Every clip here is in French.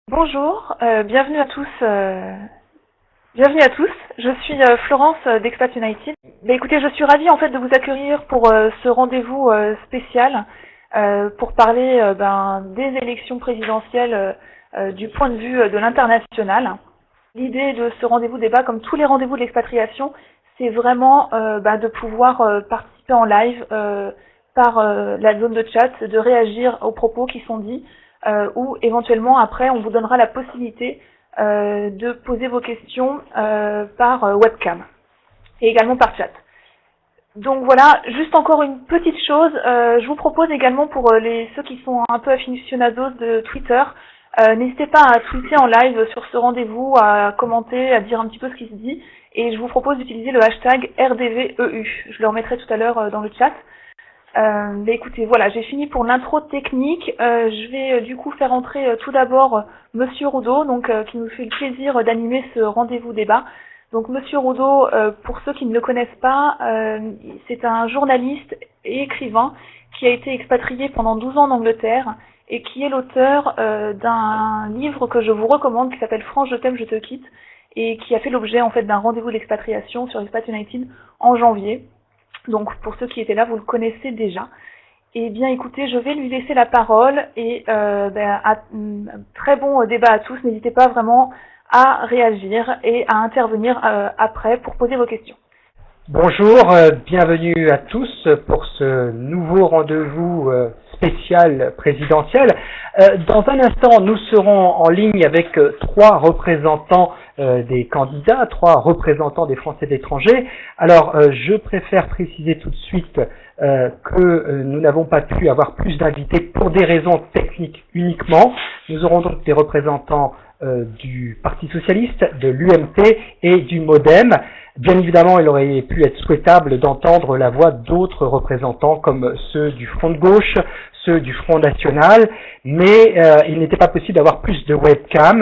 Bonjour, bienvenue à tous. Bienvenue à tous. Je suis Florence d'Expat United. Écoutez, je suis ravie en fait de vous accueillir pour ce rendez-vous spécial pour parler des élections présidentielles du point de vue de l'international. L'idée de ce rendez-vous débat, comme tous les rendez-vous de l'expatriation, c'est vraiment de pouvoir participer en live par la zone de chat, de réagir aux propos qui sont dits, ou éventuellement après on vous donnera la possibilité de poser vos questions par webcam et également par chat. Donc voilà, juste encore une petite chose, je vous propose également pour ceux qui sont un peu aficionados de Twitter, n'hésitez pas à tweeter en live sur ce rendez-vous, à commenter, à dire un petit peu ce qui se dit, et je vous propose d'utiliser le hashtag RDVEU. Je le remettrai tout à l'heure dans le chat. Mais écoutez, voilà, j'ai fini pour l'intro technique. Je vais du coup faire entrer tout d'abord Monsieur Roudot, donc qui nous fait le plaisir d'animer ce rendez-vous débat. Donc Monsieur Roudot, pour ceux qui ne le connaissent pas, c'est un journaliste et écrivain qui a été expatrié pendant 12 ans en Angleterre et qui est l'auteur d'un livre que je vous recommande qui s'appelle France, je t'aime, je te quitte, et qui a fait l'objet en fait d'un rendez-vous d'expatriation sur Expat United en janvier. Donc pour ceux qui étaient là, vous le connaissez déjà. Eh bien écoutez, je vais lui laisser la parole et un très bon débat à tous. N'hésitez pas vraiment à réagir et à intervenir après pour poser vos questions. Bonjour, bienvenue à tous pour ce nouveau rendez-vous spécial présidentiel. Dans un instant, nous serons en ligne avec trois représentants des candidats, trois représentants des Français de l'étranger. Alors, je préfère préciser tout de suite que nous n'avons pas pu avoir plus d'invités pour des raisons techniques uniquement. Nous aurons donc des représentants du Parti Socialiste, de l'UMP et du MoDem. Bien évidemment, il aurait pu être souhaitable d'entendre la voix d'autres représentants comme ceux du Front de gauche, ceux du Front National, mais il n'était pas possible d'avoir plus de webcam.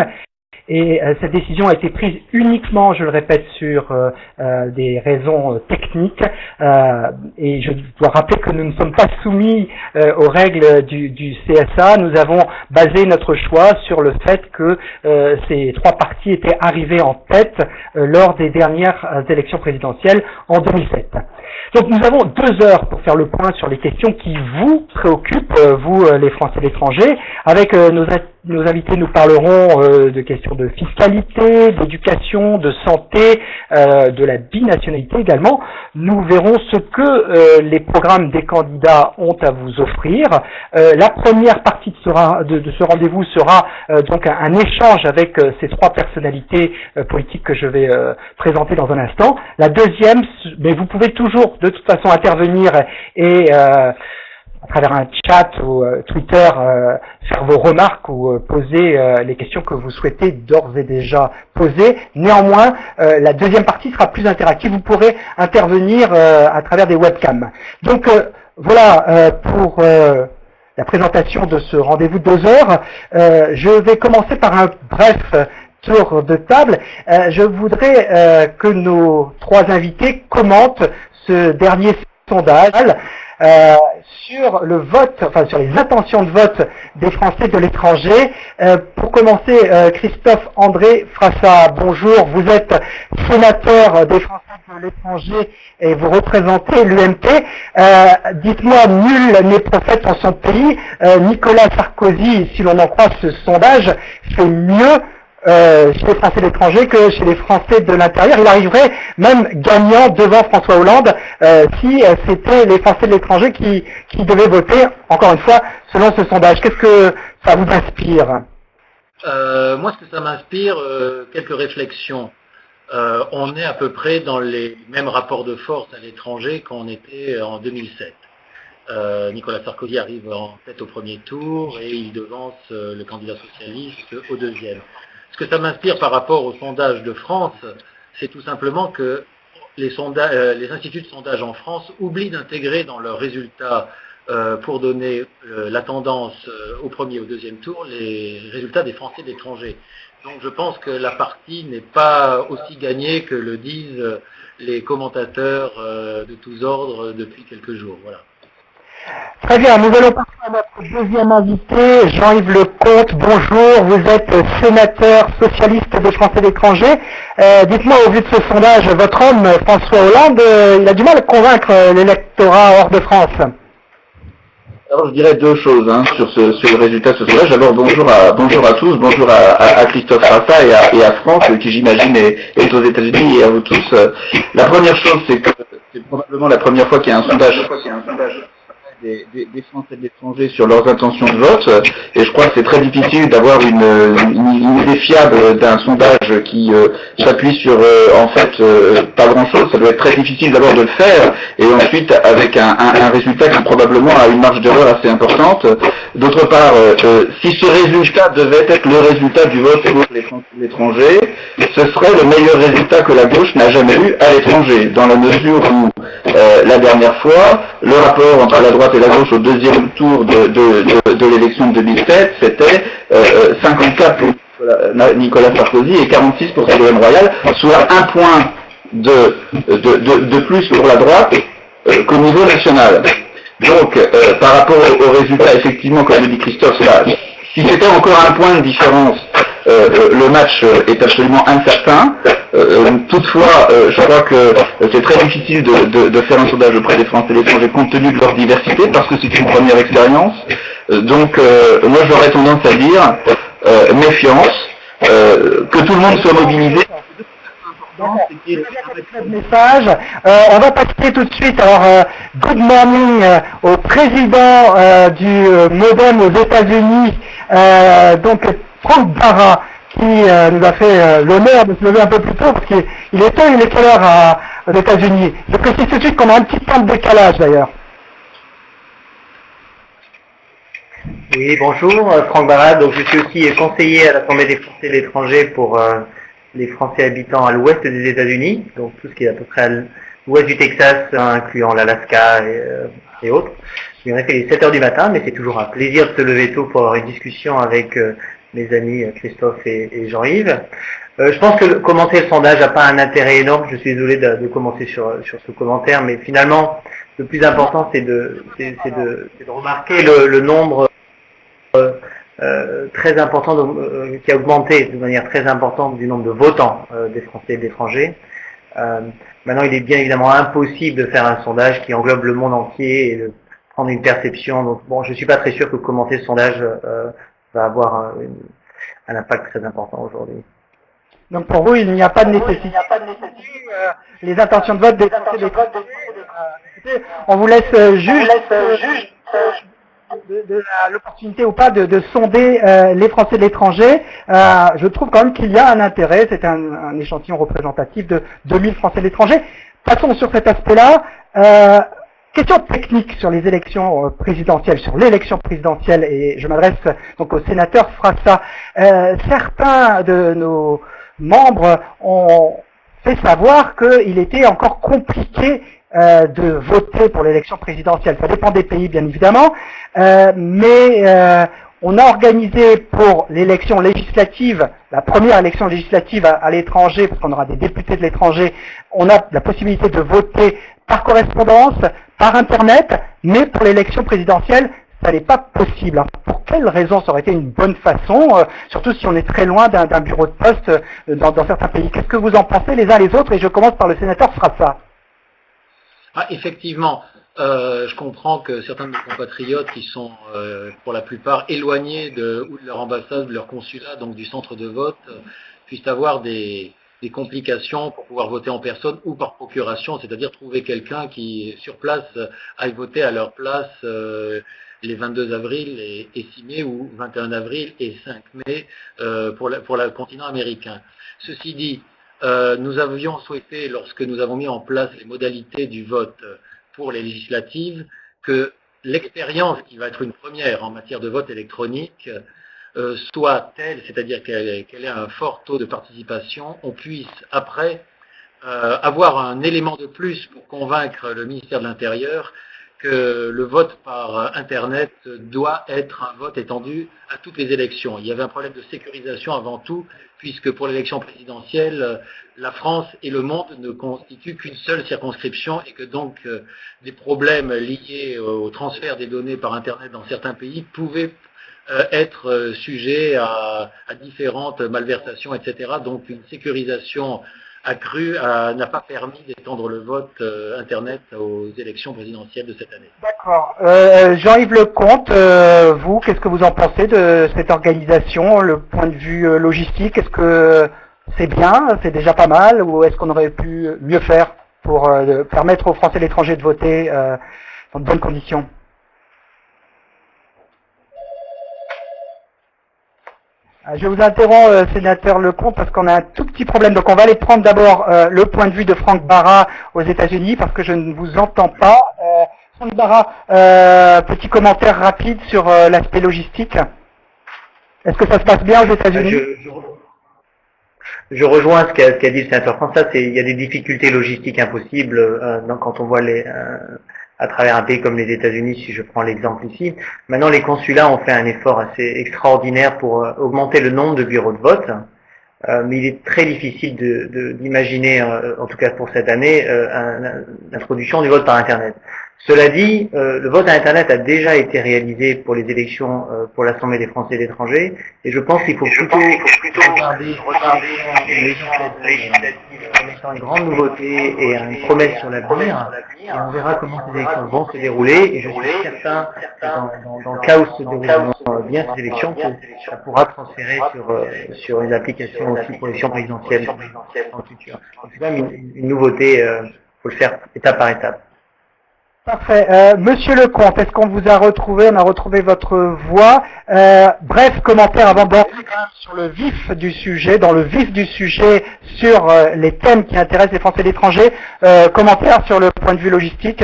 Et cette décision a été prise uniquement, je le répète, sur des raisons techniques. Et je dois rappeler que nous ne sommes pas soumis aux règles du CSA. Nous avons basé notre choix sur le fait que ces trois partis étaient arrivés en tête lors des dernières élections présidentielles en 2007. Donc nous avons 2 heures pour faire le point sur les questions qui vous préoccupent, vous les Français de l'étranger. Avec nos invités, nous parlerons de questions de fiscalité, d'éducation, de santé, de la binationalité également. Nous verrons ce que les programmes des candidats ont à vous offrir. La première partie de ce rendez-vous sera donc un échange avec ces trois personnalités politiques que je vais présenter dans un instant. La deuxième, mais vous pouvez toujours de toute façon intervenir et à travers un chat ou Twitter faire vos remarques ou poser les questions que vous souhaitez d'ores et déjà poser. Néanmoins, la deuxième partie sera plus interactive. Vous pourrez intervenir à travers des webcams. Donc voilà pour la présentation de ce rendez-vous de 2 heures. Je vais commencer par un bref tour de table. Je voudrais que nos trois invités commentent ce dernier sondage sur le vote, enfin sur les intentions de vote des Français de l'étranger. Pour commencer, Christophe André Frassa, bonjour, vous êtes sénateur des Français de l'étranger et vous représentez l'UMP. Dites-moi, nul n'est prophète en son pays. Nicolas Sarkozy, si l'on en croit ce sondage, fait mieux chez les Français de l'étranger que chez les Français de l'intérieur. Il arriverait même gagnant devant François Hollande si c'était les Français de l'étranger qui devaient voter, encore une fois, selon ce sondage. Qu'est-ce que ça vous inspire ? Moi, ce que ça m'inspire, quelques réflexions. On est à peu près dans les mêmes rapports de force à l'étranger qu'on était en 2007. Nicolas Sarkozy arrive en tête au premier tour et il devance le candidat socialiste au deuxième. Ce que ça m'inspire par rapport aux sondages de France, c'est tout simplement que les instituts de sondage en France oublient d'intégrer dans leurs résultats, pour donner la tendance au premier et au deuxième tour, les résultats des Français de l'étranger. Donc je pense que la partie n'est pas aussi gagnée que le disent les commentateurs de tous ordres depuis quelques jours. Voilà. Très bien, nous allons passer à notre deuxième invité, Jean-Yves Lecomte. Bonjour, vous êtes sénateur socialiste des Français de l'étranger. Dites-moi, au vu de ce sondage, votre homme, François Hollande, il a du mal à convaincre l'électorat hors de France. Alors je dirais deux choses sur le résultat de ce sondage. D'abord bonjour à tous, bonjour à Christophe Rassa et à France qui j'imagine est aux États-Unis et à vous tous. La première chose c'est que c'est probablement la première fois qu'il y a un sondage des Français de l'étranger sur leurs intentions de vote et je crois que c'est très difficile d'avoir une idée fiable d'un sondage qui s'appuie sur en fait pas grand chose. Ça doit être très difficile d'abord de le faire et ensuite avec un résultat qui probablement a une marge d'erreur assez importante. D'autre part, si ce résultat devait être le résultat du vote pour les Français de l'étranger, ce serait le meilleur résultat que la gauche n'a jamais eu à l'étranger, dans la mesure où la dernière fois, le rapport entre la droite et la gauche au deuxième tour de l'élection de 2007, c'était 54 pour Nicolas Sarkozy et 46 pour Ségolène Royal, soit un point de plus pour la droite qu'au niveau national. Donc, par rapport au résultat, effectivement, comme le dit Christophe, là, si c'était encore un point de différence, le match est absolument incertain. Toutefois, je crois que c'est très difficile de faire un sondage auprès des Français et des étrangers compte tenu de leur diversité, parce que c'est une première expérience. Donc, moi, j'aurais tendance à dire méfiance, que tout le monde soit mobilisé. Message. On va passer tout de suite, alors, good morning au président du Modem aux États-Unis, donc Frank Barra, qui nous a fait l'honneur de se lever un peu plus tôt, parce qu'il est tôt, il est quelle heure aux États-Unis. Je précise tout de suite qu'on a un petit temps de décalage d'ailleurs. Oui, bonjour, Franck Barra, donc je suis aussi conseiller à l'Assemblée des Français de l'étranger pour les Français habitant à l'ouest des États-Unis, donc tout ce qui est à peu près à l'ouest du Texas, incluant l'Alaska et autres. Il en a fait les 7 heures du matin, mais c'est toujours un plaisir de se lever tôt pour avoir une discussion avec mes amis Christophe et Jean-Yves. Je pense que commenter le sondage n'a pas un intérêt énorme, je suis désolé de commencer sur ce commentaire, mais finalement, le plus important c'est de remarquer le nombre très important qui a augmenté de manière très importante du nombre de votants des Français et de l'étranger. Maintenant, il est bien évidemment impossible de faire un sondage qui englobe le monde entier et de prendre une perception. Donc, bon, je suis pas très sûr que commenter ce sondage va avoir un impact très important aujourd'hui. Donc pour vous, il n'y a pas de nécessité. Les intentions de vote des Français et des étrangers. On vous laisse juge de l'opportunité ou pas de sonder les Français de l'étranger. Je trouve quand même qu'il y a un intérêt. C'est un échantillon représentatif de 2000 Français de l'étranger. Passons sur cet aspect-là. Question technique sur les élections présidentielles, sur l'élection présidentielle, et je m'adresse donc au sénateur Frassa. Certains de nos membres ont fait savoir qu'il était encore compliqué de voter pour l'élection présidentielle. Ça dépend des pays, bien évidemment, mais on a organisé pour l'élection législative, la première élection législative à l'étranger, parce qu'on aura des députés de l'étranger, on a la possibilité de voter par correspondance, par Internet, mais pour l'élection présidentielle, ça n'est pas possible. Pour quelle raison ça aurait été une bonne façon, surtout si on est très loin d'un bureau de poste dans certains pays. Qu'est-ce que vous en pensez les uns les autres? Et je commence par le sénateur Frassa. Effectivement, je comprends que certains de nos compatriotes qui sont pour la plupart éloignés ou de leur ambassade, de leur consulat, donc du centre de vote, puissent avoir des complications pour pouvoir voter en personne ou par procuration, c'est-à-dire trouver quelqu'un qui, sur place, aille voter à leur place les 22 avril et 6 mai ou 21 avril et 5 mai pour le continent américain. Ceci dit, nous avions souhaité, lorsque nous avons mis en place les modalités du vote pour les législatives, que l'expérience, qui va être une première en matière de vote électronique, soit telle, c'est-à-dire qu'elle ait un fort taux de participation, on puisse après avoir un élément de plus pour convaincre le ministère de l'Intérieur que le vote par Internet doit être un vote étendu à toutes les élections. Il y avait un problème de sécurisation avant tout, puisque pour l'élection présidentielle, la France et le monde ne constituent qu'une seule circonscription et que donc des problèmes liés au transfert des données par Internet dans certains pays pouvaient être sujets à différentes malversations, etc. Donc une sécurisation accrue n'a pas permis d'étendre le vote Internet aux élections présidentielles de cette année. D'accord. Jean-Yves Lecomte, vous, qu'est-ce que vous en pensez de cette organisation, le point de vue logistique? Est-ce que c'est bien, c'est déjà pas mal, ou est-ce qu'on aurait pu mieux faire pour permettre aux Français de l'étranger de voter dans de bonnes conditions? Je vous interromps, sénateur Lecomte, parce qu'on a un tout petit problème. Donc on va aller prendre d'abord le point de vue de Franck Barra aux États-Unis, parce que je ne vous entends pas. Franck Barra, petit commentaire rapide sur l'aspect logistique. Est-ce que ça se passe bien aux États-Unis? Je rejoins ce qu'a dit le sénateur François. Il y a des difficultés logistiques impossibles quand on voit à travers un pays comme les États-Unis, si je prends l'exemple ici. Maintenant, les consulats ont fait un effort assez extraordinaire pour augmenter le nombre de bureaux de vote, mais il est très difficile d'imaginer, en tout cas pour cette année, l'introduction du vote par Internet. Cela dit, le vote à Internet a déjà été réalisé pour les élections pour l'Assemblée des Français et de l'étranger, et je pense qu'il faut plutôt regarder les législatives comme étant une grande nouveauté et une promesse sur l'avenir, et on verra comment ces élections vont se dérouler, et je suis certain que dans le cas où se dérouleront bien ces élections, que ça pourra transférer sur une application aussi pour l'élection présidentielle dans le futur. Donc c'est quand même une nouveauté, faut le faire étape par étape. Parfait. Monsieur Lecomte, est-ce qu'on vous a retrouvé? On a retrouvé votre voix. Bref commentaire avant d'entrer sur le vif du sujet, dans le vif du sujet sur les thèmes qui intéressent les Français de l'étranger. Commentaire sur le point de vue logistique.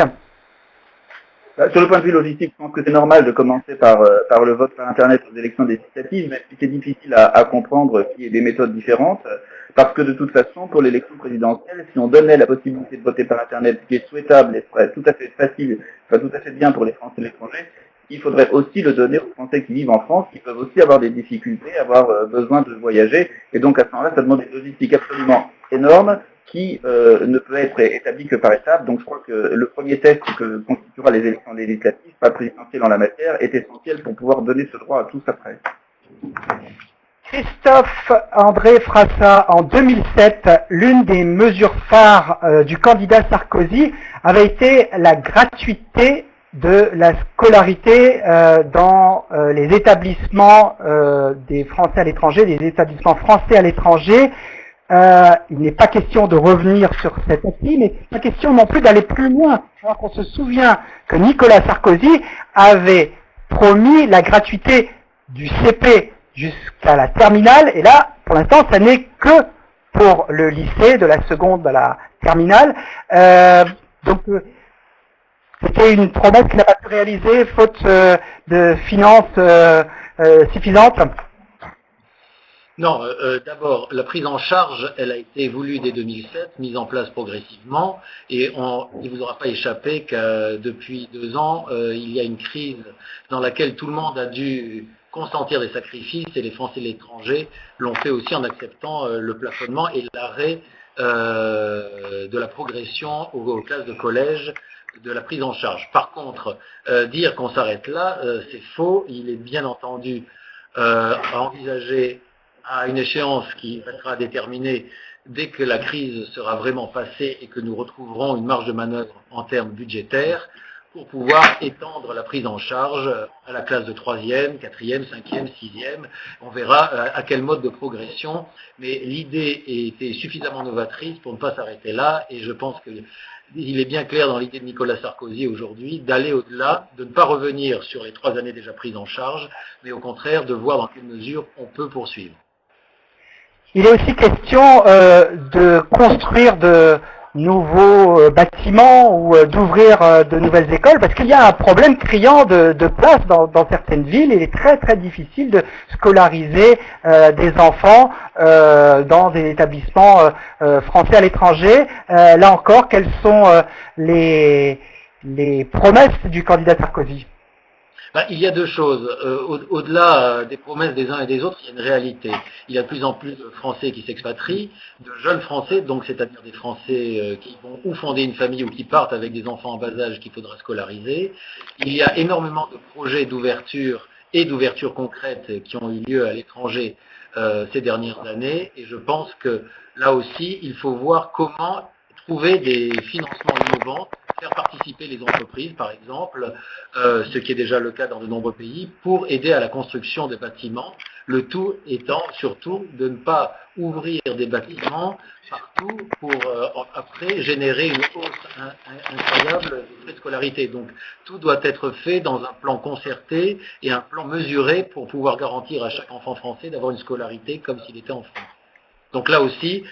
Sur le point de vue logistique, je pense que c'est normal de commencer par le vote par Internet aux élections législatives, mais c'est difficile à comprendre qu'il y ait des méthodes différentes, parce que de toute façon, pour l'élection présidentielle, si on donnait la possibilité de voter par Internet, ce qui est souhaitable et serait tout à fait facile, tout à fait bien pour les Français de l'étranger, il faudrait aussi le donner aux Français qui vivent en France, qui peuvent aussi avoir des difficultés, avoir besoin de voyager, et donc à ce moment-là, ça demande une logistique absolument énorme, qui ne peut être établi que par étapes. Donc je crois que le premier test que constituera les élections législatives, pas présidentielles en la matière, est essentiel pour pouvoir donner ce droit à tous après. Christophe André Frassa, en 2007, l'une des mesures phares du candidat Sarkozy avait été la gratuité de la scolarité dans les établissements des Français à l'étranger, des établissements français à l'étranger. Il n'est pas question de revenir sur cet acquis, mais pas question non plus d'aller plus loin. Alors qu'on se souvient que Nicolas Sarkozy avait promis la gratuité du CP jusqu'à la terminale, et là, pour l'instant, ça n'est que pour le lycée, de la seconde à la terminale. Donc, c'était une promesse qui n'a pas pu réaliser, faute de finances suffisantes. Non, d'abord, la prise en charge, elle a été voulue dès 2007, mise en place progressivement, et il ne vous aura pas échappé que depuis 2 ans, il y a une crise dans laquelle tout le monde a dû consentir des sacrifices, et les Français et l'étranger l'ont fait aussi en acceptant le plafonnement et l'arrêt de la progression aux classes de collège de la prise en charge. Par contre, dire qu'on s'arrête là, c'est faux. Il est bien entendu à envisager à une échéance qui sera déterminée dès que la crise sera vraiment passée et que nous retrouverons une marge de manœuvre en termes budgétaires pour pouvoir étendre la prise en charge à la classe de 3e, 4e, 5e, 6e. On verra à quel mode de progression, mais l'idée était suffisamment novatrice pour ne pas s'arrêter là, et je pense qu'il est bien clair dans l'idée de Nicolas Sarkozy aujourd'hui d'aller au-delà, de ne pas revenir sur les 3 années déjà prises en charge, mais au contraire de voir dans quelle mesure on peut poursuivre. Il est aussi question de construire de nouveaux bâtiments ou d'ouvrir de nouvelles écoles, parce qu'il y a un problème criant de place dans certaines villes. Il est très très difficile de scolariser des enfants dans des établissements français à l'étranger. Là encore, quelles sont les les promesses du candidat Sarkozy? Il y a deux choses. Au-delà des promesses des uns et des autres, il y a une réalité. Il y a de plus en plus de Français qui s'expatrient, de jeunes Français, donc c'est-à-dire des Français qui vont ou fonder une famille ou qui partent avec des enfants en bas âge qu'il faudra scolariser. Il y a énormément de projets d'ouverture et d'ouverture concrète qui ont eu lieu à l'étranger ces dernières années, et je pense que là aussi, il faut voir comment trouver des financements innovants, faire participer les entreprises, par exemple, ce qui est déjà le cas dans de nombreux pays, pour aider à la construction des bâtiments, le tout étant surtout de ne pas ouvrir des bâtiments partout pour après générer une hausse incroyable des frais de scolarité. Donc tout doit être fait dans un plan concerté et un plan mesuré pour pouvoir garantir à chaque enfant français d'avoir une scolarité comme s'il était en France. Donc là aussi,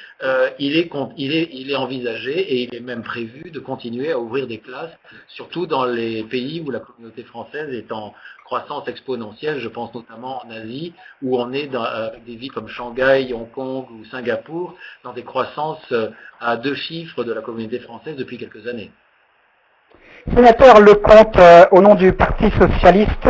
il est envisagé et il est même prévu de continuer à ouvrir des classes, surtout dans les pays où la communauté française est en croissance exponentielle. Je pense notamment en Asie, où on est avec des villes comme Shanghai, Hong Kong ou Singapour, dans des croissances à 2 chiffres de la communauté française depuis quelques années. Sénateur Lecomte, au nom du Parti socialiste,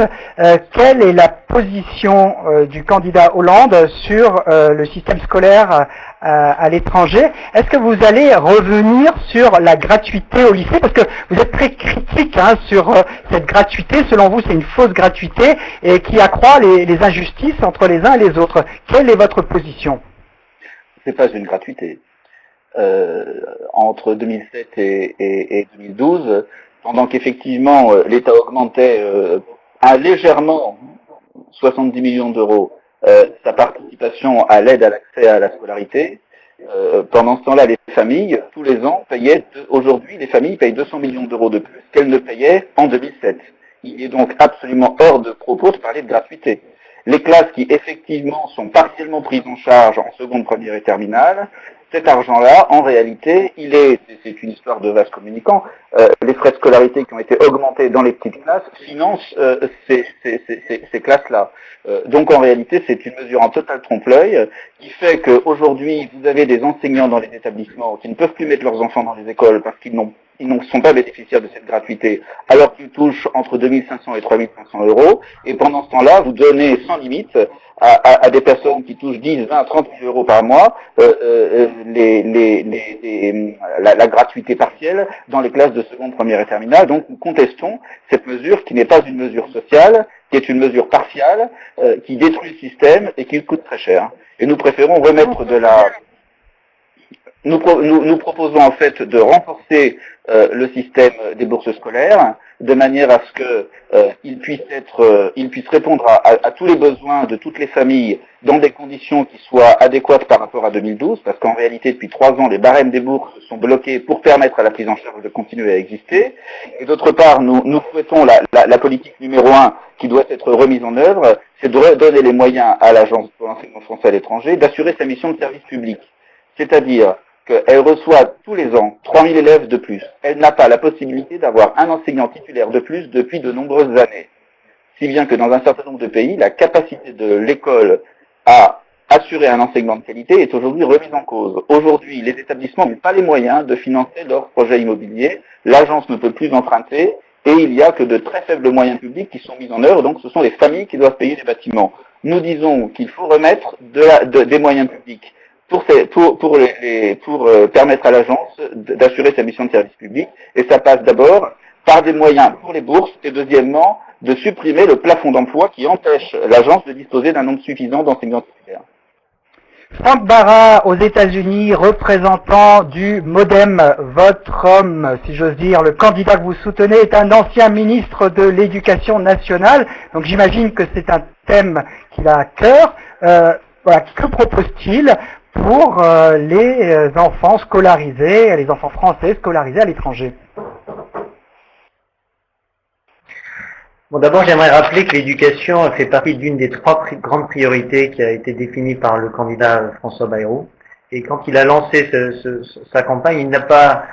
quelle est la position du candidat Hollande sur le système scolaire à l'étranger? Est-ce que vous allez revenir sur la gratuité au lycée? Parce que vous êtes très critique sur cette gratuité. Selon vous, c'est une fausse gratuité et qui accroît les injustices entre les uns et les autres. Quelle est votre position? C'est pas une gratuité. Entre 2007 et 2012, pendant qu'effectivement l'État augmentait légèrement 70 millions d'euros sa participation à l'aide à l'accès à la scolarité, pendant ce temps-là, les familles, tous les ans, aujourd'hui, les familles payent 200 millions d'euros de plus qu'elles ne payaient en 2007. Il est donc absolument hors de propos de parler de gratuité. Les classes qui, effectivement, sont partiellement prises en charge en seconde, première et terminale, cet argent-là, en réalité, c'est une histoire de vase communicant. Les frais de scolarité qui ont été augmentés dans les petites classes financent ces classes-là. Donc en réalité, c'est une mesure en total trompe-l'œil qui fait qu'aujourd'hui, vous avez des enseignants dans les établissements qui ne peuvent plus mettre leurs enfants dans les écoles parce qu'ils ne sont pas bénéficiaires de cette gratuité, alors qu'ils touchent entre 2500 et 3500 euros. Et pendant ce temps-là, vous donnez sans limite à des personnes qui touchent 10, 20, 30 000 euros par mois la gratuité partielle dans les classes de seconde, première et terminale. Donc nous contestons cette mesure qui n'est pas une mesure sociale, qui est une mesure partiale, qui détruit le système et qui coûte très cher. Et nous préférons remettre de la... Nous proposons en fait de renforcer le système des bourses scolaires de manière à ce que il puisse répondre à tous les besoins de toutes les familles dans des conditions qui soient adéquates par rapport à 2012, parce qu'en réalité depuis 3 ans les barèmes des bourses sont bloqués pour permettre à la prise en charge de continuer à exister. Et d'autre part, nous souhaitons la politique numéro 1 qui doit être remise en œuvre, c'est de donner les moyens à l'Agence pour l'enseignement français à l'étranger d'assurer sa mission de service public, c'est-à-dire qu'elle reçoit tous les ans 3000 élèves de plus. Elle n'a pas la possibilité d'avoir un enseignant titulaire de plus depuis de nombreuses années. Si bien que dans un certain nombre de pays, la capacité de l'école à assurer un enseignement de qualité est aujourd'hui remise en cause. Aujourd'hui, les établissements n'ont pas les moyens de financer leurs projets immobiliers, l'agence ne peut plus emprunter, et il n'y a que de très faibles moyens publics qui sont mis en œuvre, donc ce sont les familles qui doivent payer les bâtiments. Nous disons qu'il faut remettre des moyens publics pour permettre à l'agence d'assurer sa mission de service public, et ça passe d'abord par des moyens pour les bourses, et deuxièmement, de supprimer le plafond d'emploi qui empêche l'agence de disposer d'un nombre suffisant d'enseignants titulaires. Frank Bara, aux États-Unis, représentant du MoDem, votre homme, si j'ose dire, le candidat que vous soutenez, est un ancien ministre de l'Éducation nationale, donc j'imagine que c'est un thème qu'il a à cœur. Voilà, que propose-t-il pour les enfants scolarisés, les enfants français scolarisés à l'étranger? Bon, d'abord, j'aimerais rappeler que l'éducation fait partie d'une des 3 grandes priorités qui a été définie par le candidat François Bayrou. Et quand il a lancé sa campagne, il n'a pas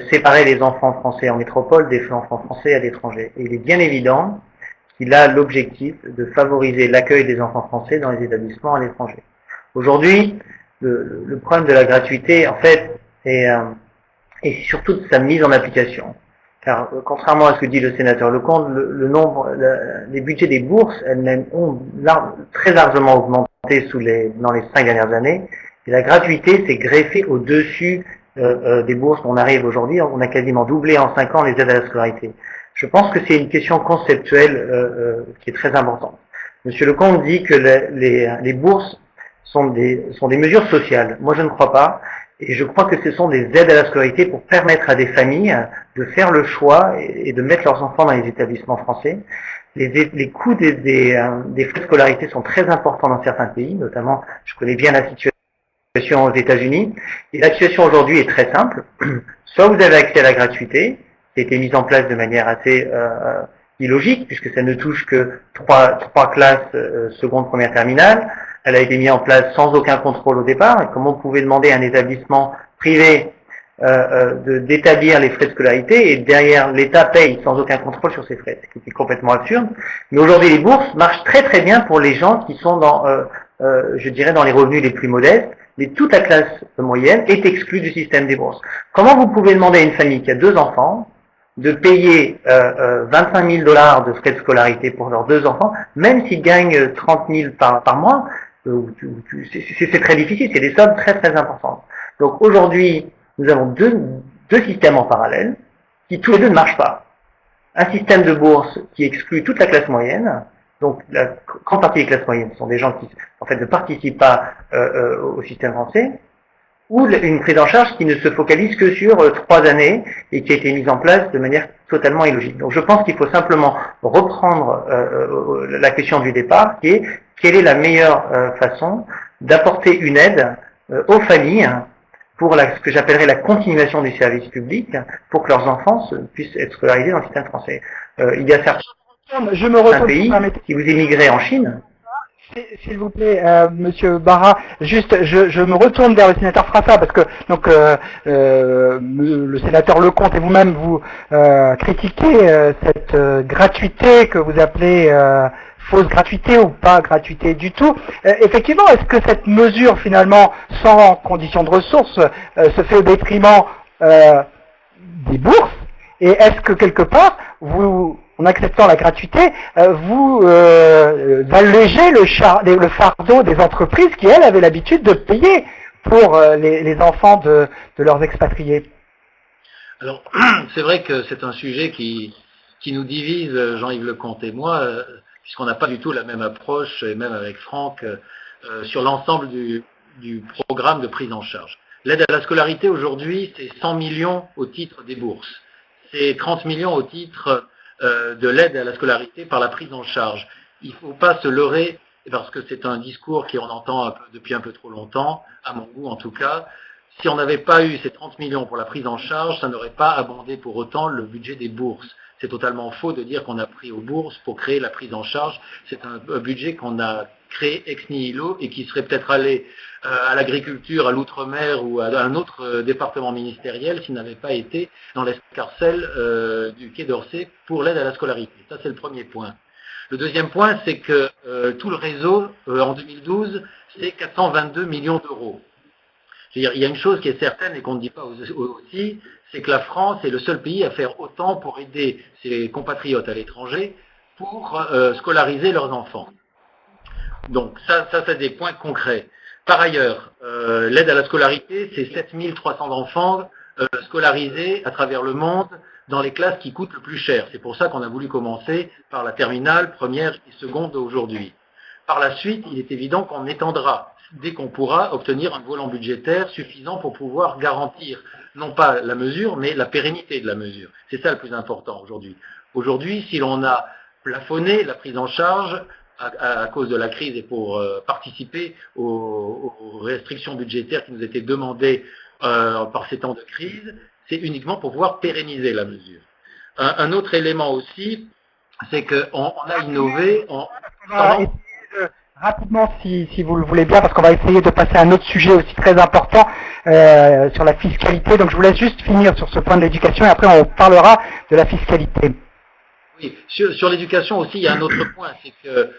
séparé les enfants français en métropole des enfants français à l'étranger. Et il est bien évident qu'il a l'objectif de favoriser l'accueil des enfants français dans les établissements à l'étranger. Aujourd'hui, le problème de la gratuité, en fait, est surtout de sa mise en application. car contrairement à ce que dit le sénateur Lecomte, les budgets des bourses elles-mêmes ont très largement augmenté dans les 5 dernières années, et la gratuité s'est greffée au-dessus des bourses. On arrive aujourd'hui, on a quasiment doublé en 5 ans les aides à la scolarité. Je pense que c'est une question conceptuelle qui est très importante. Monsieur Lecomte dit que les bourses sont des mesures sociales. Moi, je ne crois pas. Et je crois que ce sont des aides à la scolarité pour permettre à des familles de faire le choix et de mettre leurs enfants dans les établissements français. Les coûts des frais de scolarité sont très importants dans certains pays, notamment, je connais bien la situation aux États-Unis. Et la situation aujourd'hui est très simple. Soit vous avez accès à la gratuité, qui a été mise en place de manière assez illogique, puisque ça ne touche que trois classes seconde, première, terminale. Elle a été mise en place sans aucun contrôle au départ. Et comment vous pouvez demander à un établissement privé d'établir les frais de scolarité et derrière l'État paye sans aucun contrôle sur ces frais, ce qui est complètement absurde. Mais aujourd'hui, les bourses marchent très très bien pour les gens qui sont je dirais, dans les revenus les plus modestes. Mais toute la classe moyenne est exclue du système des bourses. Comment vous pouvez demander à une famille qui a 2 enfants de payer 25 000 $ de frais de scolarité pour leurs 2 enfants, même s'ils gagnent 30 000 par mois? C'est très difficile, c'est des sommes très très importantes. Donc aujourd'hui, nous avons deux systèmes en parallèle qui tous les deux ne marchent pas. Un système de bourse qui exclut toute la classe moyenne, donc la grande partie des classes moyennes sont des gens qui en fait ne participent pas au système français, ou une prise en charge qui ne se focalise que sur 3 années et qui a été mise en place de manière totalement illogique. Donc je pense qu'il faut simplement reprendre la question du départ, qui est quelle est la meilleure façon d'apporter une aide aux familles pour ce que j'appellerais la continuation du service public, pour que leurs enfants puissent être scolarisés dans le système français. Il y a certains pays, si vous émigrez en Chine, s'il vous plaît, Monsieur Barra, juste, je me retourne vers le sénateur Frassa parce que donc le sénateur Lecomte et vous-même vous critiquez cette gratuité que vous appelez fausse gratuité ou pas gratuité du tout. Effectivement, est-ce que cette mesure finalement sans condition de ressources se fait au détriment des bourses? Et est-ce que quelque part en acceptant la gratuité, vous allégez le fardeau des entreprises qui, elles, avaient l'habitude de payer pour les enfants de leurs expatriés? Alors, c'est vrai que c'est un sujet qui nous divise, Jean-Yves Lecomte et moi, puisqu'on n'a pas du tout la même approche, et même avec Franck, sur l'ensemble du programme de prise en charge. L'aide à la scolarité, aujourd'hui, c'est 100 millions au titre des bourses. C'est 30 millions au titre de l'aide à la scolarité par la prise en charge. Il ne faut pas se leurrer, parce que c'est un discours qu'on entend depuis un peu trop longtemps, à mon goût en tout cas. Si on n'avait pas eu ces 30 millions pour la prise en charge, ça n'aurait pas abondé pour autant le budget des bourses. C'est totalement faux de dire qu'on a pris aux bourses pour créer la prise en charge. C'est un budget qu'on a créé ex nihilo et qui serait peut-être allé à l'agriculture, à l'outre-mer ou à un autre département ministériel s'il n'avait pas été dans l'escarcelle du Quai d'Orsay pour l'aide à la scolarité. Ça, c'est le premier point. Le deuxième point, c'est que tout le réseau, en 2012, c'est 422 millions d'euros. Il y a une chose qui est certaine et qu'on ne dit pas aussi, c'est que la France est le seul pays à faire autant pour aider ses compatriotes à l'étranger pour scolariser leurs enfants. Donc ça c'est des points concrets. Par ailleurs, l'aide à la scolarité, c'est 7300 enfants scolarisés à travers le monde dans les classes qui coûtent le plus cher. C'est pour ça qu'on a voulu commencer par la terminale, première et seconde aujourd'hui. Par la suite, il est évident qu'on étendra dès qu'on pourra obtenir un volant budgétaire suffisant pour pouvoir garantir non pas la mesure, mais la pérennité de la mesure. C'est ça le plus important aujourd'hui. Aujourd'hui, si l'on a plafonné la prise en charge à cause de la crise et pour participer aux restrictions budgétaires qui nous étaient demandées par ces temps de crise, c'est uniquement pour pouvoir pérenniser la mesure. Un autre élément aussi, c'est qu'on a innové Rapidement, si vous le voulez bien, parce qu'on va essayer de passer à un autre sujet aussi très important sur la fiscalité. Donc je vous laisse juste finir sur ce point de l'éducation et après on parlera de la fiscalité. Oui, sur l'éducation aussi, il y a un autre point, c'est que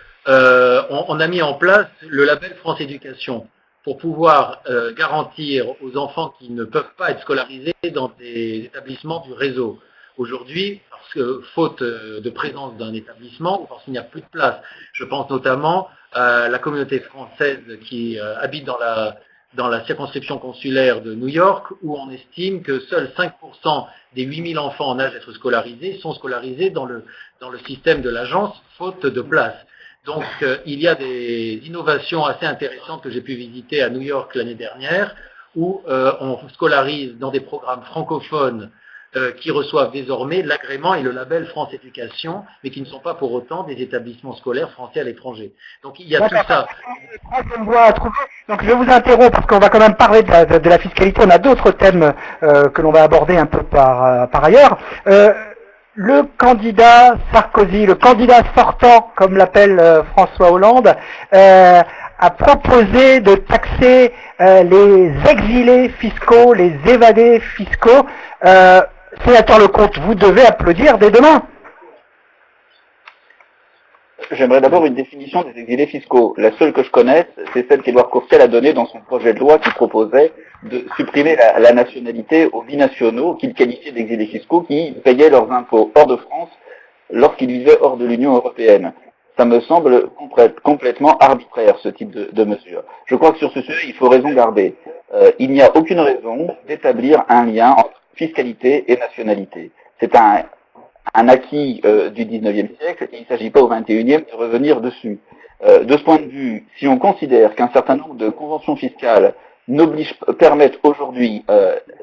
on a mis en place le label France Éducation pour pouvoir garantir aux enfants qui ne peuvent pas être scolarisés dans des établissements du réseau. aujourd'hui parce que faute de présence d'un établissement ou parce qu'il n'y a plus de place. Je pense notamment à la communauté française qui habite dans la circonscription consulaire de New York, où on estime que seuls 5% des 8000 enfants en âge d'être scolarisés sont scolarisés dans le système de l'agence, faute de place. Donc, il y a des innovations assez intéressantes que j'ai pu visiter à New York l'année dernière, où on scolarise dans des programmes francophones qui reçoivent désormais l'agrément et le label France Éducation, mais qui ne sont pas pour autant des établissements scolaires français à l'étranger. Donc il y a tout ça. Donc je vous interromps parce qu'on va quand même parler de la fiscalité. On a d'autres thèmes que l'on va aborder un peu par ailleurs. Le candidat Sarkozy, le candidat sortant, comme l'appelle François Hollande, a proposé de taxer les exilés fiscaux, les évadés fiscaux. Sénateur Lecomte, vous devez applaudir dès demain. J'aimerais d'abord une définition des exilés fiscaux. La seule que je connaisse, c'est celle qu'Édouard Courtial a donnée dans son projet de loi qui proposait de supprimer la nationalité aux binationaux qu'il qualifiait d'exilés fiscaux qui payaient leurs impôts hors de France lorsqu'ils vivaient hors de l'Union européenne. Ça me semble complètement arbitraire, ce type de mesure. Je crois que sur ce sujet, il faut raison garder. Il n'y a aucune raison d'établir un lien entre fiscalité et nationalité. C'est un acquis du 19e siècle et il ne s'agit pas au 21e de revenir dessus. De ce point de vue, si on considère qu'un certain nombre de conventions fiscales permettent aujourd'hui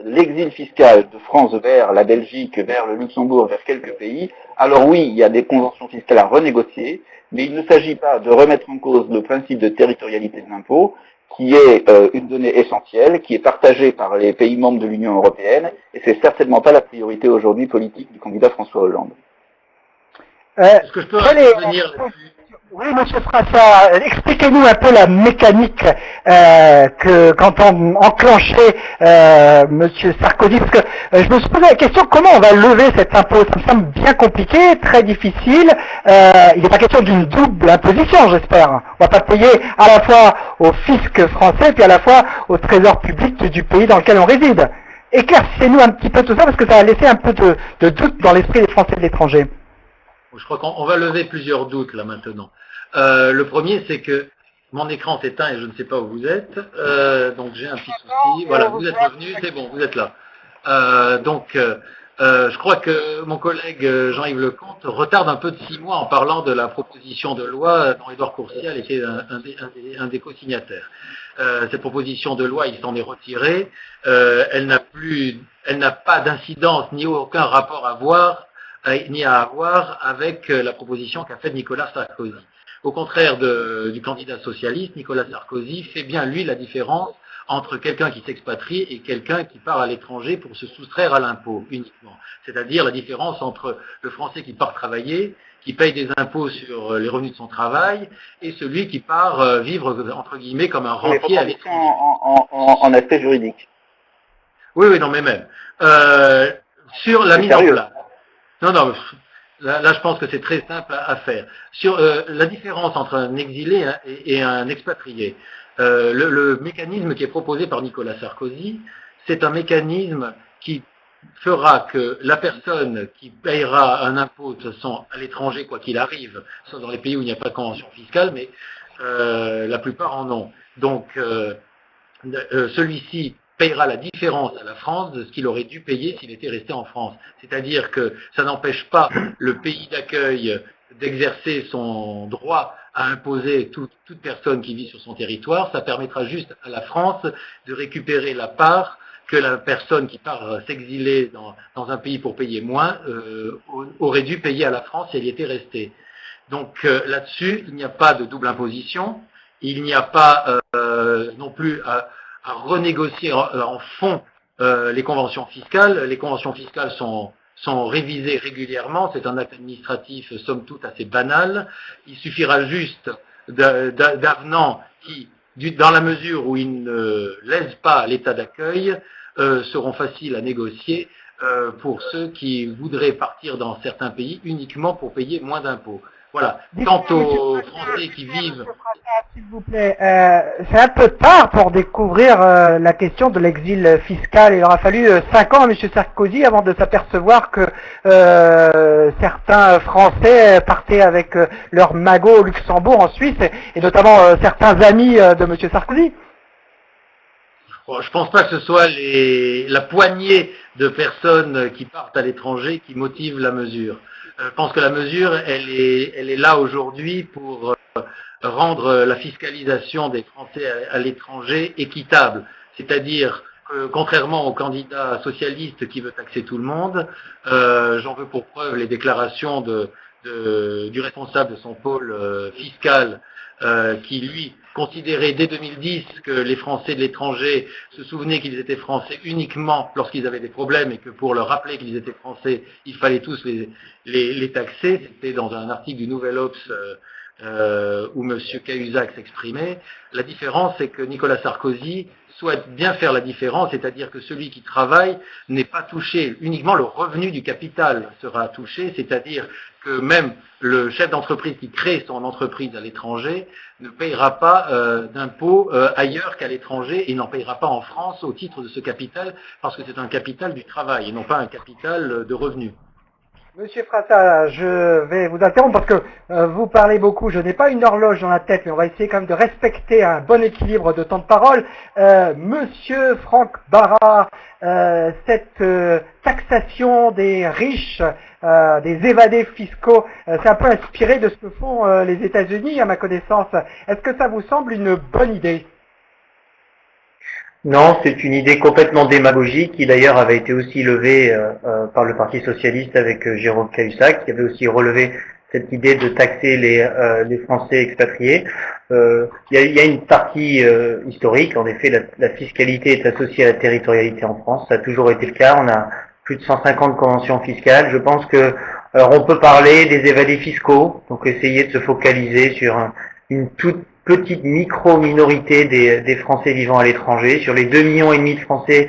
l'exil fiscal de France vers la Belgique, vers le Luxembourg, vers quelques pays, alors oui, il y a des conventions fiscales à renégocier, mais il ne s'agit pas de remettre en cause le principe de territorialité de l'impôt, qui est une donnée essentielle, qui est partagée par les pays membres de l'Union européenne, et c'est certainement pas la priorité aujourd'hui politique du candidat François Hollande. Est-ce que je peux revenir là-dessus ? Oui, monsieur Frassa, expliquez-nous un peu la mécanique que quand on enclenchait monsieur Sarkozy, parce que je me suis posé la question comment on va lever cet impôt. Ça me semble bien compliqué, très difficile. Il n'est pas question d'une double imposition, j'espère. On va pas payer à la fois au fisc français puis à la fois au trésor public du pays dans lequel on réside. Éclaircissez-nous un petit peu tout ça parce que ça a laissé un peu de doute dans l'esprit des Français de l'étranger. Je crois qu'on va lever plusieurs doutes là maintenant. Le premier, c'est que mon écran s'éteint et je ne sais pas où vous êtes, donc j'ai un petit souci. Voilà, vous êtes revenu, c'est bon, vous êtes là. Je crois que mon collègue Jean-Yves Lecomte retarde un peu de 6 mois en parlant de la proposition de loi dont Édouard Courtial était un des co-signataires. Cette proposition de loi, il s'en est retiré. Elle n'a pas d'incidence ni aucun rapport à avoir avec la proposition qu'a faite Nicolas Sarkozy. Au contraire du candidat socialiste, Nicolas Sarkozy fait bien, lui, la différence entre quelqu'un qui s'expatrie et quelqu'un qui part à l'étranger pour se soustraire à l'impôt uniquement. C'est-à-dire la différence entre le Français qui part travailler, qui paye des impôts sur les revenus de son travail, et celui qui part vivre, entre guillemets, comme un rentier à l'étranger. En aspect juridique. Oui, non, mais même. Sur la mise en place. Non, là je pense que c'est très simple à faire. Sur la différence entre un exilé et un expatrié, le mécanisme qui est proposé par Nicolas Sarkozy, c'est un mécanisme qui fera que la personne qui payera un impôt de toute façon à l'étranger, quoi qu'il arrive, sauf dans les pays où il n'y a pas de convention fiscale, mais la plupart en ont. Donc celui-ci payera la différence à la France de ce qu'il aurait dû payer s'il était resté en France. C'est-à-dire que ça n'empêche pas le pays d'accueil d'exercer son droit à imposer toute personne qui vit sur son territoire. Ça permettra juste à la France de récupérer la part que la personne qui part s'exiler dans un pays pour payer moins aurait dû payer à la France si elle y était restée. Donc là-dessus, il n'y a pas de double imposition, il n'y a pas non plus à renégocier en fond les conventions fiscales. Les conventions fiscales sont révisées régulièrement. C'est un acte administratif, somme toute, assez banal. Il suffira juste d'avenants qui, dans la mesure où ils ne lèsent pas l'état d'accueil, seront faciles à négocier pour ceux qui voudraient partir dans certains pays uniquement pour payer moins d'impôts. Voilà. Dites-moi, Quant monsieur aux Frassa, Français qui vivent... monsieur Frassa, s'il vous plaît, c'est un peu tard pour découvrir la question de l'exil fiscal. Il aura fallu 5 ans à monsieur Sarkozy avant de s'apercevoir que certains Français partaient avec leurs magots au Luxembourg, en Suisse, et notamment certains amis de monsieur Sarkozy. Bon, je pense pas que ce soit la poignée de personnes qui partent à l'étranger qui motive la mesure. Je pense que la mesure, elle est là aujourd'hui pour rendre la fiscalisation des Français à l'étranger équitable. C'est-à-dire que, contrairement au candidat socialiste qui veut taxer tout le monde, j'en veux pour preuve les déclarations du responsable de son pôle fiscal qui, lui, considérait dès 2010 que les Français de l'étranger se souvenaient qu'ils étaient Français uniquement lorsqu'ils avaient des problèmes et que pour leur rappeler qu'ils étaient Français, il fallait tous les taxer. C'était dans un article du Nouvel Obs où M. Cahuzac s'exprimait. La différence, c'est que Nicolas Sarkozy souhaite bien faire la différence, c'est-à-dire que celui qui travaille n'est pas touché, uniquement le revenu du capital sera touché, c'est-à-dire que même le chef d'entreprise qui crée son entreprise à l'étranger ne payera pas d'impôts ailleurs qu'à l'étranger et n'en payera pas en France au titre de ce capital, parce que c'est un capital du travail et non pas un capital de revenus. Monsieur Frassa, je vais vous interrompre parce que vous parlez beaucoup. Je n'ai pas une horloge dans la tête, mais on va essayer quand même de respecter un bon équilibre de temps de parole. Monsieur Franck Barra, cette taxation des riches, des évadés fiscaux, c'est un peu inspiré de ce que font les États-Unis, à ma connaissance. Est-ce que ça vous semble une bonne idée ? Non, c'est une idée complètement démagogique qui d'ailleurs avait été aussi levée par le Parti socialiste avec Jérôme Cahuzac, qui avait aussi relevé cette idée de taxer les Français expatriés. Il y a une partie historique, en effet, la fiscalité est associée à la territorialité en France, ça a toujours été le cas, on a plus de 150 conventions fiscales. Je pense que alors on peut parler des évadés fiscaux, donc essayer de se focaliser sur une toute petite micro-minorité des Français vivant à l'étranger. Sur les 2,5 millions de Français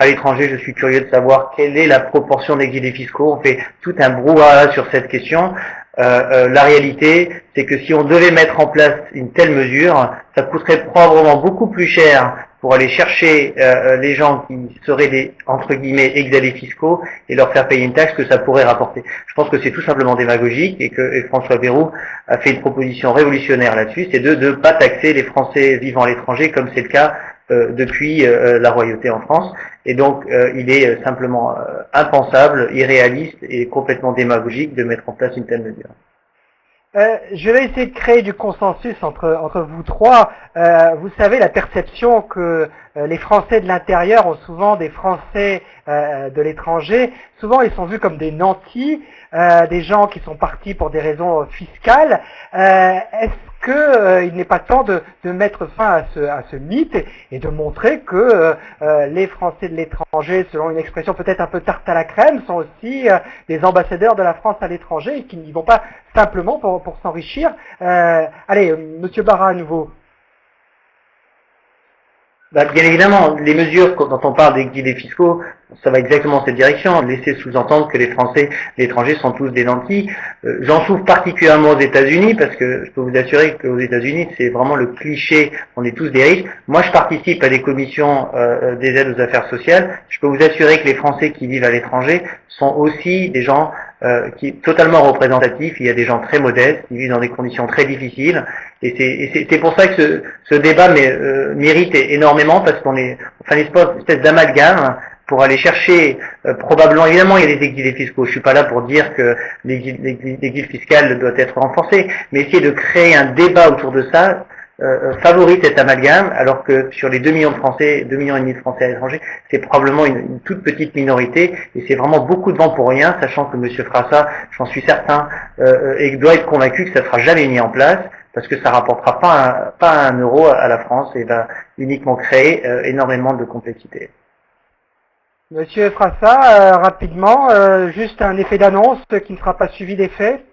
à l'étranger, je suis curieux de savoir quelle est la proportion d'exilés fiscaux. On fait tout un brouhaha sur cette question. La réalité, c'est que si on devait mettre en place une telle mesure, ça coûterait probablement beaucoup plus cher pour aller chercher les gens qui seraient des, entre guillemets, exilés fiscaux et leur faire payer une taxe que ça pourrait rapporter. Je pense que c'est tout simplement démagogique et François Bayrou a fait une proposition révolutionnaire là-dessus, c'est de ne pas taxer les Français vivant à l'étranger comme c'est le cas depuis la royauté en France. Et donc, il est simplement impensable, irréaliste et complètement démagogique de mettre en place une telle mesure. Je vais essayer de créer du consensus entre vous trois. Vous savez, la perception que les Français de l'intérieur ont souvent des Français de l'étranger, souvent ils sont vus comme des nantis, des gens qui sont partis pour des raisons fiscales. Est-ce que il n'est pas temps de mettre fin à ce mythe et de montrer que les Français de l'étranger, selon une expression peut-être un peu tarte à la crème, sont aussi des ambassadeurs de la France à l'étranger et qui n'y vont pas simplement pour s'enrichir. Allez, Monsieur Barra à nouveau. Bien évidemment, les mesures dont on parle d'exilés fiscaux, ça va exactement dans cette direction, laisser sous-entendre que les Français, l'étranger sont tous des nantis. J'en souffre particulièrement aux États-Unis parce que je peux vous assurer qu'aux États-Unis, c'est vraiment le cliché, on est tous des riches. Moi, je participe à des commissions des aides aux affaires sociales. Je peux vous assurer que les Français qui vivent à l'étranger sont aussi des gens qui totalement représentatifs. Il y a des gens très modestes, qui vivent dans des conditions très difficiles. Et c'est pour ça que ce débat mérite énormément parce qu'on est, enfin, une espèce d'amalgame pour aller chercher, probablement, évidemment, il y a des exilés fiscaux. Je suis pas là pour dire que l'exil fiscal doit être renforcé, mais essayer de créer un débat autour de ça favorise cet amalgame, alors que sur les 2 millions de Français, 2,5 millions de Français à l'étranger, c'est probablement une toute petite minorité, et c'est vraiment beaucoup de vent pour rien, sachant que M. Frassa, j'en suis certain, et doit être convaincu que ça ne sera jamais mis en place, parce que ça rapportera pas un euro à la France et va uniquement créer énormément de complexité. Monsieur Frassa, rapidement, juste un effet d'annonce qui ne sera pas suivi d'effet.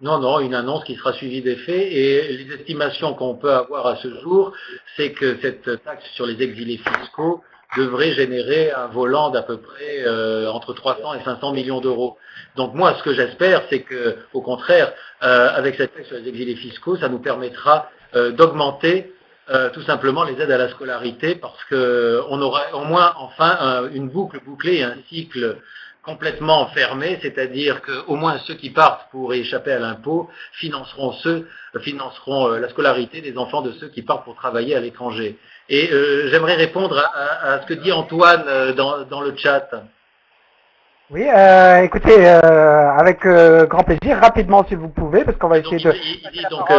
Non, une annonce qui sera suivie des faits et les estimations qu'on peut avoir à ce jour, c'est que cette taxe sur les exilés fiscaux devrait générer un volant d'à peu près entre 300 et 500 millions d'euros. Donc moi, ce que j'espère, c'est que, au contraire, avec cette taxe sur les exilés fiscaux, ça nous permettra d'augmenter tout simplement les aides à la scolarité, parce que on aura au moins enfin une boucle bouclée, un cycle complètement fermé, c'est-à-dire qu'au moins ceux qui partent pour échapper à l'impôt financeront la scolarité des enfants de ceux qui partent pour travailler à l'étranger. Et j'aimerais répondre à ce que dit Antoine dans le chat. Oui, écoutez, avec grand plaisir, rapidement si vous pouvez, parce qu'on va essayer de... Il dit donc,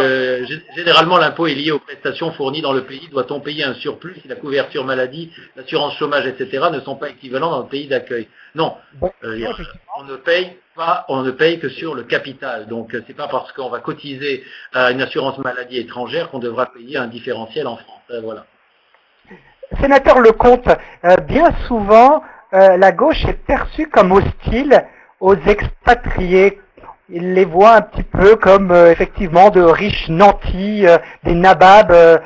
généralement l'impôt est lié aux prestations fournies dans le pays. Doit-on payer un surplus si la couverture maladie, l'assurance chômage, etc. ne sont pas équivalents dans le pays d'accueil? Non, on ne paye que sur le capital. Donc c'est pas parce qu'on va cotiser à une assurance maladie étrangère qu'on devra payer un différentiel en France. Voilà. Sénateur Lecomte, bien souvent, la gauche est perçue comme hostile aux expatriés. Il les voit un petit peu comme effectivement de riches nantis, des nababs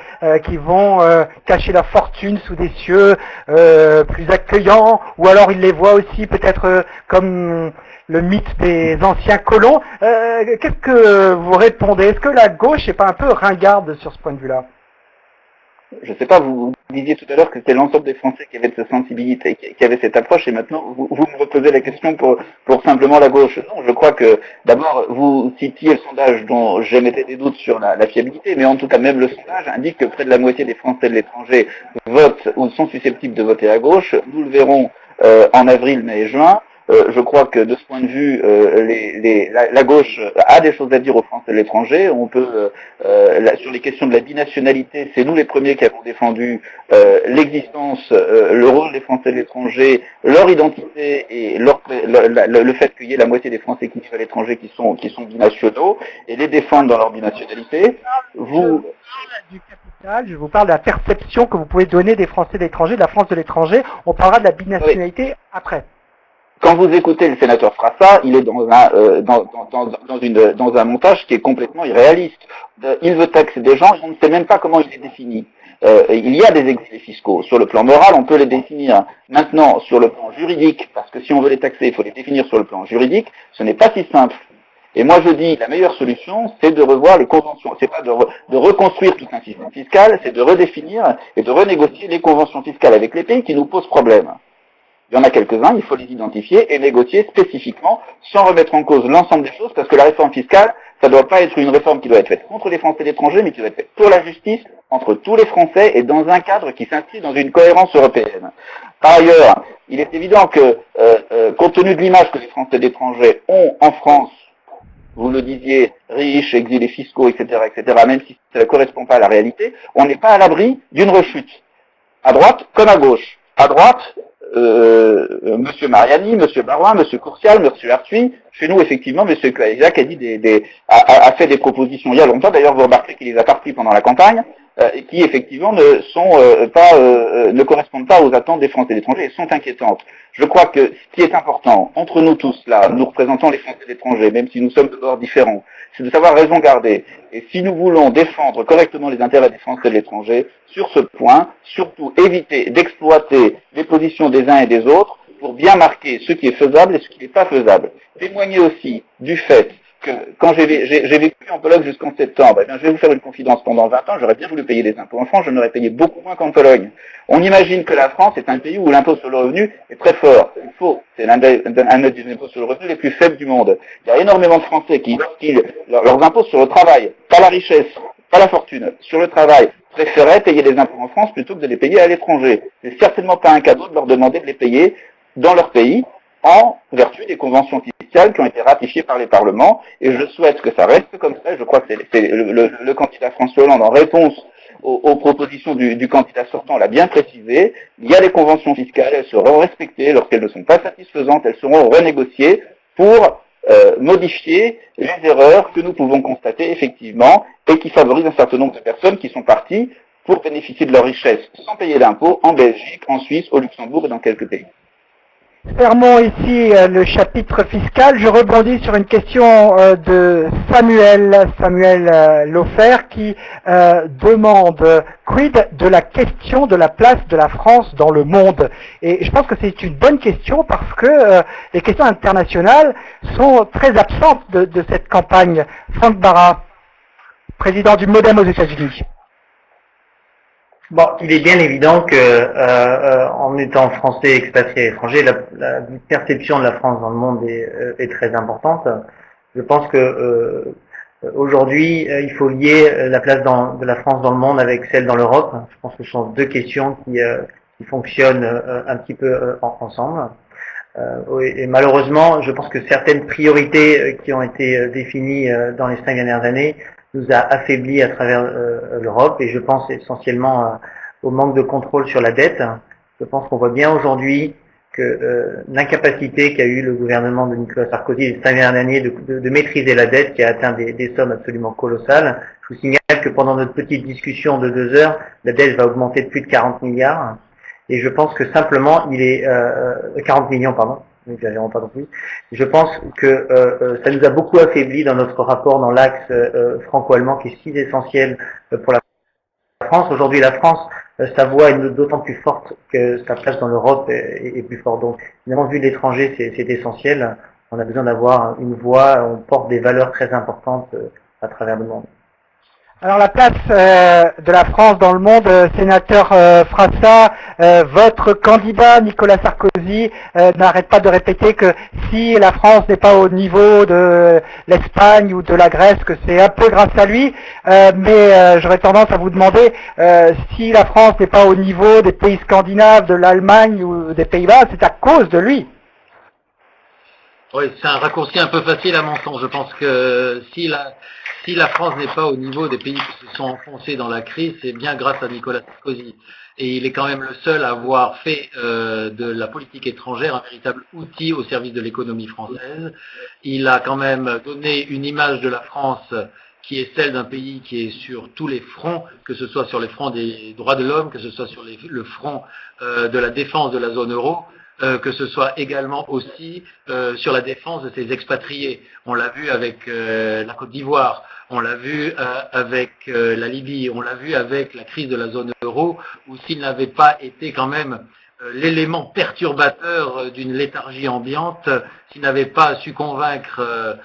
qui vont cacher leur fortune sous des cieux plus accueillants, ou alors il les voit aussi peut-être comme le mythe des anciens colons. Qu'est-ce que vous répondez? Est-ce que la gauche n'est pas un peu ringarde sur ce point de vue-là? Je sais pas, vous disiez tout à l'heure que c'était l'ensemble des Français qui avaient cette sensibilité, qui avaient cette approche, et maintenant vous me reposez la question pour simplement la gauche. Non, je crois que d'abord vous citiez le sondage dont j'émettais des doutes sur la fiabilité, mais en tout cas même le sondage indique que près de la moitié des Français de l'étranger votent ou sont susceptibles de voter à gauche. Nous le verrons en avril, mai et juin. Je crois que de ce point de vue, la gauche a des choses à dire aux Français de l'étranger. On peut, sur les questions de la binationalité, c'est nous les premiers qui avons défendu l'existence, le rôle des Français de l'étranger, leur identité et le fait qu'il y ait la moitié des Français qui vivent à l'étranger qui sont binationaux, et les défendre dans leur binationalité. Je vous parle de la perception que vous pouvez donner des Français de l'étranger, de la France de l'étranger. On parlera de la binationalité après. Quand vous écoutez le sénateur Frassa, il est dans un montage qui est complètement irréaliste. Il veut taxer des gens et on ne sait même pas comment il les définit. Il y a des exilés fiscaux. Sur le plan moral, on peut les définir. Maintenant, sur le plan juridique, parce que si on veut les taxer, il faut les définir sur le plan juridique, ce n'est pas si simple. Et moi je dis, la meilleure solution, c'est de revoir les conventions. C'est pas de reconstruire tout un système fiscal, c'est de redéfinir et de renégocier les conventions fiscales avec les pays qui nous posent problème. Il y en a quelques-uns, il faut les identifier et négocier spécifiquement, sans remettre en cause l'ensemble des choses, parce que la réforme fiscale, ça ne doit pas être une réforme qui doit être faite contre les Français et l'étranger, mais qui doit être faite pour la justice, entre tous les Français, et dans un cadre qui s'inscrit dans une cohérence européenne. Par ailleurs, il est évident que, compte tenu de l'image que les Français et l'étranger ont en France, vous le disiez, riches, exilés fiscaux, etc., même si ça ne correspond pas à la réalité, on n'est pas à l'abri d'une rechute. À droite comme à gauche. À droite, Monsieur Mariani, Monsieur Baroin, Monsieur Courcial, Monsieur Arthuis. Chez nous, effectivement, Monsieur Cahuzac a fait des propositions il y a longtemps. D'ailleurs, vous remarquerez qu'il les a parties pendant la campagne, et qui effectivement ne correspondent pas aux attentes des Français et l'étranger et sont inquiétantes. Je crois que ce qui est important entre nous tous là, nous représentons les Français et l'étranger, même si nous sommes de bords différents, c'est de savoir raison garder. Et si nous voulons défendre correctement les intérêts des Français et de l'étranger, sur ce point, surtout éviter d'exploiter les positions des uns et des autres pour bien marquer ce qui est faisable et ce qui n'est pas faisable. Témoigner aussi du fait que quand j'ai vécu en Pologne jusqu'en septembre, je vais vous faire une confidence, pendant 20 ans, j'aurais bien voulu payer des impôts en France, je n'aurais payé beaucoup moins qu'en Pologne. On imagine que la France est un pays où l'impôt sur le revenu est très fort. C'est faux. C'est un des impôts sur le revenu les plus faibles du monde. Il y a énormément de Français qui, leurs impôts sur le travail, pas la richesse, pas la fortune, sur le travail, préféraient payer des impôts en France plutôt que de les payer à l'étranger. C'est certainement pas un cadeau de leur demander de les payer dans leur pays, en vertu des conventions fiscales qui ont été ratifiées par les parlements, et je souhaite que ça reste comme ça. Je crois que c'est le candidat François Hollande, en réponse aux propositions du candidat sortant, l'a bien précisé. Il y a des conventions fiscales, elles seront respectées. Lorsqu'elles ne sont pas satisfaisantes, elles seront renégociées pour modifier les erreurs que nous pouvons constater effectivement et qui favorisent un certain nombre de personnes qui sont parties pour bénéficier de leur richesse sans payer d'impôts en Belgique, en Suisse, au Luxembourg et dans quelques pays. Fermons ici le chapitre fiscal. Je rebondis sur une question de Samuel Laufer qui demande quid de la question de la place de la France dans le monde. Et je pense que c'est une bonne question parce que les questions internationales sont très absentes de cette campagne. Franck Barra, président du MoDem aux États-Unis. Bon, il est bien évident que, en étant français expatrié à l'étranger, la perception de la France dans le monde est très importante. Je pense que aujourd'hui, il faut lier la place de la France dans le monde avec celle dans l'Europe. Je pense que ce sont deux questions qui fonctionnent un petit peu ensemble. Et malheureusement, je pense que certaines priorités qui ont été définies dans les 5 dernières années nous a affaiblis à travers l'Europe, et je pense essentiellement au manque de contrôle sur la dette. Je pense qu'on voit bien aujourd'hui que l'incapacité qu'a eu le gouvernement de Nicolas Sarkozy les 5 dernières années de maîtriser la dette, qui a atteint des sommes absolument colossales. Je vous signale que pendant notre petite discussion de 2 heures, la dette va augmenter de plus de 40 milliards, et je pense que simplement il est 40 millions, pardon. N'exagérons pas non plus. Je pense que ça nous a beaucoup affaibli dans notre rapport dans l'axe franco-allemand qui est si essentiel pour la France. Aujourd'hui, la France, sa voix est d'autant plus forte que sa place dans l'Europe est plus forte. Donc, évidemment, vu de l'étranger, c'est essentiel. On a besoin d'avoir une voix, on porte des valeurs très importantes à travers le monde. Alors la place de la France dans le monde, sénateur Frassa, votre candidat Nicolas Sarkozy n'arrête pas de répéter que si la France n'est pas au niveau de l'Espagne ou de la Grèce, que c'est un peu grâce à lui, mais j'aurais tendance à vous demander si la France n'est pas au niveau des pays scandinaves, de l'Allemagne ou des Pays-Bas, c'est à cause de lui. Oui, c'est un raccourci un peu facile à mon sens. Je pense que si la France n'est pas au niveau des pays qui se sont enfoncés dans la crise, c'est bien grâce à Nicolas Sarkozy. Et il est quand même le seul à avoir fait de la politique étrangère un véritable outil au service de l'économie française. Il a quand même donné une image de la France qui est celle d'un pays qui est sur tous les fronts, que ce soit sur les fronts des droits de l'homme, que ce soit sur le front de la défense de la zone euro, que ce soit également aussi sur la défense de ses expatriés. On l'a vu avec la Côte d'Ivoire, on l'a vu avec la Libye, on l'a vu avec la crise de la zone euro, où s'il n'avait pas été quand même l'élément perturbateur d'une léthargie ambiante, s'il n'avait pas su convaincre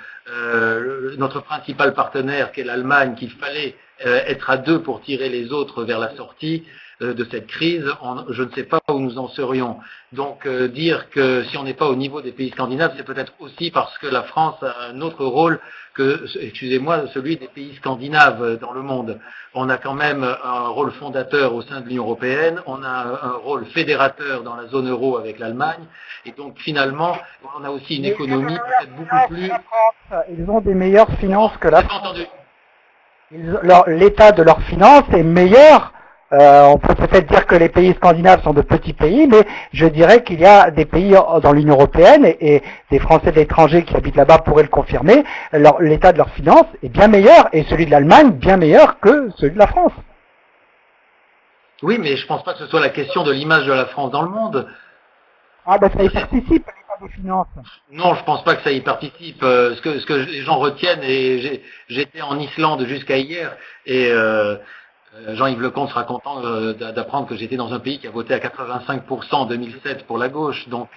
notre principal partenaire qu'est l'Allemagne qu'il fallait être à deux pour tirer les autres vers la sortie de cette crise, je ne sais pas où nous en serions. Donc dire que si on n'est pas au niveau des pays scandinaves, c'est peut-être aussi parce que la France a un autre rôle que, excusez-moi, celui des pays scandinaves dans le monde. On a quand même un rôle fondateur au sein de l'Union européenne, on a un rôle fédérateur dans la zone euro avec l'Allemagne, et donc finalement, on a aussi une économie peut-être beaucoup plus... Ils ont des meilleures finances que la France. Entendu. L'état de leurs finances est meilleur. On peut peut-être dire que les pays scandinaves sont de petits pays, mais je dirais qu'il y a des pays dans l'Union européenne et des Français de l'étranger qui habitent là-bas pourraient le confirmer. L'état de leurs finances est bien meilleur et celui de l'Allemagne bien meilleur que celui de la France. Oui, mais je ne pense pas que ce soit la question de l'image de la France dans le monde. Ah ben ça y participe, l'état des finances. Non, je pense pas que ça y participe. Ce que les gens retiennent, et j'étais en Islande jusqu'à hier, et Jean-Yves Lecomte sera content d'apprendre que j'étais dans un pays qui a voté à 85% en 2007 pour la gauche. Donc,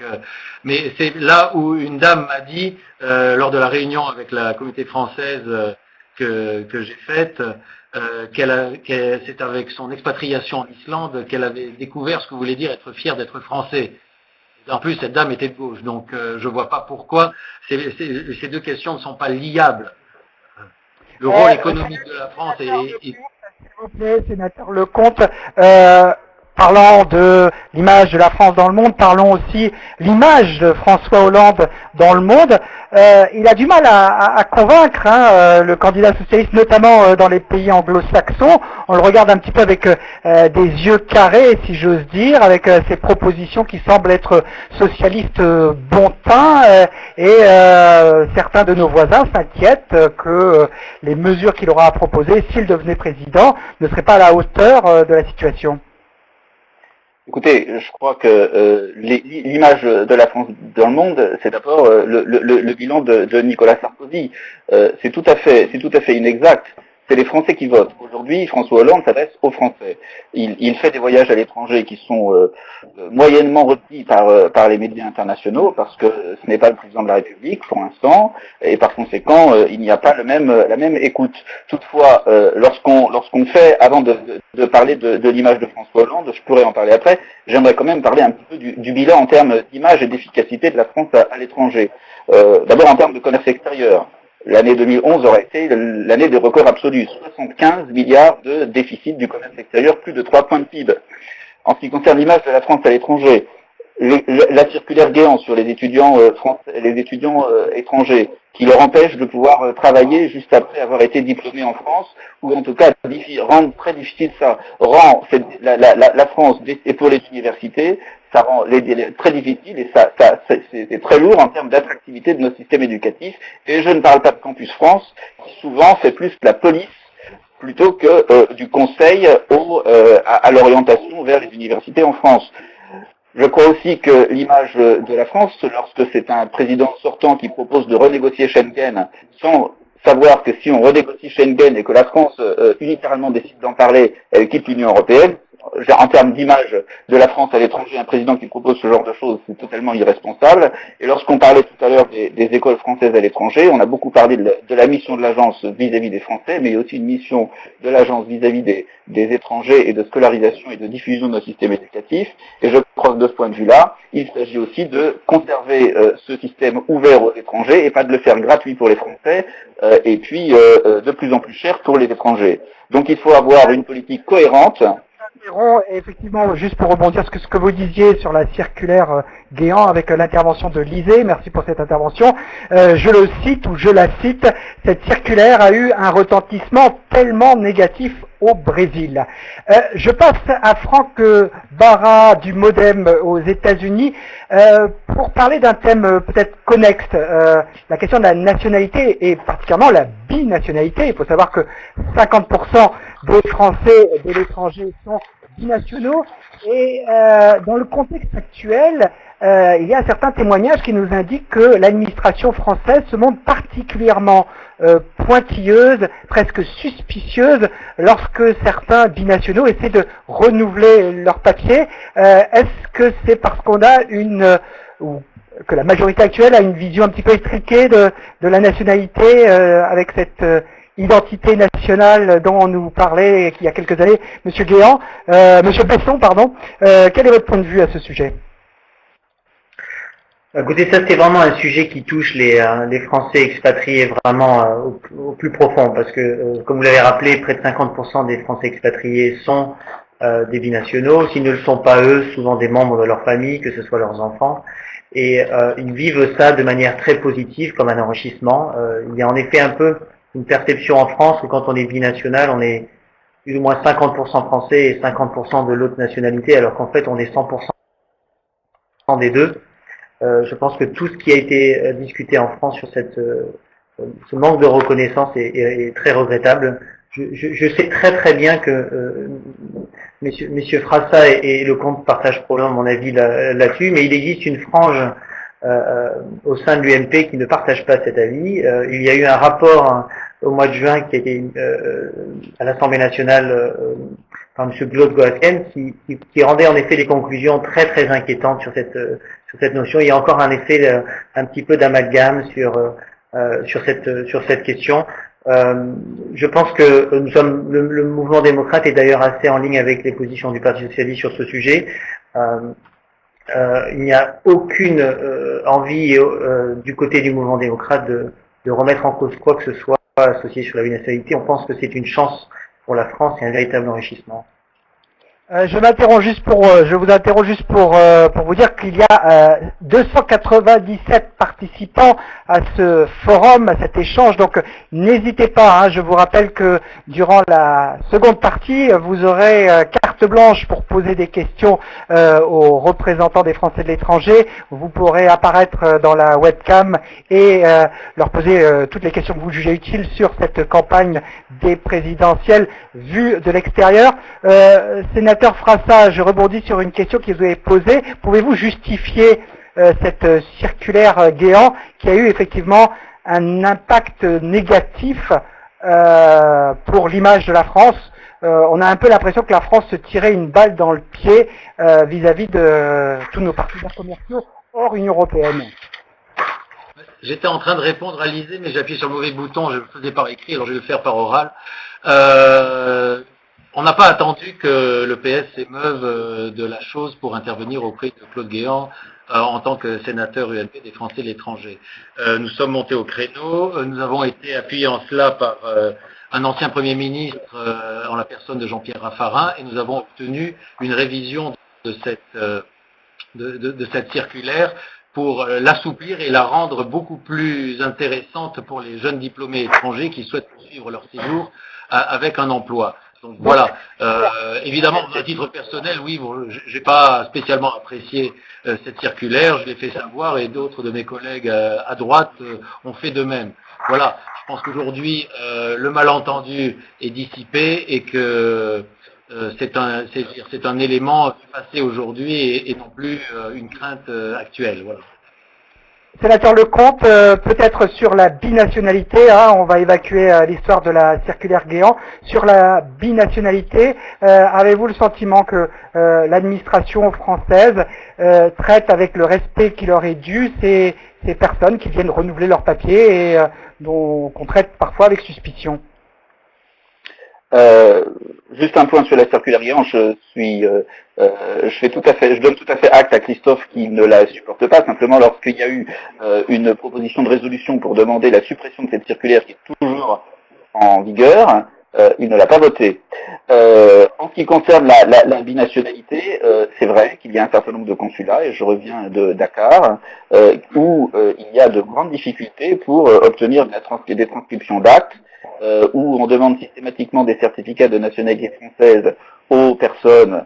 mais c'est là où une dame m'a dit, lors de la réunion avec la communauté française que j'ai faite, c'est avec son expatriation en Islande qu'elle avait découvert ce que voulait dire être fier d'être français. En plus, cette dame était de gauche, donc je vois pas pourquoi ces deux questions ne sont pas liables. Le rôle économique de la France est... S'il vous plaît, sénateur Lecomte, parlant de l'image de la France dans le monde, parlons aussi l'image de François Hollande dans le monde. Il a du mal à convaincre le candidat socialiste, notamment dans les pays anglo-saxons. On le regarde un petit peu avec des yeux carrés, si j'ose dire, avec ses propositions qui semblent être socialistes bon teint. Et certains de nos voisins s'inquiètent que les mesures qu'il aura à proposer, s'il devenait président, ne seraient pas à la hauteur de la situation. Écoutez, je crois que l'image de la France dans le monde, c'est d'abord le bilan de Nicolas Sarkozy. C'est tout à fait inexact. C'est les Français qui votent. Aujourd'hui, François Hollande s'adresse aux Français. Il fait des voyages à l'étranger qui sont moyennement retenus par les médias internationaux parce que ce n'est pas le président de la République pour l'instant et par conséquent, il n'y a pas la même écoute. Toutefois, lorsqu'on fait, avant de parler de l'image de François Hollande, je pourrais en parler après, j'aimerais quand même parler un petit peu du bilan en termes d'image et d'efficacité de la France à l'étranger. D'abord en termes de commerce extérieur. L'année 2011 aurait été l'année des records absolus. 75 milliards de déficit du commerce extérieur, plus de 3 points de PIB. En ce qui concerne l'image de la France à l'étranger, la circulaire Guéant sur les étudiants étrangers, qui leur empêche de pouvoir travailler juste après avoir été diplômés en France, ou en tout cas rend très difficile ça, rend la France, et pour les universités, ça rend les délais très difficiles et c'est très lourd en termes d'attractivité de nos systèmes éducatifs. Et je ne parle pas de Campus France, qui souvent fait plus la police plutôt que du conseil à l'orientation vers les universités en France. Je crois aussi que l'image de la France, lorsque c'est un président sortant qui propose de renégocier Schengen, sans savoir que si on renégocie Schengen et que la France unilatéralement décide d'en parler, elle quitte l'Union européenne, en termes d'image de la France à l'étranger, un président qui propose ce genre de choses, c'est totalement irresponsable. Et lorsqu'on parlait tout à l'heure des écoles françaises à l'étranger, on a beaucoup parlé de la mission de l'agence vis-à-vis des Français, mais il y a aussi une mission de l'agence vis-à-vis des étrangers et de scolarisation et de diffusion de notre système éducatif. Et je crois que de ce point de vue-là, il s'agit aussi de conserver ce système ouvert aux étrangers et pas de le faire gratuit pour les Français et puis de plus en plus cher pour les étrangers. Donc il faut avoir une politique cohérente. Et effectivement, juste pour rebondir sur ce que vous disiez sur la circulaire Guéant avec l'intervention de l'Isée, merci pour cette intervention, je la cite, cette circulaire a eu un retentissement tellement négatif au Brésil. Je passe à Franck Barra du Modem aux États-Unis pour parler d'un thème peut-être connexe, la question de la nationalité et particulièrement la binationalité. Il faut savoir que 50% des Français de l'étranger sont binationaux et dans le contexte actuel, il y a certains témoignages qui nous indiquent que l'administration française se montre particulièrement pointilleuse, presque suspicieuse, lorsque certains binationaux essaient de renouveler leurs papiers. Est-ce que c'est parce qu'on a que la majorité actuelle a une vision un petit peu étriquée de la nationalité avec cette identité nationale dont on nous parlait il y a quelques années, Monsieur Guéant, Monsieur Besson, pardon. Quel est votre point de vue à ce sujet? Écoutez, ça c'est vraiment un sujet qui touche les Français expatriés vraiment au plus profond, parce que, comme vous l'avez rappelé, près de 50% des Français expatriés sont des binationaux. S'ils ne le sont pas eux, souvent des membres de leur famille, que ce soit leurs enfants. Et ils vivent ça de manière très positive, comme un enrichissement. Il y a en effet un peu une perception en France que quand on est binational, on est plus ou moins 50% français et 50% de l'autre nationalité, alors qu'en fait on est 100% des deux. Je pense que tout ce qui a été discuté en France sur ce manque de reconnaissance est très regrettable. Je sais très très bien que messieurs Frassa et Lecomte partagent probablement mon avis là-dessus, mais il existe une frange au sein de l'UMP qui ne partage pas cet avis. Il y a eu un rapport au mois de juin qui a été à l'Assemblée nationale par M. Claude Goasken qui rendait en effet des conclusions très très inquiétantes sur cette notion. Il y a encore un effet un petit peu d'amalgame sur cette question. Je pense que le mouvement démocrate est d'ailleurs assez en ligne avec les positions du Parti socialiste sur ce sujet. Il n'y a aucune envie du côté du mouvement démocrate de remettre en cause quoi que ce soit associé sur la binationalité. On pense que c'est une chance pour la France et un véritable enrichissement. Je vous interromps juste pour vous dire qu'il y a 297 participants à ce forum, à cet échange, donc n'hésitez pas, je vous rappelle que durant la seconde partie, vous aurez carte blanche pour poser des questions aux représentants des Français de l'étranger, vous pourrez apparaître dans la webcam et leur poser toutes les questions que vous jugez utiles sur cette campagne des présidentielles vues de l'extérieur. Sénateur sénateur Frassa, je rebondis sur une question qui vous est posée. Pouvez-vous justifier cette circulaire Guéant qui a eu effectivement un impact négatif pour l'image de la France? On a un peu l'impression que la France se tirait une balle dans le pied vis-à-vis de tous nos partenaires commerciaux hors Union européenne. J'étais en train de répondre à Lisée, mais j'ai appuyé sur le mauvais bouton, je le faisais par écrit, alors je vais le faire par oral. On n'a pas attendu que le PS s'émeuve de la chose pour intervenir auprès de Claude Guéant en tant que sénateur UMP des Français de l'étranger. Nous sommes montés au créneau, nous avons été appuyés en cela par un ancien Premier ministre en la personne de Jean-Pierre Raffarin, et nous avons obtenu une révision de cette circulaire pour l'assouplir et la rendre beaucoup plus intéressante pour les jeunes diplômés étrangers qui souhaitent poursuivre leur séjour avec un emploi. Donc voilà, évidemment, à titre personnel, oui, bon, j'ai pas spécialement apprécié cette circulaire, je l'ai fait savoir, et d'autres de mes collègues à droite ont fait de même. Voilà, je pense qu'aujourd'hui, le malentendu est dissipé et que c'est un élément passé aujourd'hui et non plus une crainte actuelle. Voilà. Sénateur Lecomte, peut-être sur la binationalité, on va évacuer l'histoire de la circulaire Guéant. Sur la binationalité, avez-vous le sentiment que l'administration française traite avec le respect qui leur est dû ces personnes qui viennent renouveler leurs papiers et qu'on traite parfois avec suspicion? Juste un point sur la circulaire Guéant, je donne tout à fait acte à Christophe qui ne la supporte pas. Simplement, lorsqu'il y a eu une proposition de résolution pour demander la suppression de cette circulaire qui est toujours en vigueur, il ne l'a pas votée. En ce qui concerne la binationalité, c'est vrai qu'il y a un certain nombre de consulats, et je reviens de Dakar, où il y a de grandes difficultés pour obtenir des transcriptions d'actes, où on demande systématiquement des certificats de nationalité française aux personnes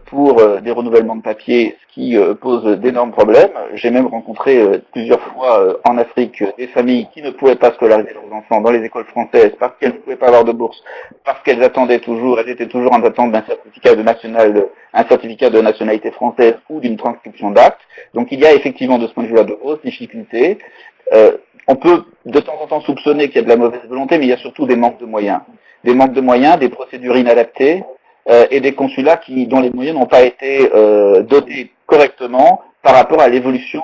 pour des renouvellements de papiers, ce qui pose d'énormes problèmes. J'ai même rencontré plusieurs fois en Afrique des familles qui ne pouvaient pas scolariser leurs enfants dans les écoles françaises parce qu'elles ne pouvaient pas avoir de bourse, parce qu'elles attendaient toujours, elles étaient toujours en attente d'un certificat de nationalité française ou d'une transcription d'acte. Donc il y a effectivement de ce point de vue-là de grosses difficultés. On peut de temps en temps soupçonner qu'il y a de la mauvaise volonté, mais il y a surtout des manques de moyens. Des manques de moyens, des procédures inadaptées et des consulats dont les moyens n'ont pas été dotés correctement par rapport à l'évolution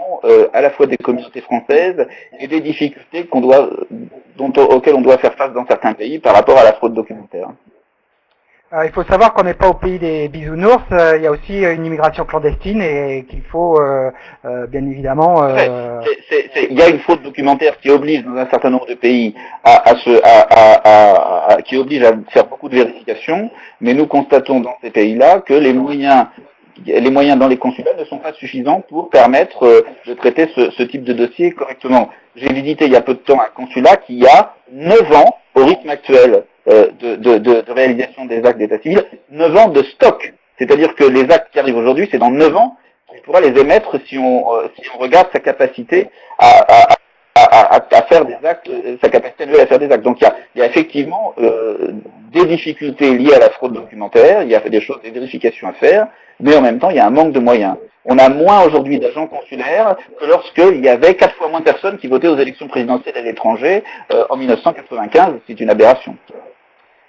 à la fois des communautés françaises et des difficultés auxquelles on doit faire face dans certains pays par rapport à la fraude documentaire. Il faut savoir qu'on n'est pas au pays des bisounours, il y a aussi une immigration clandestine et qu'il faut bien évidemment... Il y a une fraude documentaire qui oblige dans un certain nombre de pays qui oblige à faire beaucoup de vérifications, mais nous constatons dans ces pays-là que les moyens dans les consulats ne sont pas suffisants pour permettre de traiter ce type de dossier correctement. J'ai visité il y a peu de temps un consulat qui a 9 ans, au rythme actuel de réalisation des actes d'état civil, 9 ans de stock. C'est-à-dire que les actes qui arrivent aujourd'hui, c'est dans 9 ans qu'il pourra les émettre si on regarde sa capacité à faire des actes, sa capacité annuelle à faire des actes. Donc il y a effectivement des difficultés liées à la fraude documentaire, il y a des vérifications à faire, mais en même temps il y a un manque de moyens. On a moins aujourd'hui d'agents consulaires que lorsqu'il y avait 4 fois moins de personnes qui votaient aux élections présidentielles à l'étranger en 1995. C'est une aberration.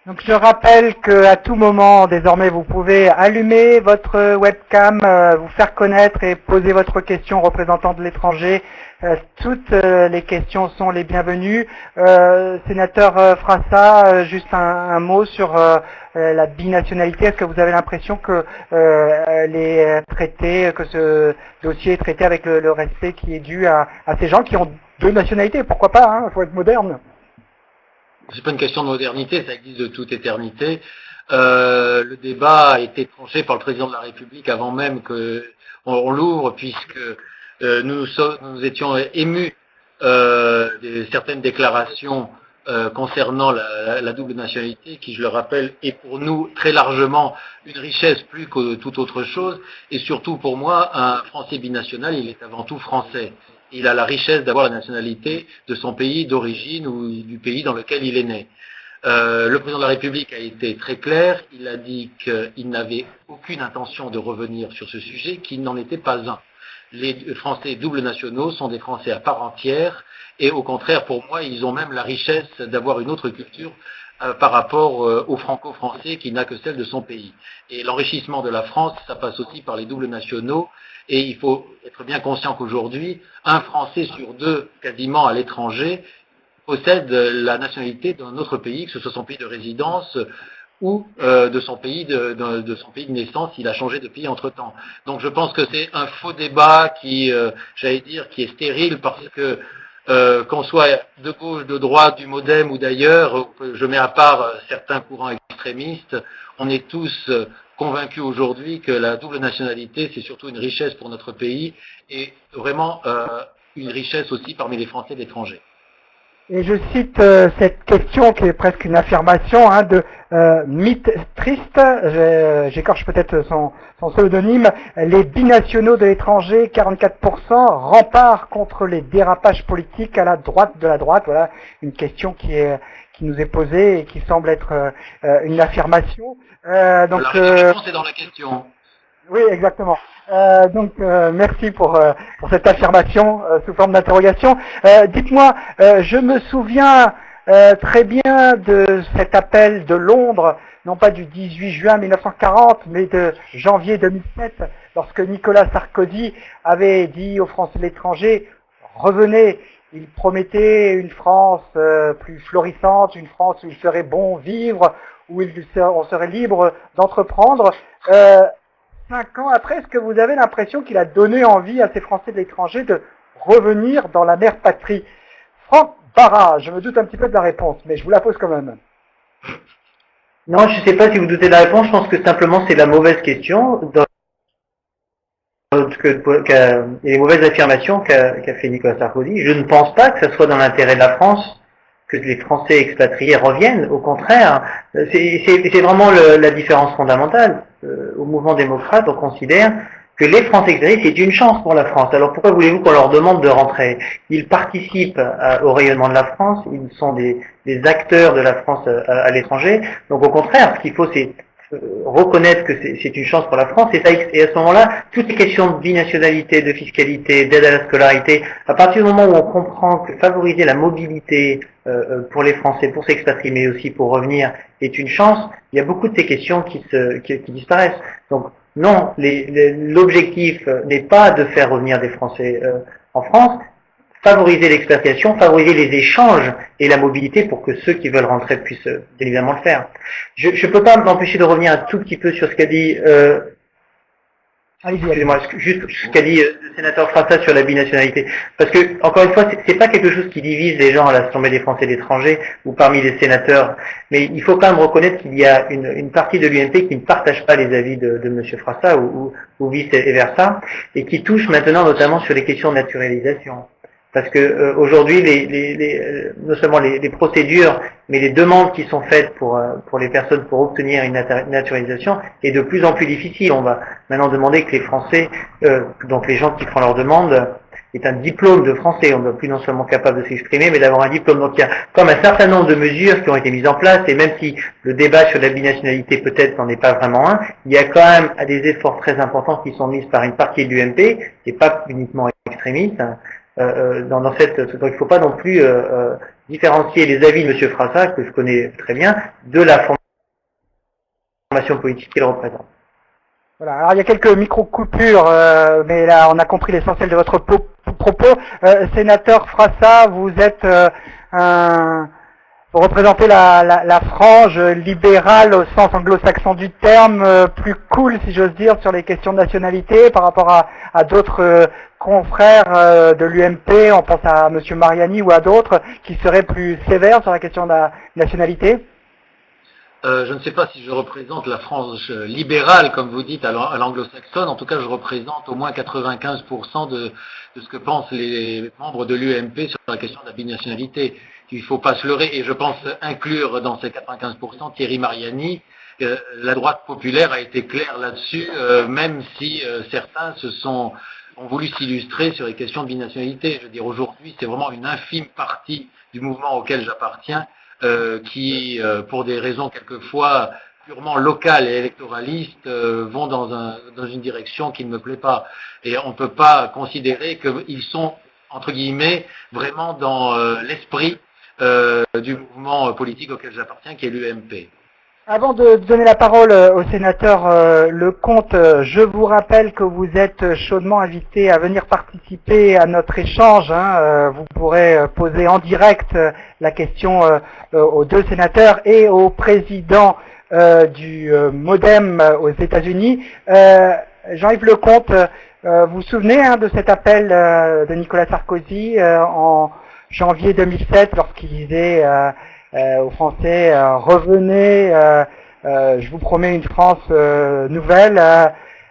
Donc je rappelle qu'à tout moment, désormais, vous pouvez allumer votre webcam, vous faire connaître et poser votre question aux représentants de l'étranger. Toutes les questions sont les bienvenues. Sénateur Frassa, juste un mot sur la binationalité. Est-ce que vous avez l'impression que que ce dossier est traité avec le respect qui est dû à ces gens qui ont 2 nationalités? Pourquoi pas, il faut être moderne. C'est pas une question de modernité, ça existe de toute éternité. Le débat a été tranché par le président de la République avant même qu'on l'ouvre, puisque nous étions émus de certaines déclarations concernant la double nationalité, qui, je le rappelle, est pour nous très largement une richesse plus que toute autre chose, et surtout pour moi, un Français binational, il est avant tout français. Il a la richesse d'avoir la nationalité de son pays d'origine ou du pays dans lequel il est né. Le président de la République a été très clair, il a dit qu'il n'avait aucune intention de revenir sur ce sujet, qu'il n'en était pas un. Les Français doubles nationaux sont des Français à part entière, et au contraire, pour moi, ils ont même la richesse d'avoir une autre culture par rapport au franco-français qui n'a que celle de son pays. Et l'enrichissement de la France, ça passe aussi par les doubles nationaux, et il faut être bien conscient qu'aujourd'hui, un Français sur deux, quasiment à l'étranger, possède la nationalité d'un autre pays, que ce soit son pays de résidence ou de son pays de son pays de naissance, il a changé de pays entre-temps. Donc je pense que c'est un faux débat qui, j'allais dire, qui est stérile parce que qu'on soit de gauche, de droite, du MoDem ou d'ailleurs, je mets à part certains courants extrémistes, on est tous convaincus aujourd'hui que la double nationalité, c'est surtout une richesse pour notre pays et vraiment une richesse aussi parmi les Français de l'étranger. Et je cite cette question qui est presque une affirmation de Mythe Triste, j'écorche peut-être son pseudonyme, les binationaux de l'étranger, 44%, rempart contre les dérapages politiques à la droite de la droite. Voilà une question qui nous est posée et qui semble être une affirmation. Donc, la réponse est dans la question. Oui, exactement. Merci pour cette affirmation sous forme d'interrogation. Dites-moi, je me souviens très bien de cet appel de Londres, non pas du 18 juin 1940, mais de janvier 2007, lorsque Nicolas Sarkozy avait dit aux Français de l'étranger, revenez. Il promettait une France plus florissante, une France où il ferait bon vivre, où on serait libre d'entreprendre. 5 ans après, est-ce que vous avez l'impression qu'il a donné envie à ces Français de l'étranger de revenir dans la mère patrie? Franck Barra, je me doute un petit peu de la réponse, mais je vous la pose quand même. Non, je ne sais pas si vous doutez de la réponse, je pense que simplement c'est la mauvaise question, et les mauvaises affirmations qu'a fait Nicolas Sarkozy. Je ne pense pas que ce soit dans l'intérêt de la France que les Français expatriés reviennent. Au contraire, c'est vraiment la différence fondamentale. Au mouvement démocrate, on considère que les Français expatriés, c'est une chance pour la France. Alors pourquoi voulez-vous qu'on leur demande de rentrer? Ils participent au rayonnement de la France, ils sont des acteurs de la France à l'étranger. Donc au contraire, ce qu'il faut, c'est reconnaître que c'est une chance pour la France, et à ce moment-là, toutes les questions de binationalité, de fiscalité, d'aide à la scolarité, à partir du moment où on comprend que favoriser la mobilité pour les Français, pour s'expatrier, mais aussi pour revenir, est une chance, il y a beaucoup de ces questions qui disparaissent. Donc non, l'objectif n'est pas de faire revenir des Français en France, favoriser l'expatriation, favoriser les échanges et la mobilité pour que ceux qui veulent rentrer puissent évidemment le faire. Je ne peux pas m'empêcher de revenir un tout petit peu sur ce qu'a dit excusez-moi, juste ce qu'a dit le sénateur Frassa sur la binationalité. Parce que, encore une fois, c'est pas quelque chose qui divise les gens à l'Assemblée des Français de l'étranger ou parmi les sénateurs, mais il faut quand même reconnaître qu'il y a une partie de l'UMP qui ne partage pas les avis de M. Frassa ou vice et versa, et qui touche maintenant notamment sur les questions de naturalisation. Parce que aujourd'hui, non seulement les procédures, mais les demandes qui sont faites pour les personnes pour obtenir une naturalisation est de plus en plus difficile. On va maintenant demander que les Français, donc les gens qui font leur demande, aient un diplôme de français. On ne doit plus non seulement capable de s'exprimer, mais d'avoir un diplôme. Donc il y a comme un certain nombre de mesures qui ont été mises en place, et même si le débat sur la binationalité peut-être n'en est pas vraiment un, il y a quand même des efforts très importants qui sont mis par une partie de l'UMP, qui n'est pas uniquement extrémiste, donc il ne faut pas non plus différencier les avis de M. Frassa, que je connais très bien, de la formation politique qu'il représente. Voilà, alors il y a quelques micro-coupures, mais là on a compris l'essentiel de votre propos. Sénateur Frassa, vous êtes vous représentez la frange libérale au sens anglo-saxon du terme, plus cool si j'ose dire sur les questions de nationalité par rapport à d'autres confrères de l'UMP, on pense à M. Mariani ou à d'autres, qui seraient plus sévères sur la question de la nationalité? Je ne sais pas si je représente la frange libérale, comme vous dites, à l'anglo-saxonne. En tout cas, je représente au moins 95% de ce que pensent les membres de l'UMP sur la question de la binationalité. Il ne faut pas se leurrer, et je pense inclure dans ces 95% Thierry Mariani. La droite populaire a été claire là-dessus, même si certains ont voulu s'illustrer sur les questions de binationalité. Je veux dire, aujourd'hui, c'est vraiment une infime partie du mouvement auquel j'appartiens qui, pour des raisons quelquefois purement locales et électoralistes, vont dans une direction qui ne me plaît pas. Et on ne peut pas considérer qu'ils sont, entre guillemets, vraiment dans l'esprit du mouvement politique auquel j'appartiens, qui est l'UMP. Avant de donner la parole au sénateur Lecomte, je vous rappelle que vous êtes chaudement invité à venir participer à notre échange. Vous pourrez poser en direct la question aux deux sénateurs et au président du MoDem aux États-Unis. Jean-Yves Lecomte, vous vous souvenez de cet appel de Nicolas Sarkozy en janvier 2007 lorsqu'il disait aux Français, revenez, je vous promets une France nouvelle,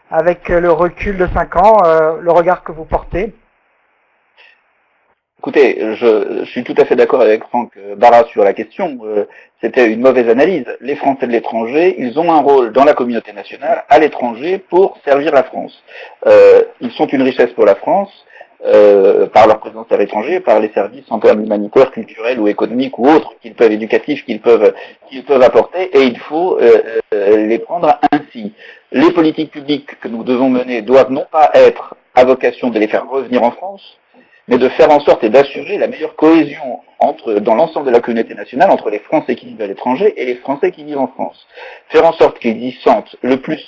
avec le recul de 5 ans, le regard que vous portez? Écoutez, je suis tout à fait d'accord avec Franck Barra sur la question. C'était une mauvaise analyse. Les Français de l'étranger, ils ont un rôle dans la communauté nationale, à l'étranger, pour servir la France. Ils sont une richesse pour la France. Par leur présence à l'étranger, par les services en termes humanitaires, culturels ou économiques ou autres éducatifs qu'ils peuvent apporter, et il faut les prendre ainsi. Les politiques publiques que nous devons mener doivent non pas être à vocation de les faire revenir en France, mais de faire en sorte et d'assurer la meilleure cohésion dans l'ensemble de la communauté nationale entre les Français qui vivent à l'étranger et les Français qui vivent en France. Faire en sorte qu'ils y sentent le plus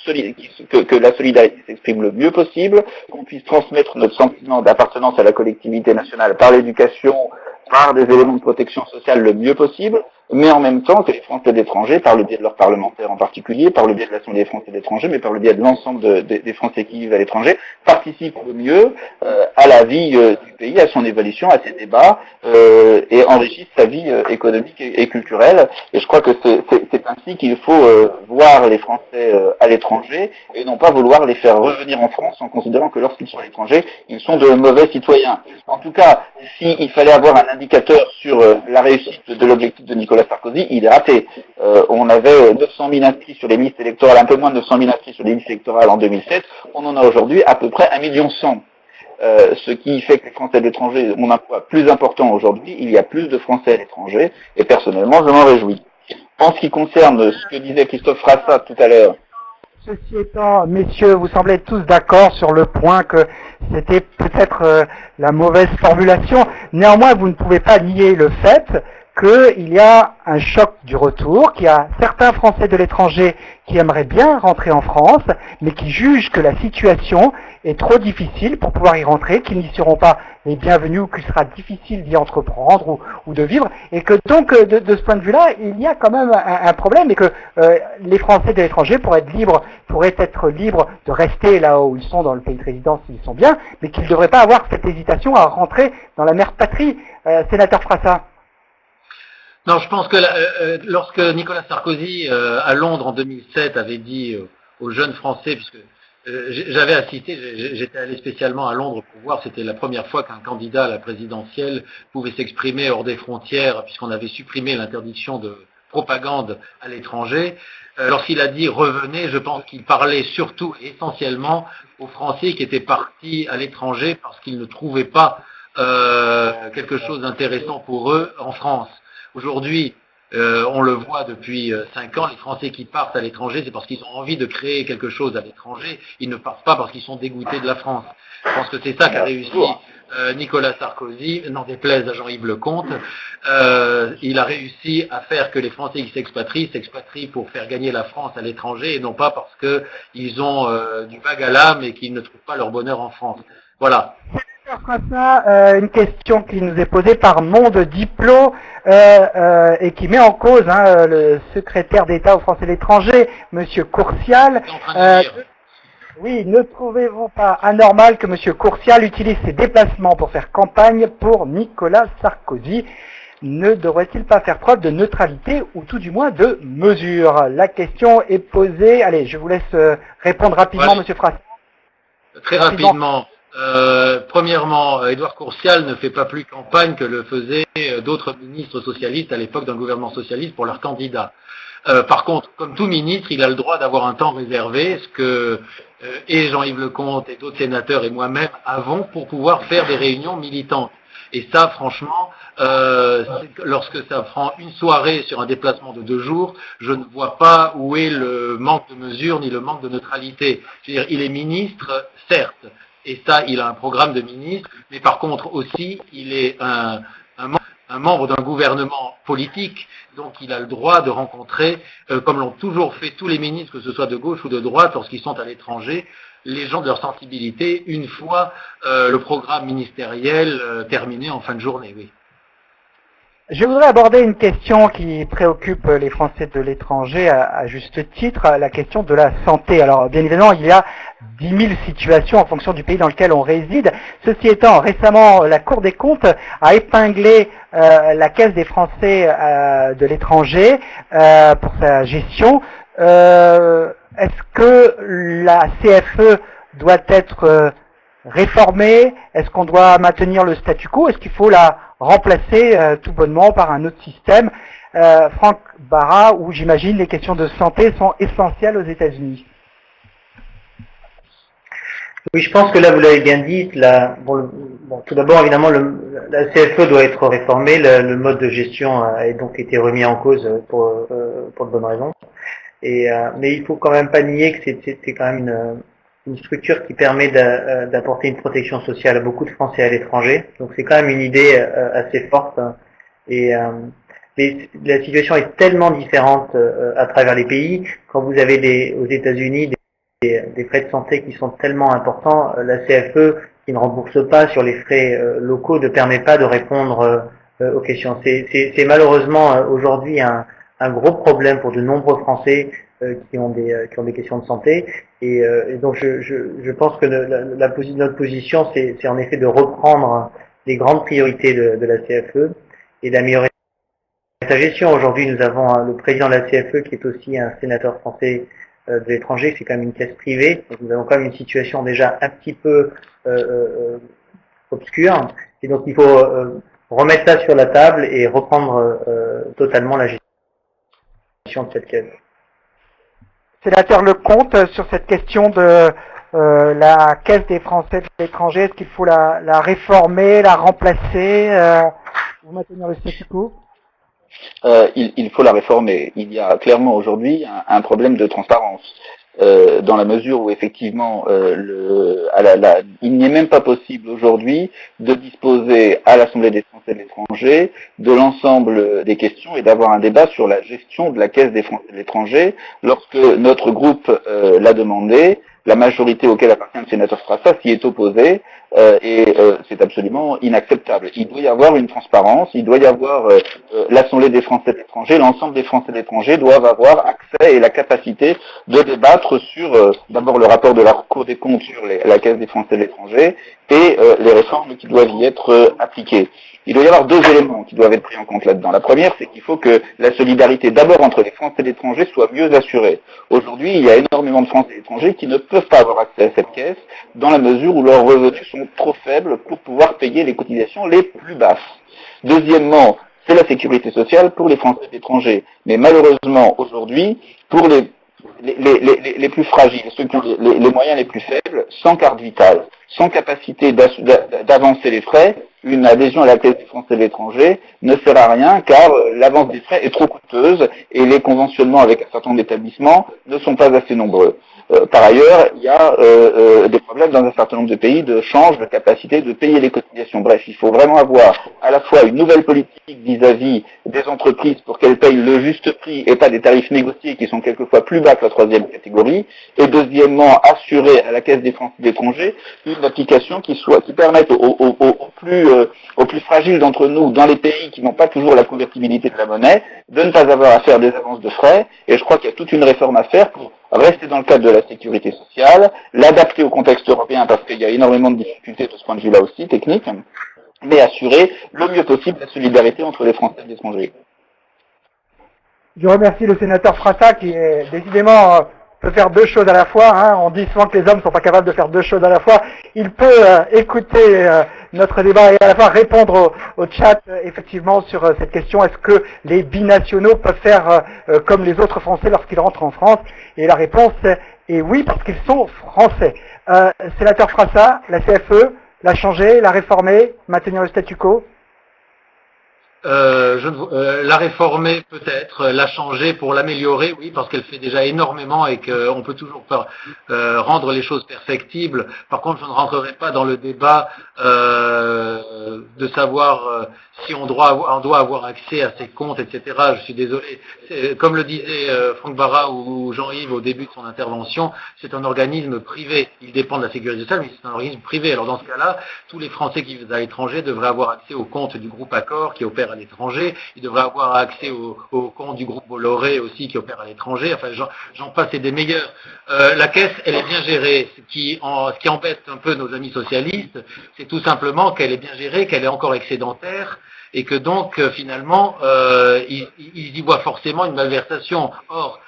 que la solidarité s'exprime le mieux possible, qu'on puisse transmettre notre sentiment d'appartenance à la collectivité nationale par l'éducation, par des éléments de protection sociale le mieux possible, mais en même temps que les Français d'étranger, par le biais de leurs parlementaires en particulier, par le biais de l'Assemblée des Français d'étranger, mais par le biais de l'ensemble des Français qui vivent à l'étranger, participent le mieux à la vie du pays, à son évolution, à ses débats, et enrichissent sa vie économique et culturelle. Et je crois que c'est ainsi qu'il faut voir les Français à l'étranger, et non pas vouloir les faire revenir en France en considérant que lorsqu'ils sont à l'étranger, ils sont de mauvais citoyens. En tout cas, s'il fallait avoir un indicateur sur la réussite de l'objectif de Nicolas Sarkozy, il est raté. On avait 900 000 inscrits sur les listes électorales, un peu moins de 900 000 inscrits sur les listes électorales en 2007. On en a aujourd'hui à peu près 1,1 million. Ce qui fait que les Français de l'étranger ont un poids plus important aujourd'hui. Il y a plus de Français à l'étranger, et personnellement, je m'en réjouis. En ce qui concerne ce que disait Christophe Frassa tout à l'heure, ceci étant, messieurs, vous semblez être tous d'accord sur le point que c'était peut-être la mauvaise formulation. Néanmoins, vous ne pouvez pas nier le fait qu'il y a un choc du retour, qu'il y a certains Français de l'étranger qui aimeraient bien rentrer en France, mais qui jugent que la situation est trop difficile pour pouvoir y rentrer, qu'ils n'y seront pas les bienvenus, ou qu'il sera difficile d'y entreprendre ou de vivre, et que donc de ce point de vue-là, il y a quand même un problème, et que les Français de l'étranger pourraient être libres de rester là où ils sont dans le pays de résidence s'ils sont bien, mais qu'ils ne devraient pas avoir cette hésitation à rentrer dans la mère patrie. Sénateur Frassa. Non, je pense que lorsque Nicolas Sarkozy, à Londres en 2007, avait dit aux jeunes Français, puisque j'avais assisté, j'étais allé spécialement à Londres pour voir, c'était la première fois qu'un candidat à la présidentielle pouvait s'exprimer hors des frontières, puisqu'on avait supprimé l'interdiction de propagande à l'étranger. Lorsqu'il a dit « revenez », je pense qu'il parlait surtout et essentiellement aux Français qui étaient partis à l'étranger parce qu'ils ne trouvaient pas quelque chose d'intéressant pour eux en France. Aujourd'hui, on le voit depuis 5 ans, les Français qui partent à l'étranger, c'est parce qu'ils ont envie de créer quelque chose à l'étranger. Ils ne partent pas parce qu'ils sont dégoûtés de la France. Je pense que c'est ça qu'a réussi Nicolas Sarkozy, n'en déplaise à Jean-Yves Lecomte. Il a réussi à faire que les Français qui s'expatrient pour faire gagner la France à l'étranger, et non pas parce qu'ils ont du vague à l'âme et qu'ils ne trouvent pas leur bonheur en France. Voilà. Une question qui nous est posée par Monde Diplo et qui met en cause le secrétaire d'État aux Français de l'étranger, Monsieur Courcial. Oui, ne trouvez-vous pas anormal que Monsieur Courcial utilise ses déplacements pour faire campagne pour Nicolas Sarkozy? Ne devrait-il pas faire preuve de neutralité ou tout du moins de mesure? La question est posée. Allez, je vous laisse répondre rapidement, Monsieur Frassa. Très rapidement. Premièrement, Édouard Courcial ne fait pas plus campagne que le faisaient d'autres ministres socialistes à l'époque d'un gouvernement socialiste pour leurs candidats. Par contre, comme tout ministre, il a le droit d'avoir un temps réservé, ce que et Jean-Yves Lecomte et d'autres sénateurs et moi-même avons pour pouvoir faire des réunions militantes. Et ça, franchement, lorsque ça prend une soirée sur un déplacement de 2 jours, je ne vois pas où est le manque de mesure ni le manque de neutralité. Je veux dire, il est ministre, certes, et ça, il a un programme de ministre, mais par contre aussi, il est un membre d'un gouvernement politique, donc il a le droit de rencontrer, comme l'ont toujours fait tous les ministres, que ce soit de gauche ou de droite, lorsqu'ils sont à l'étranger, les gens de leur sensibilité, une fois le programme ministériel terminé en fin de journée, oui. Je voudrais aborder une question qui préoccupe les Français de l'étranger à juste titre, la question de la santé. Alors, bien évidemment, il y a 10 000 situations en fonction du pays dans lequel on réside. Ceci étant, récemment, la Cour des comptes a épinglé la Caisse des Français de l'étranger pour sa gestion. Est-ce que la CFE doit être réformée? Est-ce qu'on doit maintenir le statu quo? Est-ce qu'il faut la remplacer tout bonnement par un autre système? Franck Barra, où j'imagine les questions de santé sont essentielles aux États-Unis. Oui, je pense que là, vous l'avez bien dit. Tout d'abord, évidemment, la CFE doit être réformée. Le mode de gestion a donc été remis en cause pour de bonnes raisons. Mais il faut quand même pas nier que c'est quand même une structure qui permet d'apporter une protection sociale à beaucoup de Français à l'étranger. Donc c'est quand même une idée assez forte. Mais la situation est tellement différente à travers les pays. Quand vous avez aux États-Unis des frais de santé qui sont tellement importants, la CFE qui ne rembourse pas sur les frais locaux ne permet pas de répondre aux questions. C'est malheureusement aujourd'hui un gros problème pour de nombreux Français qui ont des questions de santé. Et donc je pense que notre position, c'est en effet de reprendre les grandes priorités de la CFE et d'améliorer sa gestion. Aujourd'hui, nous avons le président de la CFE qui est aussi un sénateur français de l'étranger. C'est quand même une caisse privée. Donc nous avons quand même une situation déjà un petit peu obscure. Et donc il faut remettre ça sur la table et reprendre totalement la gestion de cette caisse. Sénateur Lecomte, sur cette question de la Caisse des Français de l'étranger, est-ce qu'il faut la réformer, la remplacer, ou maintenir le statu quo? Il faut la réformer. Il y a clairement aujourd'hui un problème de transparence. Dans la mesure où effectivement il n'est même pas possible aujourd'hui de disposer à l'Assemblée des Français de l'étranger de l'ensemble des questions et d'avoir un débat sur la gestion de la Caisse des Français de l'étranger. Lorsque notre groupe l'a demandé, la majorité auquel appartient le sénateur Frassa s'y est opposée et c'est absolument inacceptable. Il doit y avoir une transparence, il doit y avoir l'Assemblée des Français de l'étranger, l'ensemble des Français de l'étranger doivent avoir accès et la capacité de débattre sur d'abord le rapport de la Cour des comptes sur la Caisse des Français de l'étranger et les réformes qui doivent y être appliquées. Il doit y avoir 2 éléments qui doivent être pris en compte là-dedans. La première, c'est qu'il faut que la solidarité d'abord entre les Français et l'étranger soit mieux assurée. Aujourd'hui, il y a énormément de Français et étrangers qui ne peuvent pas avoir accès à cette caisse dans la mesure où leurs revenus sont trop faibles pour pouvoir payer les cotisations les plus basses. Deuxièmement, c'est la sécurité sociale pour les Français et l'étranger. Mais malheureusement, aujourd'hui, pour les plus fragiles, ceux qui ont les moyens les plus faibles, sans carte vitale, sans capacité d'avancer les frais, une adhésion à la Caisse des Français de l'étranger ne sert à rien car l'avance des frais est trop coûteuse et les conventionnements avec un certain nombre d'établissements ne sont pas assez nombreux. Par ailleurs, il y a des problèmes dans un certain nombre de pays de change de capacité de payer les cotisations. Bref, il faut vraiment avoir à la fois une nouvelle politique vis-à-vis des entreprises pour qu'elles payent le juste prix et pas des tarifs négociés qui sont quelquefois plus bas que la 3e catégorie. Et deuxièmement, assurer à la Caisse des Français de l'étranger une application qui permette aux plus fragiles d'entre nous, dans les pays qui n'ont pas toujours la convertibilité de la monnaie, de ne pas avoir à faire des avances de frais. Et je crois qu'il y a toute une réforme à faire pour rester dans le cadre de la sécurité sociale, l'adapter au contexte européen parce qu'il y a énormément de difficultés de ce point de vue-là aussi, techniques, mais assurer le mieux possible la solidarité entre les Français et les étrangers. Je remercie le sénateur Frassa qui est décidément peut faire 2 choses à la fois. Hein. On dit souvent que les hommes ne sont pas capables de faire 2 choses à la fois. Il peut écouter notre débat et à la fois répondre au chat effectivement sur cette question. Est-ce que les binationaux peuvent faire comme les autres Français lorsqu'ils rentrent en France? Et la réponse est oui, parce qu'ils sont français. Sénateur Frassa, la CFE, La changer, la réformer, maintenir le statu quo? La réformer peut-être, la changer pour l'améliorer, oui, parce qu'elle fait déjà énormément et qu'on peut toujours rendre les choses perfectibles. Par contre, je ne rentrerai pas dans le débat de savoir si on doit avoir accès à ces comptes, etc. Je suis désolé. Comme le disait Franck Barra ou Jean-Yves au début de son intervention, c'est un organisme privé. Il dépend de la sécurité sociale, mais c'est un organisme privé. Alors dans ce cas-là, tous les Français qui vivent à l'étranger devraient avoir accès aux comptes du groupe Accor qui opère à l'étranger. Ils devraient avoir accès aux comptes du groupe Bolloré aussi qui opère à l'étranger. Enfin, j'en passe et des meilleurs. La caisse, elle est bien gérée. Ce qui embête un peu nos amis socialistes, c'est tout simplement qu'elle est bien gérée, qu'elle est encore excédentaire, et que donc finalement ils y voient forcément une malversation. Or,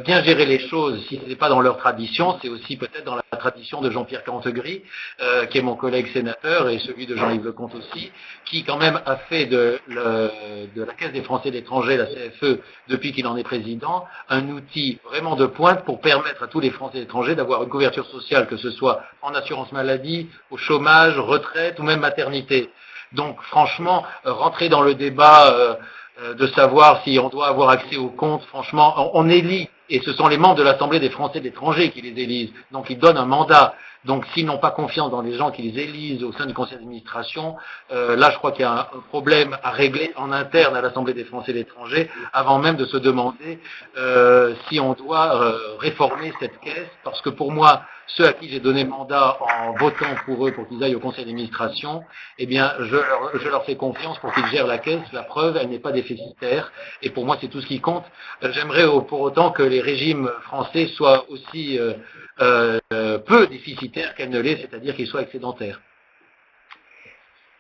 bien gérer les choses, si ce n'est pas dans leur tradition, c'est aussi peut-être dans la tradition de Jean-Pierre Cantegry, qui est mon collègue sénateur, et celui de Jean-Yves Lecomte aussi, qui quand même a fait de la Caisse des Français de l'étranger, la CFE, depuis qu'il en est président, un outil vraiment de pointe pour permettre à tous les Français de l'étranger d'avoir une couverture sociale, que ce soit en assurance maladie, au chômage, retraite ou même maternité. Donc franchement, rentrer dans le débat de savoir si on doit avoir accès aux comptes, franchement, on élit, et ce sont les membres de l'Assemblée des Français de l'étranger qui les élisent, donc ils donnent un mandat. Donc s'ils n'ont pas confiance dans les gens qui les élisent au sein du conseil d'administration, là je crois qu'il y a un problème à régler en interne à l'Assemblée des Français de l'étranger, avant même de se demander si on doit réformer cette caisse, parce que pour moi, ceux à qui j'ai donné mandat en votant pour eux pour qu'ils aillent au conseil d'administration, eh bien je leur fais confiance pour qu'ils gèrent la caisse. La preuve, elle n'est pas déficitaire, et pour moi c'est tout ce qui compte. J'aimerais pour autant que les régimes français soient aussi peu déficitaires qu'elle ne l'est, c'est-à-dire qu'ils soient excédentaires.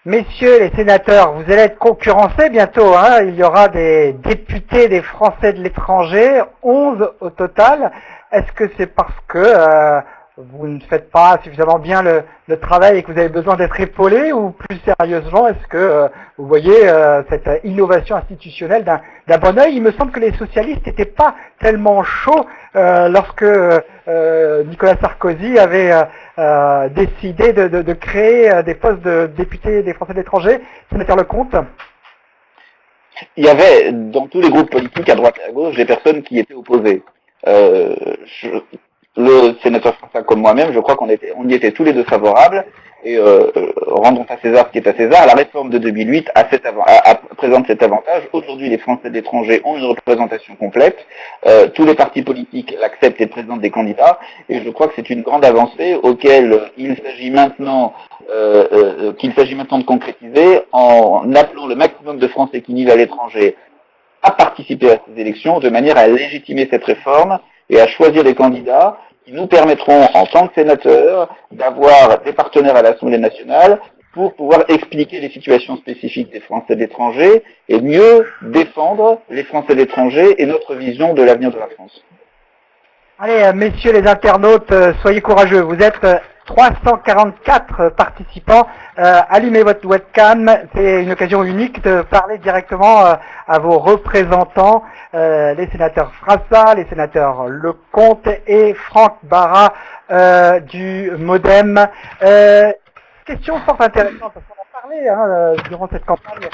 Messieurs les sénateurs, vous allez être concurrencés bientôt, hein. Il y aura des députés des Français de l'étranger, 11 au total. Est-ce que c'est parce que vous ne faites pas suffisamment bien le travail et que vous avez besoin d'être épaulé, ou plus sérieusement, est-ce que vous voyez cette innovation institutionnelle d'un bon œil? Il me semble que les socialistes n'étaient pas tellement chauds lorsque Nicolas Sarkozy avait décidé de créer des postes de députés des Français de l'étranger. Sénateur Lecomte? Il y avait dans tous les groupes politiques à droite et à gauche des personnes qui étaient opposées. Le sénateur François comme moi-même, je crois qu'on y était tous les deux favorables, et rendons à César ce qui est à César. La réforme de 2008 présente cet avantage. Aujourd'hui, les Français de l'étranger ont une représentation complète. Tous les partis politiques l'acceptent et présentent des candidats, et je crois que c'est une grande avancée auquel il s'agit maintenant de concrétiser en appelant le maximum de Français qui vivent à l'étranger à participer à ces élections, de manière à légitimer cette réforme et à choisir des candidats qui nous permettront, en tant que sénateurs, d'avoir des partenaires à l'Assemblée nationale pour pouvoir expliquer les situations spécifiques des Français de l'étranger et mieux défendre les Français de l'étranger et notre vision de l'avenir de la France. Allez, messieurs les internautes, soyez courageux. Vous êtes 344 participants. Allumez votre webcam. C'est une occasion unique de parler directement à vos représentants, les sénateurs Frassa, les sénateurs Lecomte et Franck Barra du MoDem. Question fort intéressante, parce qu'on a parlé durant cette campagne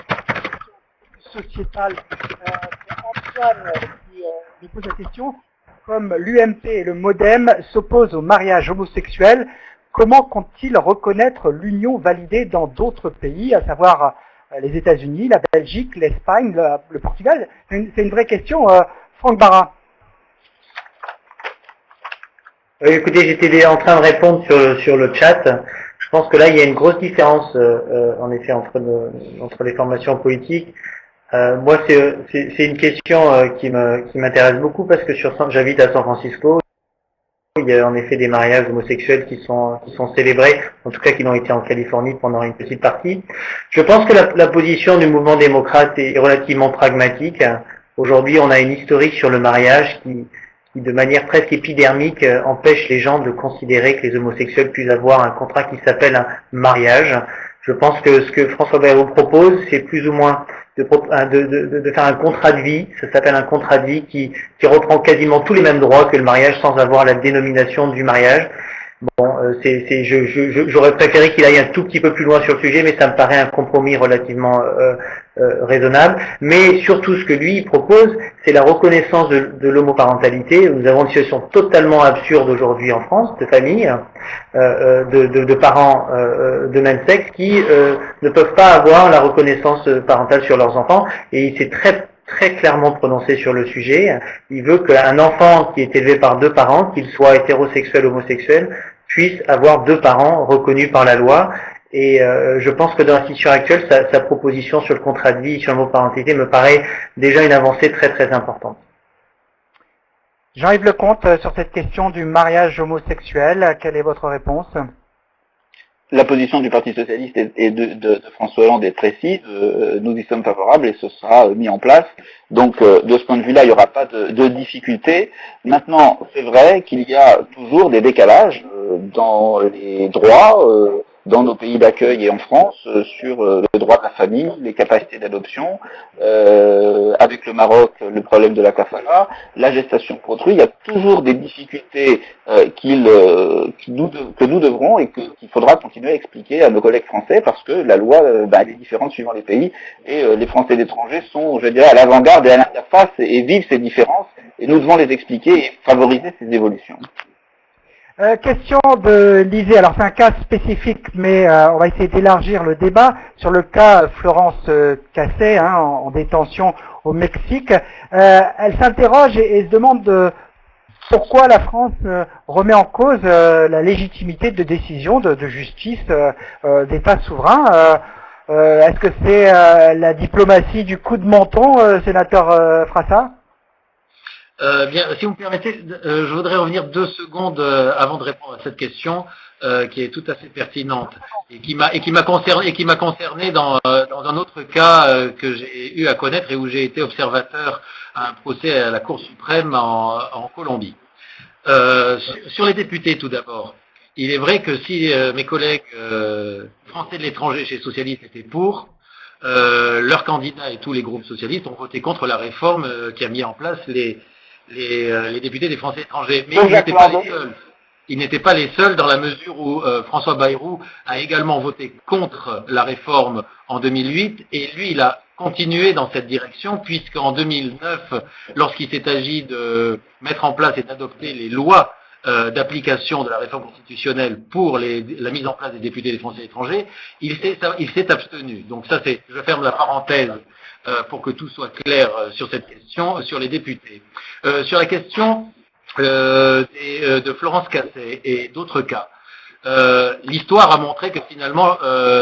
sociétale. Antoine qui pose la question. Comme l'UMP et le MoDem s'opposent au mariage homosexuel, comment comptent-ils reconnaître l'union validée dans d'autres pays, à savoir les États-Unis, la Belgique, l'Espagne, le Portugal? C'est une vraie question. Franck Barra. Écoutez, j'étais en train de répondre sur le chat. Je pense que là, il y a une grosse différence, en effet, entre les formations politiques. Moi, c'est une question qui m'intéresse beaucoup, parce que j'habite à San Francisco. Il y a en effet des mariages homosexuels qui sont célébrés, en tout cas qui l'ont été en Californie pendant une petite partie. Je pense que la position du mouvement démocrate est relativement pragmatique. Aujourd'hui, on a une historique sur le mariage qui de manière presque épidermique empêche les gens de considérer que les homosexuels puissent avoir un contrat qui s'appelle un mariage. Je pense que ce que François Bayrou propose, c'est plus ou moins de faire un contrat de vie. Ça s'appelle un contrat de vie qui reprend quasiment tous les mêmes droits que le mariage, sans avoir la dénomination du mariage. Bon, j'aurais préféré qu'il aille un tout petit peu plus loin sur le sujet, mais ça me paraît un compromis relativement raisonnable. Mais surtout, ce que lui propose, c'est la reconnaissance de l'homoparentalité. Nous avons une situation totalement absurde aujourd'hui en France, de familles, de parents de même sexe qui ne peuvent pas avoir la reconnaissance parentale sur leurs enfants. Et il s'est très clairement prononcé sur le sujet. Il veut qu'un enfant qui est élevé par deux parents, qu'il soit hétérosexuel ou homosexuel, puisse avoir deux parents reconnus par la loi. Et je pense que dans la situation actuelle, sa proposition sur le contrat de vie, sur l'homoparentalité, me paraît déjà une avancée très importante. Jean-Yves Lecomte, sur cette question du mariage homosexuel, quelle est votre réponse? La position du Parti Socialiste et de François Hollande est précise, nous y sommes favorables et ce sera mis en place. Donc de ce point de vue-là, il n'y aura pas de difficulté. Maintenant, c'est vrai qu'il y a toujours des décalages dans les droits, dans nos pays d'accueil et en France, sur le droit de la famille, les capacités d'adoption, avec le Maroc, le problème de la kafala, la gestation pour autrui. Il y a toujours des difficultés que nous devrons et qu'il faudra continuer à expliquer à nos collègues français parce que la loi elle est différente suivant les pays et les Français d'étrangers sont, je dirais, à l'avant-garde et à l'interface et vivent ces différences et nous devons les expliquer et favoriser ces évolutions. Question de Lisée, alors c'est un cas spécifique, mais on va essayer d'élargir le débat sur le cas Florence Cassé, en détention au Mexique. Elle s'interroge et se demande pourquoi la France remet en cause la légitimité de décision de justice d'État souverain. Est-ce que c'est la diplomatie du coup de menton, sénateur Frassa? Bien, si vous me permettez, je voudrais revenir 2 secondes avant de répondre à cette question qui est tout à fait pertinente et qui m'a concerné dans un autre cas que j'ai eu à connaître et où j'ai été observateur à un procès à la Cour suprême en Colombie. Sur les députés, tout d'abord. Il est vrai que si mes collègues français de l'étranger chez socialistes étaient pour, leurs candidats et tous les groupes socialistes ont voté contre la réforme qui a mis en place les députés des Français étrangers. Mais ils n'étaient pas les seuls. Ils n'étaient pas les seuls dans la mesure où François Bayrou a également voté contre la réforme en 2008 et lui, il a continué dans cette direction puisqu'en 2009, lorsqu'il s'est agi de mettre en place et d'adopter les lois d'application de la réforme constitutionnelle pour la mise en place des députés des Français étrangers, il s'est abstenu. Donc ça, je ferme la parenthèse pour que tout soit clair sur cette question, sur les députés. Sur la question de Florence Cassé et d'autres cas, l'histoire a montré que finalement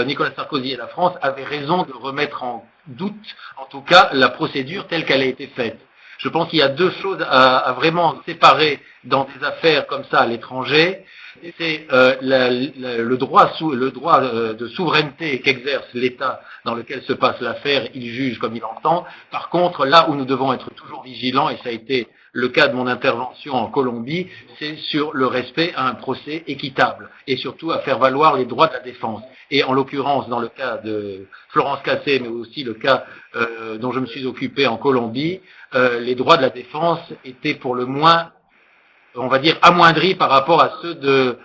Nicolas Sarkozy et la France avaient raison de remettre en doute, en tout cas, la procédure telle qu'elle a été faite. Je pense qu'il y a 2 choses à vraiment séparer dans des affaires comme ça à l'étranger. C'est le droit de souveraineté qu'exerce l'État dans lequel se passe l'affaire, il juge comme il entend. Par contre, là où nous devons être toujours vigilants, et ça a été le cas de mon intervention en Colombie, c'est sur le respect à un procès équitable et surtout à faire valoir les droits de la défense. Et en l'occurrence, dans le cas de Florence Cassé, mais aussi le cas dont je me suis occupé en Colombie, les droits de la défense étaient pour le moins, on va dire, amoindris par rapport à ceux de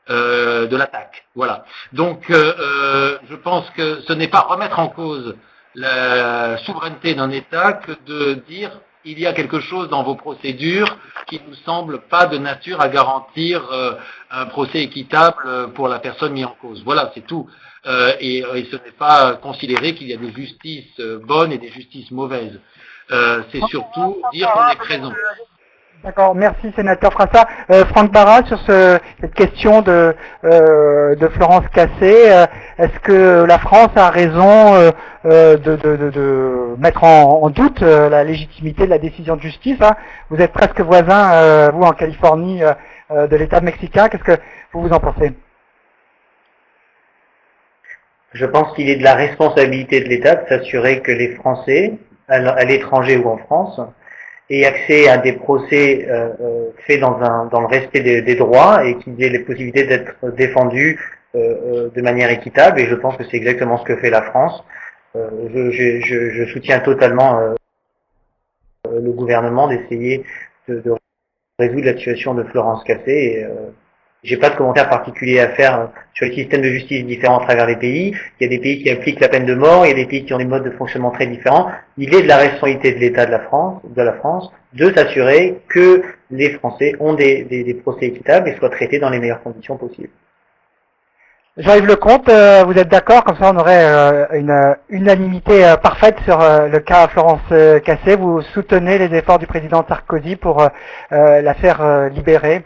l'attaque. Voilà. Donc, je pense que ce n'est pas remettre en cause la souveraineté d'un État que de dire il y a quelque chose dans vos procédures qui nous semble pas de nature à garantir un procès équitable pour la personne mise en cause. Voilà, c'est tout. Et ce n'est pas considérer qu'il y a des justices bonnes et des justices mauvaises. C'est surtout dire qu'on est présent. D'accord, merci sénateur Frassa. Franck Barra, sur cette question de Florence Cassé, est-ce que la France a raison de mettre en doute la légitimité de la décision de justice, hein? Vous êtes presque voisin, vous en Californie, de l'État mexicain. Qu'est-ce que vous en pensez? Je pense qu'il est de la responsabilité de l'État de s'assurer que les Français, à l'étranger ou en France, aient accès à des procès faits dans le respect des droits et qu'ils aient les possibilités d'être défendus de manière équitable. Et je pense que c'est exactement ce que fait la France. Je soutiens totalement le gouvernement d'essayer de résoudre la situation de Florence Cassé. Et j'ai pas de commentaire particulier à faire sur les systèmes de justice différents à travers les pays. Il y a des pays qui appliquent la peine de mort, il y a des pays qui ont des modes de fonctionnement très différents. Il est de la responsabilité de l'État de la France, de s'assurer que les Français ont des procès équitables et soient traités dans les meilleures conditions possibles. Jean-Yves Lecomte, vous êtes d'accord? Comme ça, on aurait une unanimité parfaite sur le cas Florence Cassé. Vous soutenez les efforts du président Sarkozy pour la faire libérer?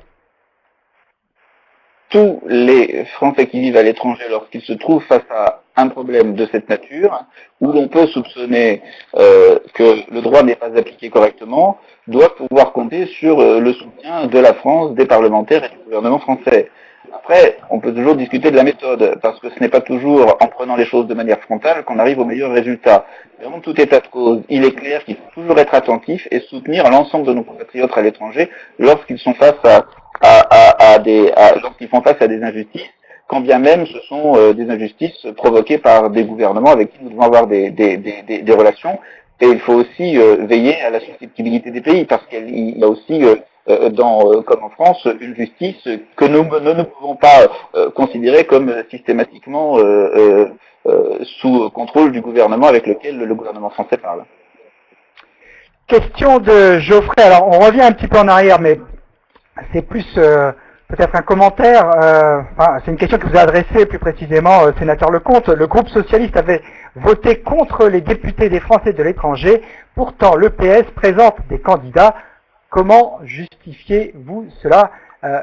Tous les Français qui vivent à l'étranger, lorsqu'ils se trouvent face à un problème de cette nature, où l'on peut soupçonner que le droit n'est pas appliqué correctement, doivent pouvoir compter sur le soutien de la France, des parlementaires et du gouvernement français. Après, on peut toujours discuter de la méthode, parce que ce n'est pas toujours en prenant les choses de manière frontale qu'on arrive au meilleur résultat. Vraiment, tout état de cause, il est clair qu'il faut toujours être attentif et soutenir l'ensemble de nos compatriotes à l'étranger lorsqu'ils sont face lorsqu'ils font face à des injustices, quand bien même ce sont des injustices provoquées par des gouvernements avec qui nous devons avoir des relations. Et il faut aussi veiller à la susceptibilité des pays, parce qu'il y a aussi comme en France, une justice que nous ne pouvons pas considérer comme systématiquement sous contrôle du gouvernement avec lequel le gouvernement français parle. Question de Geoffrey. Alors, on revient un petit peu en arrière, mais c'est plus peut-être un commentaire. C'est une question que vous avez adressée plus précisément, sénateur Lecomte. Le groupe socialiste avait voté contre les députés des Français de l'étranger. Pourtant, le PS présente des candidats. Comment justifiez-vous cela?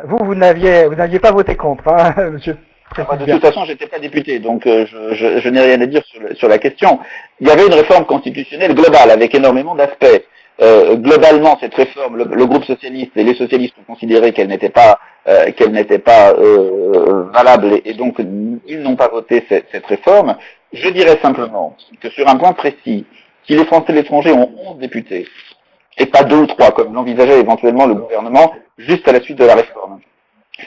Vous n'aviez pas voté contre, hein, monsieur. De toute façon, j'étais pas député, donc je n'ai rien à dire sur la question. Il y avait une réforme constitutionnelle globale avec énormément d'aspects. Globalement, cette réforme, le groupe socialiste et les socialistes ont considéré qu'elle n'était pas valable et donc ils n'ont pas voté cette réforme. Je dirais simplement que sur un point précis, si les Français de l'étranger ont 11 députés, et pas 2 ou 3, comme l'envisageait éventuellement le gouvernement, juste à la suite de la réforme.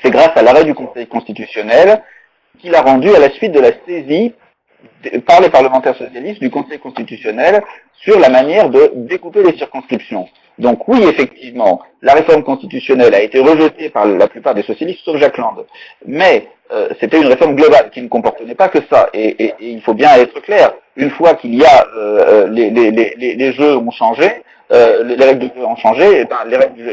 C'est grâce à l'arrêt du Conseil constitutionnel qu'il a rendu à la suite de la saisie par les parlementaires socialistes du Conseil constitutionnel sur la manière de découper les circonscriptions. Donc oui, effectivement, la réforme constitutionnelle a été rejetée par la plupart des socialistes, sauf Jacques Land. Mais c'était une réforme globale qui ne comportait pas que ça. Et il faut bien être clair, une fois qu'il y a les jeux ont changé, les règles de jeu ont changé,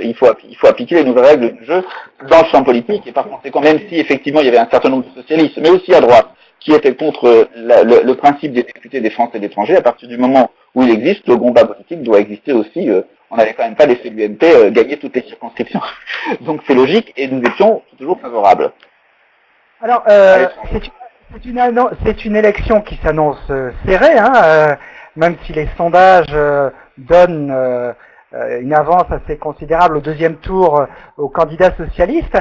il faut appliquer les nouvelles règles du jeu dans le champ politique, et par conséquent, même si effectivement il y avait un certain nombre de socialistes, mais aussi à droite, qui étaient contre le principe des députés des Français et de l'étranger, à partir du moment où il existe, le combat politique doit exister aussi. On n'avait quand même pas laissé l'UMP gagner toutes les circonscriptions. Donc c'est logique, et nous étions toujours favorables. Alors, c'est une élection qui s'annonce serrée, hein, même si les sondages donnent une avance assez considérable au deuxième tour aux candidats socialistes.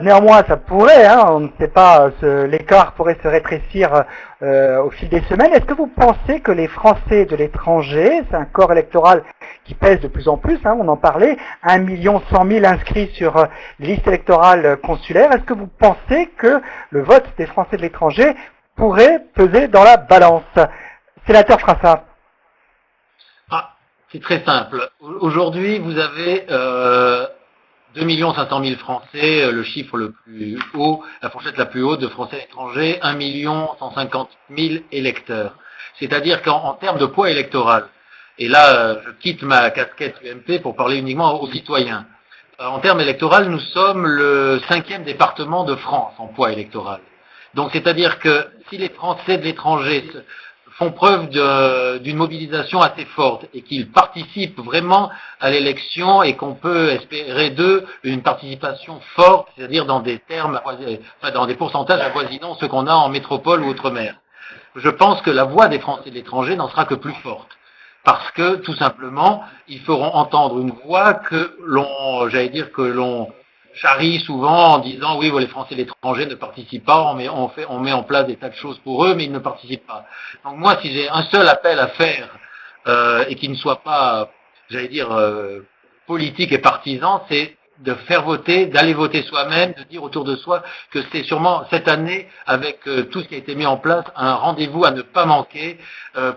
Néanmoins, ça pourrait, hein, on ne sait pas, l'écart pourrait se rétrécir au fil des semaines. Est-ce que vous pensez que les Français de l'étranger, c'est un corps électoral qui pèse de plus en plus, hein, on en parlait, 1 100 000 inscrits sur les listes électorales consulaires, est-ce que vous pensez que le vote des Français de l'étranger pourrait peser dans la balance? Sénateur Frassa. C'est très simple. Aujourd'hui, vous avez 2 500 000 Français, le chiffre le plus haut, la fourchette la plus haute de Français à l'étranger, 1 150 000 électeurs. C'est-à-dire qu'en termes de poids électoral, et là, je quitte ma casquette UMP pour parler uniquement aux citoyens. En termes électoraux, nous sommes le 5e département de France en poids électoral. Donc, c'est-à-dire que si les Français de l'étranger font preuve d'une mobilisation assez forte et qu'ils participent vraiment à l'élection et qu'on peut espérer d'eux une participation forte, c'est-à-dire dans des termes, dans des pourcentages avoisinant ce qu'on a en métropole ou outre-mer. Je pense que la voix des Français de l'étranger n'en sera que plus forte. Parce que, tout simplement, ils feront entendre une voix que l'on charrie souvent en disant oui, les Français de l'étranger ne participent pas, on met en place des tas de choses pour eux, mais ils ne participent pas. Donc moi, si j'ai un seul appel à faire et qui ne soit pas, politique et partisan, c'est de faire voter, d'aller voter soi-même, de dire autour de soi que c'est sûrement cette année, avec tout ce qui a été mis en place, un rendez-vous à ne pas manquer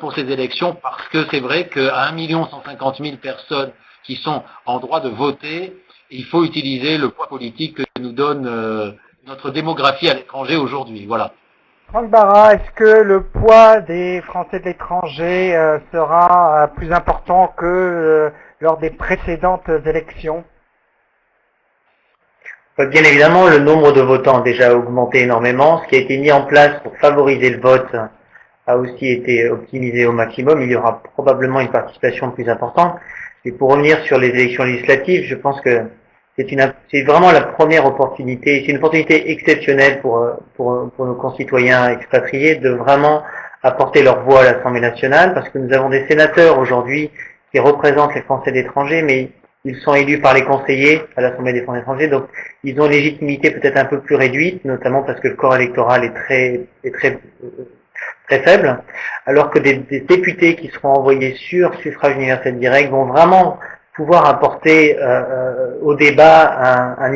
pour ces élections, parce que c'est vrai qu'à 1 150 000 personnes qui sont en droit de voter, il faut utiliser le poids politique que nous donne notre démographie à l'étranger aujourd'hui. Voilà. Franck Barra, est-ce que le poids des Français de l'étranger sera plus important que lors des précédentes élections? Bien évidemment, le nombre de votants a déjà augmenté énormément. Ce qui a été mis en place pour favoriser le vote a aussi été optimisé au maximum. Il y aura probablement une participation plus importante. Et pour revenir sur les élections législatives, je pense que c'est vraiment la première opportunité, c'est une opportunité exceptionnelle pour nos concitoyens expatriés de vraiment apporter leur voix à l'Assemblée nationale, parce que nous avons des sénateurs aujourd'hui qui représentent les Français d'étrangers, mais ils sont élus par les conseillers à l'Assemblée des Français d'étrangers, donc ils ont une légitimité peut-être un peu plus réduite, notamment parce que le corps électoral est très faible, alors que des députés qui seront envoyés sur suffrage universel direct vont vraiment pouvoir apporter au débat un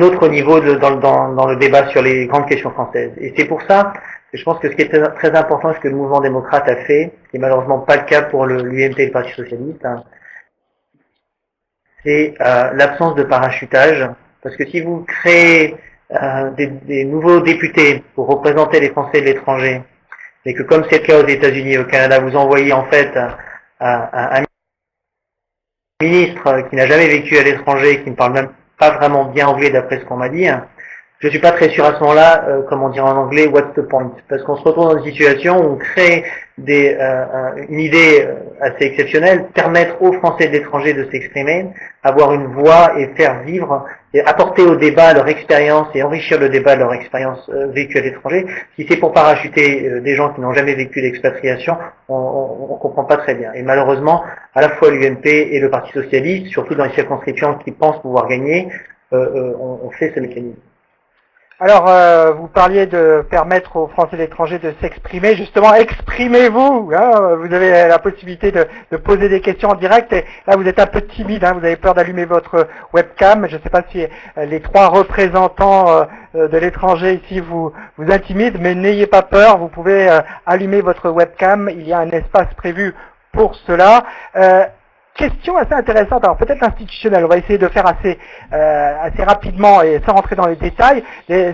autre niveau dans le débat sur les grandes questions françaises. Et c'est pour ça que je pense que ce qui est très important, ce que le mouvement démocrate a fait, qui n'est malheureusement pas le cas pour l'UMP et le Parti socialiste, c'est l'absence de parachutage. Parce que si vous créez des nouveaux députés pour représenter les Français de l'étranger, et que comme c'est le cas aux États-Unis et au Canada, vous envoyez en fait un ministre qui n'a jamais vécu à l'étranger, qui ne parle même pas vraiment bien anglais d'après ce qu'on m'a dit, je suis pas très sûr à ce moment-là, comme on dirait en anglais, what's the point? Parce qu'on se retrouve dans une situation où on crée une idée assez exceptionnelle, permettre aux Français de l'étranger de s'exprimer, avoir une voix et faire vivre, et apporter au débat leur expérience et enrichir le débat de leur expérience vécue à l'étranger. Si c'est pour parachuter des gens qui n'ont jamais vécu l'expatriation, on comprend pas très bien. Et malheureusement, à la fois l'UMP et le Parti socialiste, surtout dans les circonscriptions qui pensent pouvoir gagner, on fait ce mécanisme. Alors, vous parliez de permettre aux Français de l'étranger de s'exprimer. Justement, exprimez-vous. Hein, vous avez la possibilité de poser des questions en direct. Et là, vous êtes un peu timide. Hein, vous avez peur d'allumer votre webcam. Je ne sais pas si les trois représentants de l'étranger ici vous intimident, mais n'ayez pas peur. Vous pouvez allumer votre webcam. Il y a un espace prévu pour cela. Question assez intéressante, alors peut-être institutionnelle, on va essayer de faire assez rapidement et sans rentrer dans les détails.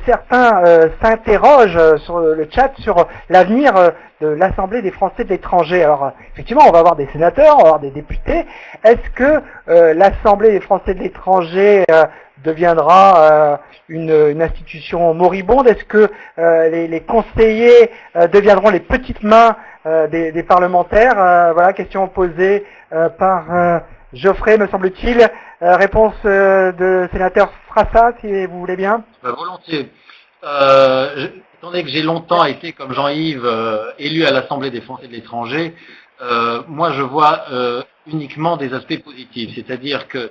Certains s'interrogent sur le chat sur l'avenir de l'Assemblée des Français de l'étranger. Alors effectivement, on va avoir des sénateurs, on va avoir des députés. Est-ce que l'Assemblée des Français de l'étranger deviendra une institution moribonde? Est-ce que les conseillers deviendront les petites mains des parlementaires? Voilà, question posée par Geoffrey, me semble-t-il. Réponse de sénateur Frassa, si vous voulez bien. Volontiers. Étant donné que j'ai longtemps été, comme Jean-Yves, élu à l'Assemblée des Français de l'étranger, moi je vois uniquement des aspects positifs. C'est-à-dire que,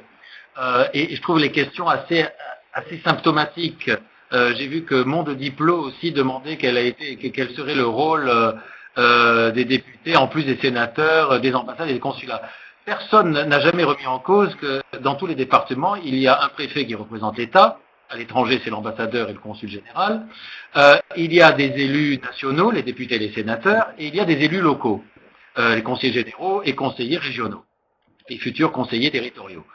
et je trouve les questions assez symptomatiques. J'ai vu que Monde Diplo aussi demandait quel serait le rôle des députés, en plus des sénateurs, des ambassades et des consulats. Personne n'a jamais remis en cause que dans tous les départements, il y a un préfet qui représente l'État. À l'étranger, c'est l'ambassadeur et le consul général. Il y a des élus nationaux, les députés et les sénateurs, et il y a des élus locaux, les conseillers généraux et conseillers régionaux, et futurs conseillers territoriaux.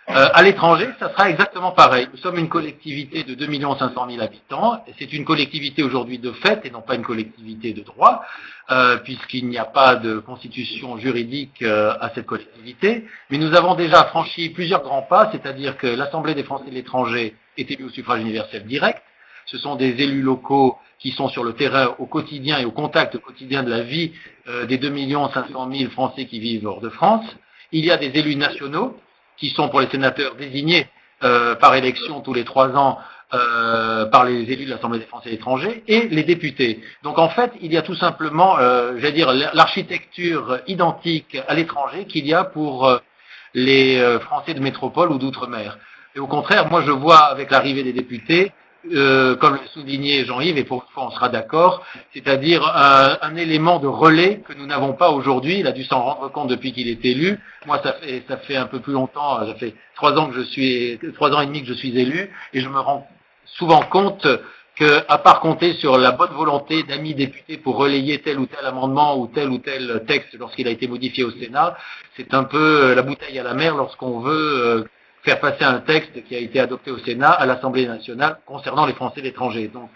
À l'étranger, ça sera exactement pareil. Nous sommes une collectivité de 2 500 000 habitants, et c'est une collectivité aujourd'hui de fait et non pas une collectivité de droit, puisqu'il n'y a pas de constitution juridique à cette collectivité. Mais nous avons déjà franchi plusieurs grands pas, c'est-à-dire que l'Assemblée des Français de l'étranger est élue au suffrage universel direct. Ce sont des élus locaux qui sont sur le terrain au quotidien et au contact quotidien de la vie des 2 500 000 Français qui vivent hors de France. Il y a des élus nationaux qui sont pour les sénateurs désignés par élection tous les 3 ans par les élus de l'Assemblée des Français étrangers, et les députés. Donc en fait, il y a tout simplement, j'allais dire, l'architecture identique à l'étranger qu'il y a pour les Français de métropole ou d'outre-mer. Et au contraire, moi je vois avec l'arrivée des députés, comme le soulignait Jean-Yves, et pour une fois on sera d'accord, c'est-à-dire un élément de relais que nous n'avons pas aujourd'hui. Il a dû s'en rendre compte depuis qu'il est élu. Moi, ça fait un peu plus longtemps, ça fait 3 ans et demi que je suis élu, et je me rends souvent compte que, à part compter sur la bonne volonté d'amis députés pour relayer tel ou tel amendement ou tel texte lorsqu'il a été modifié au Sénat, c'est un peu la bouteille à la mer lorsqu'on veut faire passer un texte qui a été adopté au Sénat, à l'Assemblée nationale, concernant les Français de l'étranger. Donc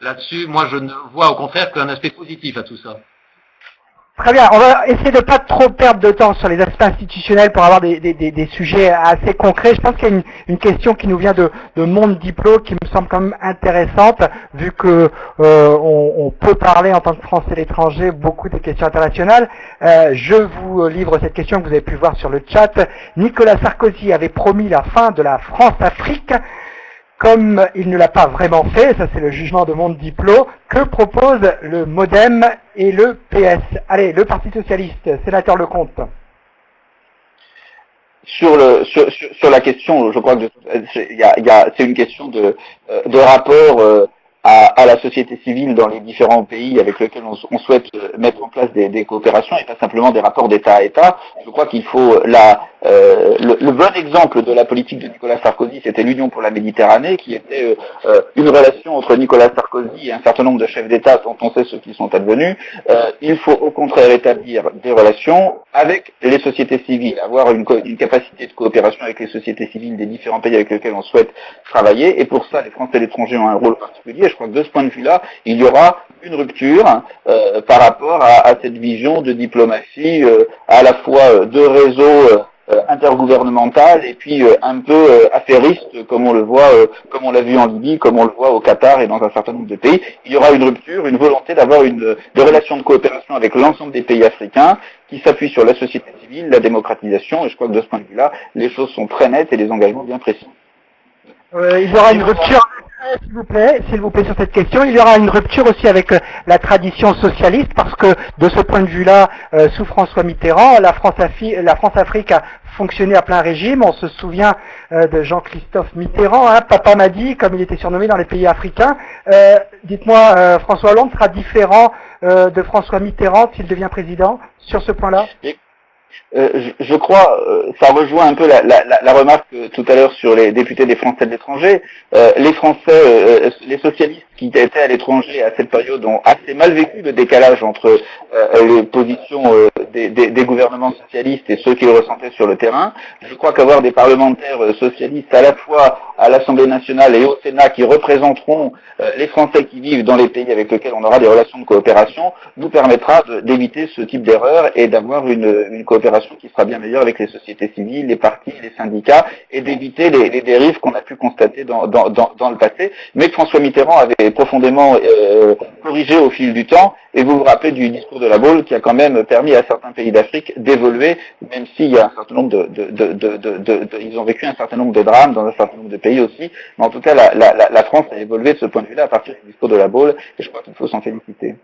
là-dessus, moi je ne vois au contraire qu'un aspect positif à tout ça. Très bien, on va essayer de pas trop perdre de temps sur les aspects institutionnels pour avoir des sujets assez concrets. Je pense qu'il y a une question qui nous vient de Monde Diplo qui me semble quand même intéressante, vu que on peut parler en tant que Français à l'étranger beaucoup des questions internationales. Je vous livre cette question que vous avez pu voir sur le chat. Nicolas Sarkozy avait promis la fin de la France-Afrique. Comme il ne l'a pas vraiment fait, ça c'est le jugement de Monde Diplo, que proposent le MoDem et le PS? Allez, le Parti Socialiste, sénateur Lecomte. Sur la question, je crois que c'est une question de rapport à la société civile dans les différents pays avec lesquels on souhaite mettre en place des coopérations et pas simplement des rapports d'État à État. Je crois qu'il faut le bon exemple de la politique de Nicolas Sarkozy, c'était l'Union pour la Méditerranée, qui était une relation entre Nicolas Sarkozy et un certain nombre de chefs d'État dont on sait ceux qui sont advenus. Il faut au contraire établir des relations avec les sociétés civiles, avoir une capacité de coopération avec les sociétés civiles des différents pays avec lesquels on souhaite travailler, et pour ça les Français à l'étranger ont un rôle particulier. Je crois que de ce point de vue-là, il y aura une rupture par rapport à cette vision de diplomatie à la fois de réseau intergouvernemental et puis un peu affairiste, comme on le voit, comme on l'a vu en Libye, comme on le voit au Qatar et dans un certain nombre de pays. Il y aura une rupture, une volonté d'avoir des relations de coopération avec l'ensemble des pays africains qui s'appuient sur la société civile, la démocratisation, et je crois que de ce point de vue-là, les choses sont très nettes et les engagements bien précis. Il y aura une rupture, s'il vous plaît, sur cette question. Il y aura une rupture aussi avec la tradition socialiste, parce que de ce point de vue-là, sous François Mitterrand, la France-Afrique a fonctionné à plein régime. On se souvient de Jean-Christophe Mitterrand, hein, Papa Madi, comme il était surnommé dans les pays africains. Dites-moi, François Hollande sera différent de François Mitterrand s'il devient président sur ce point-là? Je crois, ça rejoint un peu la remarque tout à l'heure sur les députés des Français de l'étranger. Les Français, les socialistes qui étaient à l'étranger à cette période ont assez mal vécu le décalage entre les positions des gouvernements socialistes et ceux qu'ils ressentaient sur le terrain. Je crois qu'avoir des parlementaires socialistes à la fois à l'Assemblée nationale et au Sénat qui représenteront les Français qui vivent dans les pays avec lesquels on aura des relations de coopération nous permettra d'éviter ce type d'erreur et d'avoir une coopération qui sera bien meilleure avec les sociétés civiles, les partis, les syndicats, et d'éviter les dérives qu'on a pu constater dans le passé, mais que François Mitterrand avait profondément corrigé au fil du temps. Et vous vous rappelez du discours de La Baule qui a quand même permis à certains pays d'Afrique d'évoluer, même s'il y a un certain nombre ils ont vécu un certain nombre de drames dans un certain nombre de pays aussi. Mais en tout cas, la France a évolué de ce point de vue-là à partir du discours de La Baule, et je crois qu'il faut s'en féliciter.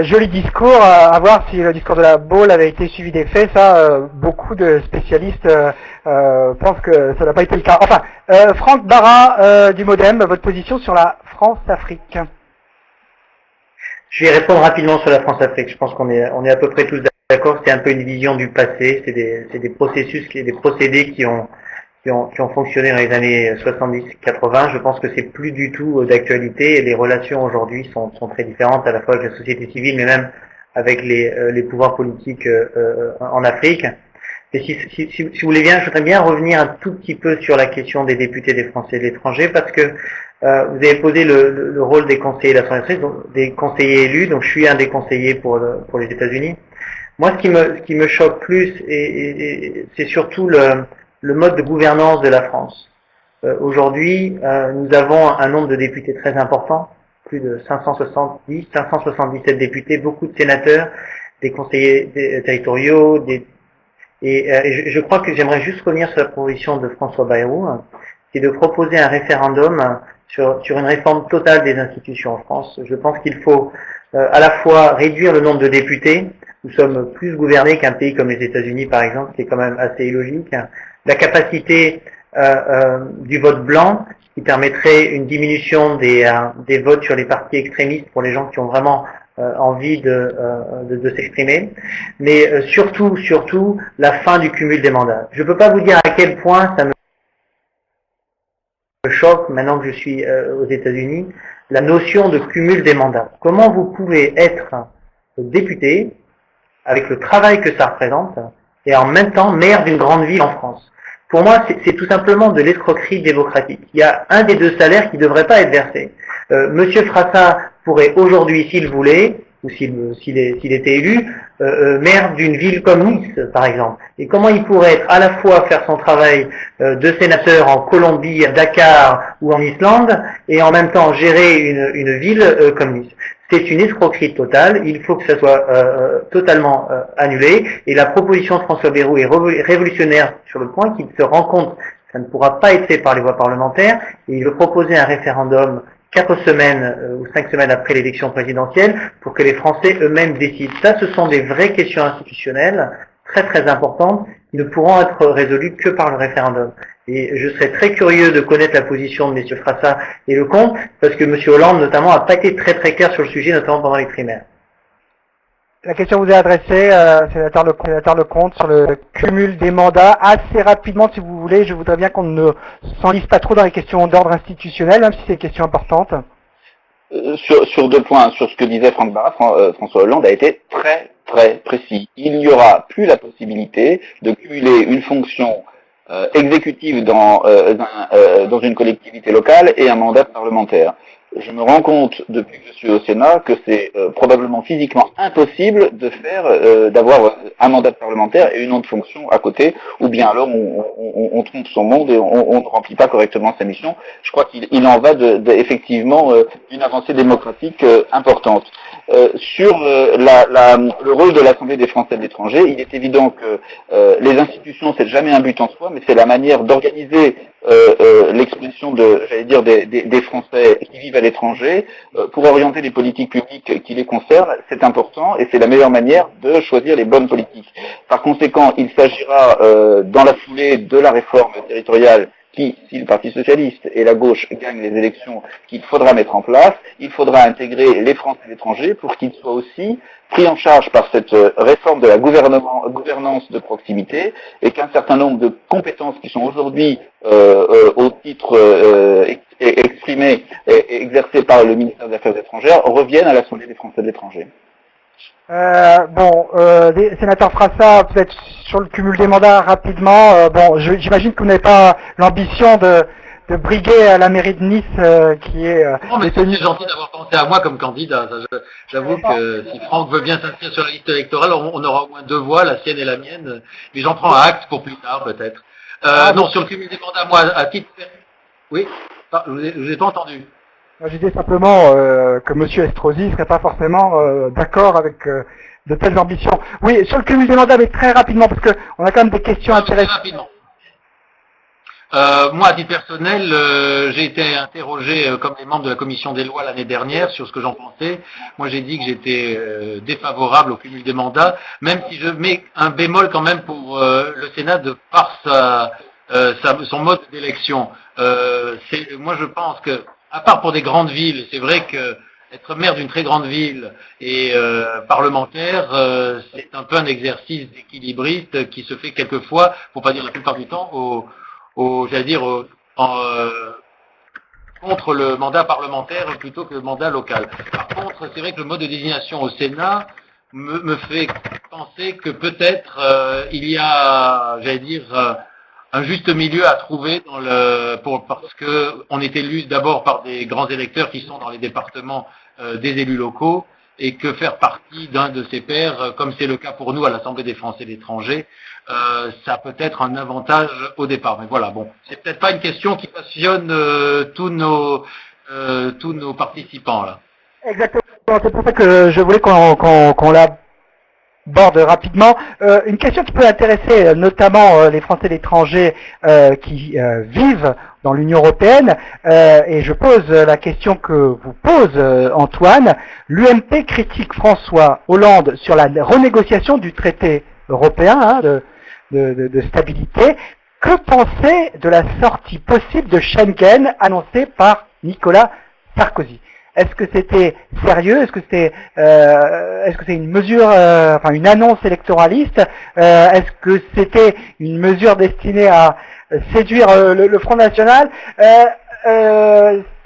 Joli discours, à voir si le discours de La Baule avait été suivi des faits. Ça, beaucoup de spécialistes pensent que ça n'a pas été le cas. Enfin, Franck Barra du MoDem, votre position sur la France-Afrique? Je vais répondre rapidement sur la France-Afrique. Je pense qu'on est à peu près tous d'accord. C'est un peu une vision du passé. C'est des processus, des procédés qui ont fonctionné dans les années 70-80. Je pense que c'est plus du tout d'actualité, et les relations aujourd'hui sont très différentes, à la fois avec la société civile, mais même avec les pouvoirs politiques en Afrique. Et si vous voulez bien, je voudrais bien revenir un tout petit peu sur la question des députés des Français de l'étranger, parce que vous avez posé le rôle des conseillers de l'Assemblée nationale, des conseillers élus. Donc je suis un des conseillers pour les États-Unis. Moi, ce qui me choque plus, et c'est surtout le mode de gouvernance de la France. Aujourd'hui, nous avons un nombre de députés très important, plus de 577 députés, beaucoup de sénateurs, des conseillers territoriaux, et je crois que j'aimerais juste revenir sur la proposition de François Bayrou, qui est de proposer un référendum sur une réforme totale des institutions en France. Je pense qu'il faut à la fois réduire le nombre de députés. Nous sommes plus gouvernés qu'un pays comme les États-Unis, par exemple, qui est quand même assez illogique. La capacité du vote blanc, qui permettrait une diminution des votes sur les partis extrémistes pour les gens qui ont vraiment envie de s'exprimer, mais surtout la fin du cumul des mandats. Je ne peux pas vous dire à quel point ça me choque maintenant que je suis aux États-Unis, la notion de cumul des mandats. Comment vous pouvez être député avec le travail que ça représente et en même temps maire d'une grande ville en France? pour moi, c'est tout simplement de l'escroquerie démocratique. Il y a un des deux salaires qui ne devrait pas être versé. Monsieur Frassa pourrait aujourd'hui, s'il voulait, ou s'il était élu, maire d'une ville comme Nice, par exemple. Et comment il pourrait être à la fois faire son travail de sénateur en Colombie, à Dakar ou en Islande, et en même temps gérer une ville comme Nice? C'est une escroquerie totale, il faut que ça soit totalement annulé, et la proposition de François Bayrou est révolutionnaire sur le point qu'il se rend compte que ça ne pourra pas être fait par les voies parlementaires, et il veut proposer un référendum 4 semaines ou 5 semaines après l'élection présidentielle pour que les Français eux-mêmes décident. Ça, ce sont des vraies questions institutionnelles très très importantes qui ne pourront être résolues que par le référendum. Et je serais très curieux de connaître la position de messieurs Frassa et Lecomte, parce que monsieur Hollande notamment n'a pas été très très clair sur le sujet, notamment pendant les primaires. La question vous est adressée, sénateur Lecomte, sur le cumul des mandats. Assez rapidement, si vous voulez, je voudrais bien qu'on ne s'enlise pas trop dans les questions d'ordre institutionnel, même si c'est des questions importantes. Sur 2 points, sur ce que disait Franck Barra, François Hollande a été très très précis. Il n'y aura plus la possibilité de cumuler une fonction exécutive dans une collectivité locale et un mandat parlementaire. Je me rends compte, depuis que je suis au Sénat, que c'est probablement physiquement impossible de d'avoir un mandat parlementaire et une autre fonction à côté, ou bien alors on trompe son monde et on ne remplit pas correctement sa mission. Je crois qu'il en va effectivement d'une avancée démocratique importante. Sur le rôle de l'Assemblée des Français de l'étranger, il est évident que les institutions, c'est jamais un but en soi, mais c'est la manière d'organiser l'expression des Français qui vivent à l'étranger pour orienter les politiques publiques qui les concernent. C'est important et c'est la meilleure manière de choisir les bonnes politiques. Par conséquent, il s'agira dans la foulée de la réforme territoriale qui, si le Parti Socialiste et la gauche gagnent les élections, qu'il faudra mettre en place, il faudra intégrer les Français de l'étranger pour qu'ils soient aussi pris en charge par cette réforme de la gouvernance de proximité et qu'un certain nombre de compétences qui sont aujourd'hui au titre exprimé et exercées par le ministère des Affaires étrangères reviennent à l'Assemblée des Français de l'étranger. Sénateur Frassa, peut-être sur le cumul des mandats rapidement. J'imagine que vous n'avez pas l'ambition de briguer à la mairie de Nice qui est... non, mais c'est gentil d'avoir pensé à moi comme candidat. J'avoue que si Franck veut bien s'inscrire sur la liste électorale, on aura au moins 2 voix, la sienne et la mienne. Mais j'en prends acte pour plus tard, peut-être. Non, sur le cumul des mandats, moi, à titre... Oui, je vous ai pas entendu. Je disais simplement que M. Estrosi ne serait pas forcément d'accord avec de telles ambitions. Oui, sur le cumul des mandats, mais très rapidement, parce qu'on a quand même des questions intéressantes. Très rapidement. Moi, à titre personnel, j'ai été interrogé comme les membres de la commission des lois l'année dernière sur ce que j'en pensais. Moi, j'ai dit que j'étais défavorable au cumul des mandats, même si je mets un bémol quand même pour le Sénat de par son mode d'élection. Moi, je pense que à part pour des grandes villes, c'est vrai que être maire d'une très grande ville et parlementaire, c'est un peu un exercice d'équilibriste qui se fait quelquefois, pour pas dire la plupart du temps, contre le mandat parlementaire plutôt que le mandat local. Par contre, c'est vrai que le mode de désignation au Sénat me fait penser que peut-être il y a, un juste milieu à trouver parce que on est élu d'abord par des grands électeurs qui sont dans les départements des élus locaux et que faire partie d'un de ces pairs, comme c'est le cas pour nous à l'Assemblée des Français de l'étranger, ça peut être un avantage au départ. Mais voilà, bon, c'est peut-être pas une question qui passionne tous nos participants là. Exactement, c'est pour ça que je voulais qu'on l'aborde rapidement. Une question qui peut intéresser notamment les Français de l'étranger qui vivent dans l'Union européenne, et je pose la question que vous pose Antoine. L'UMP critique François Hollande sur la renégociation du traité européen de stabilité. Que penser de la sortie possible de Schengen annoncée par Nicolas Sarkozy? Est-ce que c'était sérieux? Est-ce que c'est une mesure, une annonce électoraliste? Est-ce que c'était une mesure destinée à séduire le Front National?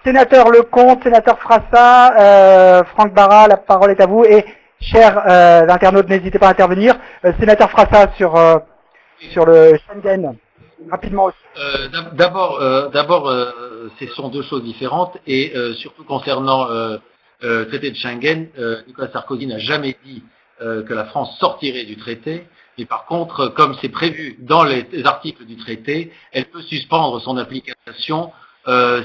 Sénateur Lecomte, sénateur Frassa, Franck Barra, la parole est à vous. Et chers internautes, n'hésitez pas à intervenir. Sénateur Frassa sur le Schengen. rapidement. D'abord, ce sont deux choses différentes et surtout concernant le traité de Schengen, Nicolas Sarkozy n'a jamais dit que la France sortirait du traité, mais par contre, comme c'est prévu dans les articles du traité, elle peut suspendre son application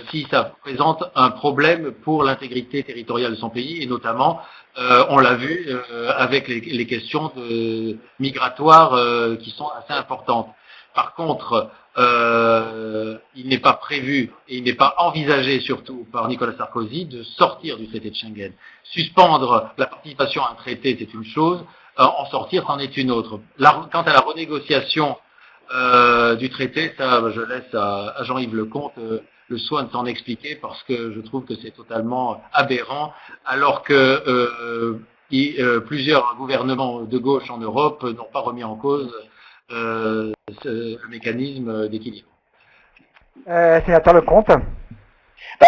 si ça présente un problème pour l'intégrité territoriale de son pays, et notamment, on l'a vu avec les questions migratoires qui sont assez importantes. Par contre, il n'est pas prévu et il n'est pas envisagé surtout par Nicolas Sarkozy de sortir du traité de Schengen. Suspendre la participation à un traité, c'est une chose, en sortir, c'en est une autre. Quant à la renégociation du traité, ça, je laisse à Jean-Yves Lecomte le soin de s'en expliquer parce que je trouve que c'est totalement aberrant, alors que plusieurs gouvernements de gauche en Europe n'ont pas remis en cause le mécanisme d'équilibre. Sénateur Lecomte.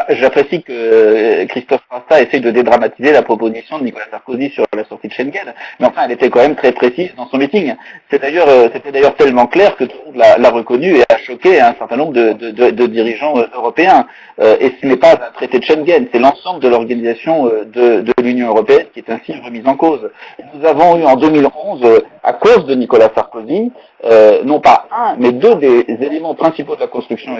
J'apprécie que Christophe Rasta essaye de dédramatiser la proposition de Nicolas Sarkozy sur la sortie de Schengen, mais enfin elle était quand même très précise dans son meeting. C'était d'ailleurs tellement clair que tout le monde l'a reconnu et a choqué un certain nombre de dirigeants européens. Et ce n'est pas un traité de Schengen, c'est l'ensemble de l'organisation de l'Union européenne qui est ainsi remise en cause. Nous avons eu en 2011, à cause de Nicolas Sarkozy, non pas un, mais deux des éléments principaux de la construction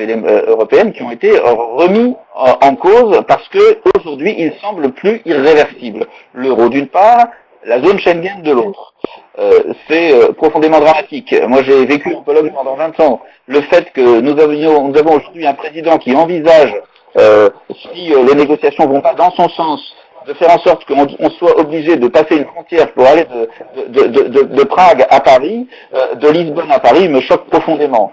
européenne qui ont été remis en cause parce que aujourd'hui il semble plus irréversible. L'euro d'une part, la zone Schengen de l'autre. C'est profondément dramatique. Moi j'ai vécu en Pologne pendant 20 ans. Le fait que nous avons aujourd'hui un président qui envisage, si les négociations vont pas dans son sens, de faire en sorte qu'on soit obligé de passer une frontière pour aller de Prague à Paris, de Lisbonne à Paris, me choque profondément.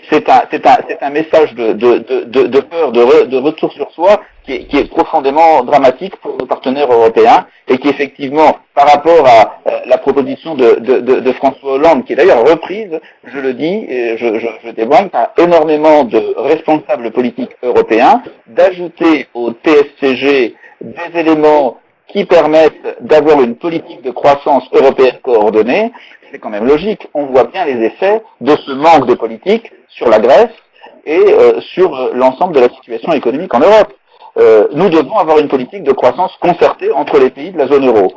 C'est un message de peur, de retour sur soi qui est profondément dramatique pour nos partenaires européens et qui effectivement, par rapport à la proposition de François Hollande, qui est d'ailleurs reprise, je le dis, et je témoigne, par énormément de responsables politiques européens, d'ajouter au TSCG des éléments qui permettent d'avoir une politique de croissance européenne coordonnée, c'est quand même logique. On voit bien les effets de ce manque de politique sur la Grèce et sur l'ensemble de la situation économique en Europe. Nous devons avoir une politique de croissance concertée entre les pays de la zone euro.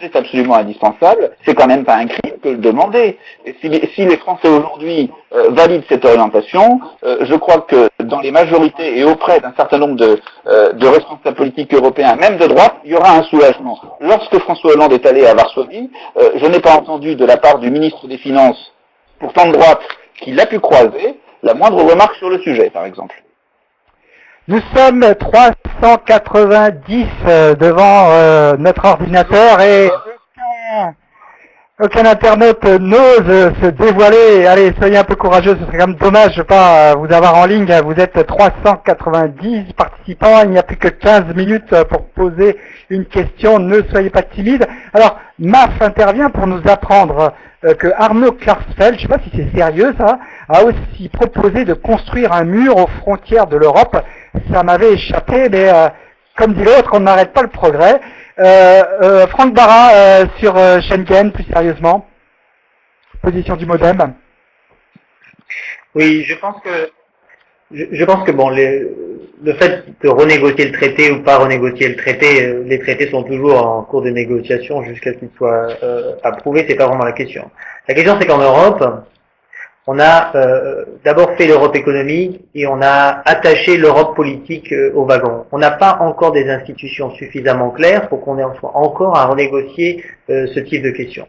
C'est absolument indispensable, c'est quand même pas un crime que le demander. Et si les Français aujourd'hui valident cette orientation, je crois que dans les majorités et auprès d'un certain nombre de responsables politiques européens, même de droite, il y aura un soulagement. Lorsque François Hollande est allé à Varsovie, je n'ai pas entendu de la part du ministre des Finances, pourtant de droite, qui l'a pu croiser, la moindre remarque sur le sujet, par exemple. Nous sommes 390 devant notre ordinateur et aucun internaute n'ose se dévoiler. Allez, soyez un peu courageux, ce serait quand même dommage de pas vous avoir en ligne. Vous êtes 390 participants, il n'y a plus que 15 minutes pour poser une question, ne soyez pas timides. Alors, MAF intervient pour nous apprendre que Arnaud Klarsfeld, je ne sais pas si c'est sérieux ça, a aussi proposé de construire un mur aux frontières de l'Europe. Ça m'avait échappé, mais comme dit l'autre, on n'arrête pas le progrès. Franck Barra sur Schengen, plus sérieusement. Position du modem. Oui, je pense que bon, le fait de renégocier le traité ou pas renégocier le traité, les traités sont toujours en cours de négociation jusqu'à ce qu'ils soient approuvés, c'est pas vraiment la question. La question c'est qu'en Europe, on a d'abord fait l'Europe économique et on a attaché l'Europe politique au wagon. On n'a pas encore des institutions suffisamment claires pour qu'on ait encore à renégocier ce type de questions.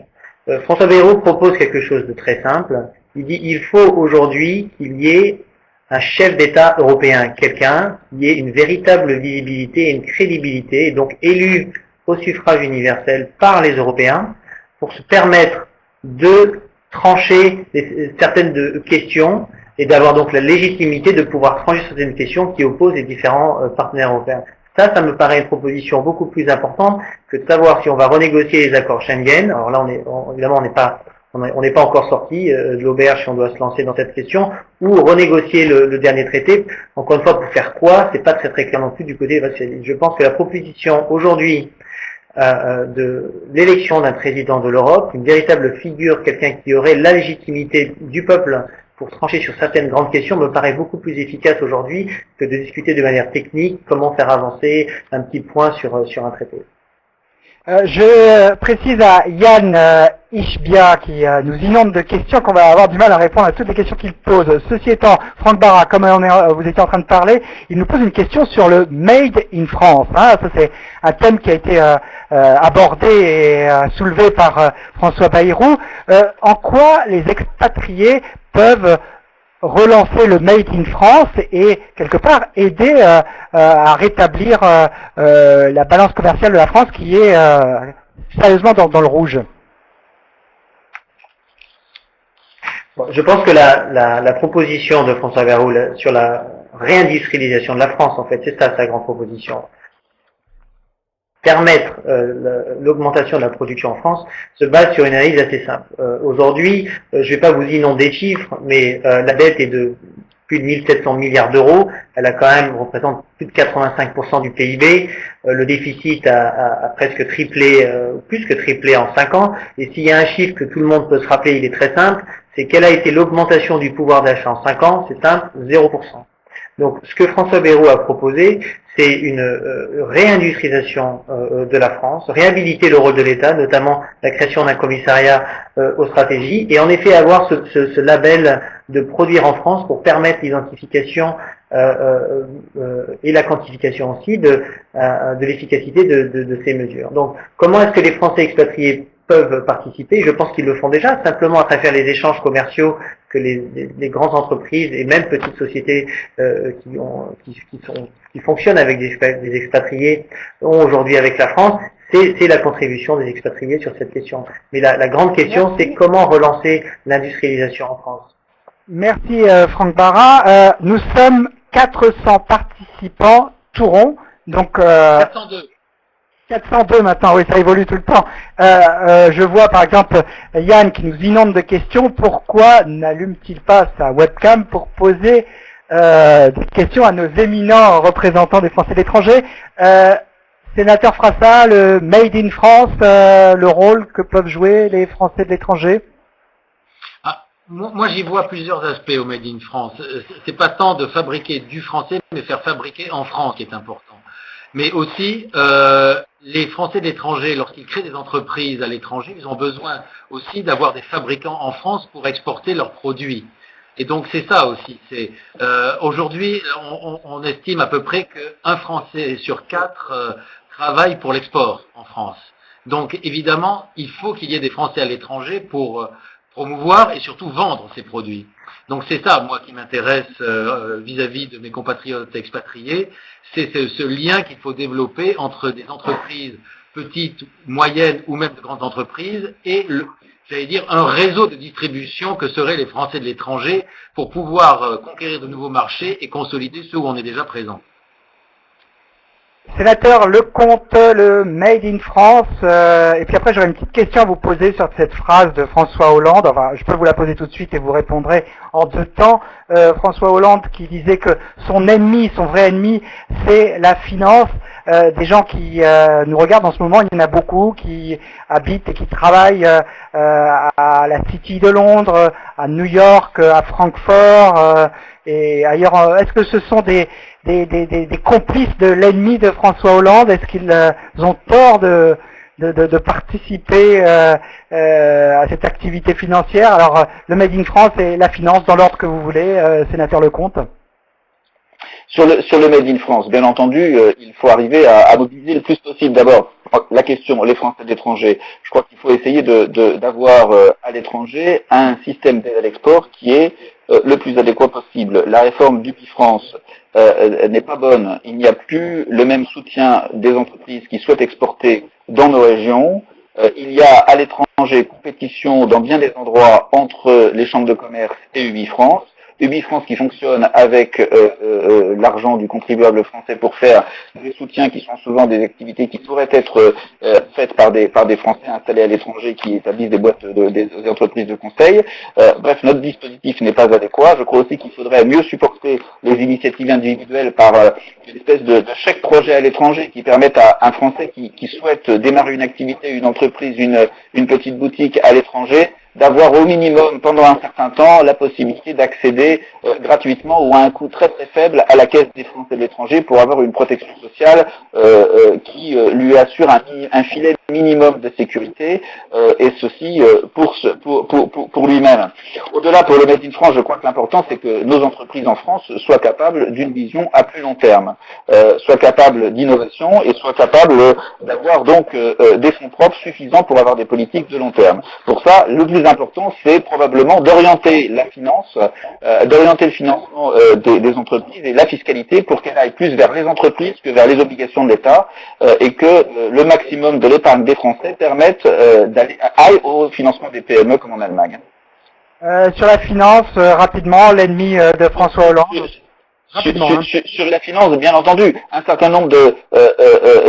François Bayrou propose quelque chose de très simple. Il dit il faut aujourd'hui qu'il y ait un chef d'État européen, quelqu'un qui ait une véritable visibilité et une crédibilité, et donc élu au suffrage universel par les Européens, pour se permettre de trancher certaines questions et d'avoir donc la légitimité de pouvoir trancher certaines questions qui opposent les différents partenaires européens. Ça me paraît une proposition beaucoup plus importante que de savoir si on va renégocier les accords Schengen. Alors là, évidemment, on n'est pas encore sorti de l'auberge si on doit se lancer dans cette question, ou renégocier le dernier traité. Encore une fois, pour faire quoi? C'est pas très très clair non plus du côté. Je pense que la proposition aujourd'hui de l'élection d'un président de l'Europe, une véritable figure, quelqu'un qui aurait la légitimité du peuple pour trancher sur certaines grandes questions me paraît beaucoup plus efficace aujourd'hui que de discuter de manière technique comment faire avancer un petit point sur un traité. Je précise à Yann Ishbia qui nous inonde de questions qu'on va avoir du mal à répondre à toutes les questions qu'il pose. Ceci étant, Franck Barra, comme vous étiez en train de parler, il nous pose une question sur le Made in France. Ça c'est un thème qui a été abordé et soulevé par François Bayrou. En quoi les expatriés peuvent relancer le Made in France et quelque part aider à rétablir la balance commerciale de la France qui est sérieusement dans le rouge. Bon, je pense que la proposition de François Bayrou sur la réindustrialisation de la France, en fait, c'est ça sa grande proposition. Permettre l'augmentation de la production en France se base sur une analyse assez simple. Aujourd'hui, je ne vais pas vous inonder de chiffres, mais la dette est de plus de 1700 milliards d'euros. Elle a quand même représente plus de 85% du PIB. Le déficit a presque triplé, plus que triplé en 5 ans. Et s'il y a un chiffre que tout le monde peut se rappeler, il est très simple, c'est quelle a été l'augmentation du pouvoir d'achat en 5 ans? C'est simple, 0%. Donc, ce que François Bayrou a proposé, c'est une réindustrialisation de la France, réhabiliter le rôle de l'État, notamment la création d'un commissariat aux stratégies, et en effet avoir ce label de produire en France pour permettre l'identification et la quantification aussi de l'efficacité de ces mesures. Donc, comment est-ce que les Français expatriés peuvent participer? Je pense qu'ils le font déjà, simplement à travers les échanges commerciaux que les grandes entreprises et même petites sociétés qui fonctionnent avec des expatriés ont aujourd'hui avec la France. C'est la contribution des expatriés sur cette question. Mais la grande question, c'est comment relancer l'industrialisation en France. Merci Franck Barra. Nous sommes 400 participants, tout rond. Donc 402. 402 maintenant, oui, ça évolue tout le temps. Je vois par exemple Yann qui nous inonde de questions. Pourquoi n'allume-t-il pas sa webcam pour poser des questions à nos éminents représentants des Français de l'étranger? Sénateur Frassa, le Made in France, le rôle que peuvent jouer les Français de l'étranger? Moi, j'y vois plusieurs aspects au Made in France. C'est pas tant de fabriquer du français, mais faire fabriquer en France qui est important. Mais aussi, les Français de l'étranger, lorsqu'ils créent des entreprises à l'étranger, ils ont besoin aussi d'avoir des fabricants en France pour exporter leurs produits. Et donc c'est ça aussi. Aujourd'hui, on estime à peu près qu'un Français sur 4 travaille pour l'export en France. Donc évidemment, il faut qu'il y ait des Français à l'étranger pour promouvoir et surtout vendre ces produits. Donc c'est ça, moi, qui m'intéresse vis-à-vis de mes compatriotes expatriés, c'est ce lien qu'il faut développer entre des entreprises petites, moyennes ou même de grandes entreprises et j'allais dire un réseau de distribution que seraient les Français de l'étranger pour pouvoir conquérir de nouveaux marchés et consolider ceux où on est déjà présent. Sénateur Lecomte, le Made in France, et puis après j'aurais une petite question à vous poser sur cette phrase de François Hollande. Enfin, je peux vous la poser tout de suite et vous répondrez en 2 temps. François Hollande qui disait que son ennemi, son vrai ennemi, c'est la finance. Des gens qui nous regardent en ce moment, il y en a beaucoup qui habitent et qui travaillent à la City de Londres, à New York, à Francfort et ailleurs. Est-ce que ce sont des complices de l'ennemi de François Hollande? Est-ce qu'ils ont tort de participer à cette activité financière? Alors, le Made in France et la finance dans l'ordre que vous voulez, sénateur Lecomte. Sur le Made in France, bien entendu, il faut arriver à mobiliser le plus possible. D'abord, la question, les Français de l'étranger. Je crois qu'il faut essayer d'avoir à l'étranger un système d'aide à l'export qui est le plus adéquat possible. La réforme du BIFrance n'est pas bonne. Il n'y a plus le même soutien des entreprises qui souhaitent exporter dans nos régions. Il y a à l'étranger compétition dans bien des endroits entre les chambres de commerce et UbiFrance. UbiFrance qui fonctionne avec l'argent du contribuable français pour faire des soutiens qui sont souvent des activités qui pourraient être faites par des Français installés à l'étranger qui établissent des boîtes des entreprises de conseil. Bref, notre dispositif n'est pas adéquat. Je crois aussi qu'il faudrait mieux supporter les initiatives individuelles par une espèce de chèque projet à l'étranger qui permette à un Français qui souhaite démarrer une activité, une entreprise, une petite boutique à l'étranger d'avoir au minimum pendant un certain temps la possibilité d'accéder gratuitement ou à un coût très très faible à la caisse des Français de l'étranger pour avoir une protection sociale qui lui assure un filet minimum de sécurité et ceci pour lui-même. Au-delà, pour le Made in France, je crois que l'important c'est que nos entreprises en France soient capables d'une vision à plus long terme, soient capables d'innovation et soient capables d'avoir donc des fonds propres suffisants pour avoir des politiques de long terme. Pour ça, le plus important, c'est probablement d'orienter la finance, d'orienter le financement des entreprises et la fiscalité pour qu'elle aille plus vers les entreprises que vers les obligations de l'État et que le maximum de l'épargne des Français permette aille au financement des PME comme en Allemagne. Sur la finance, rapidement, l'ennemi de François Hollande. Sur la finance, bien entendu, un certain nombre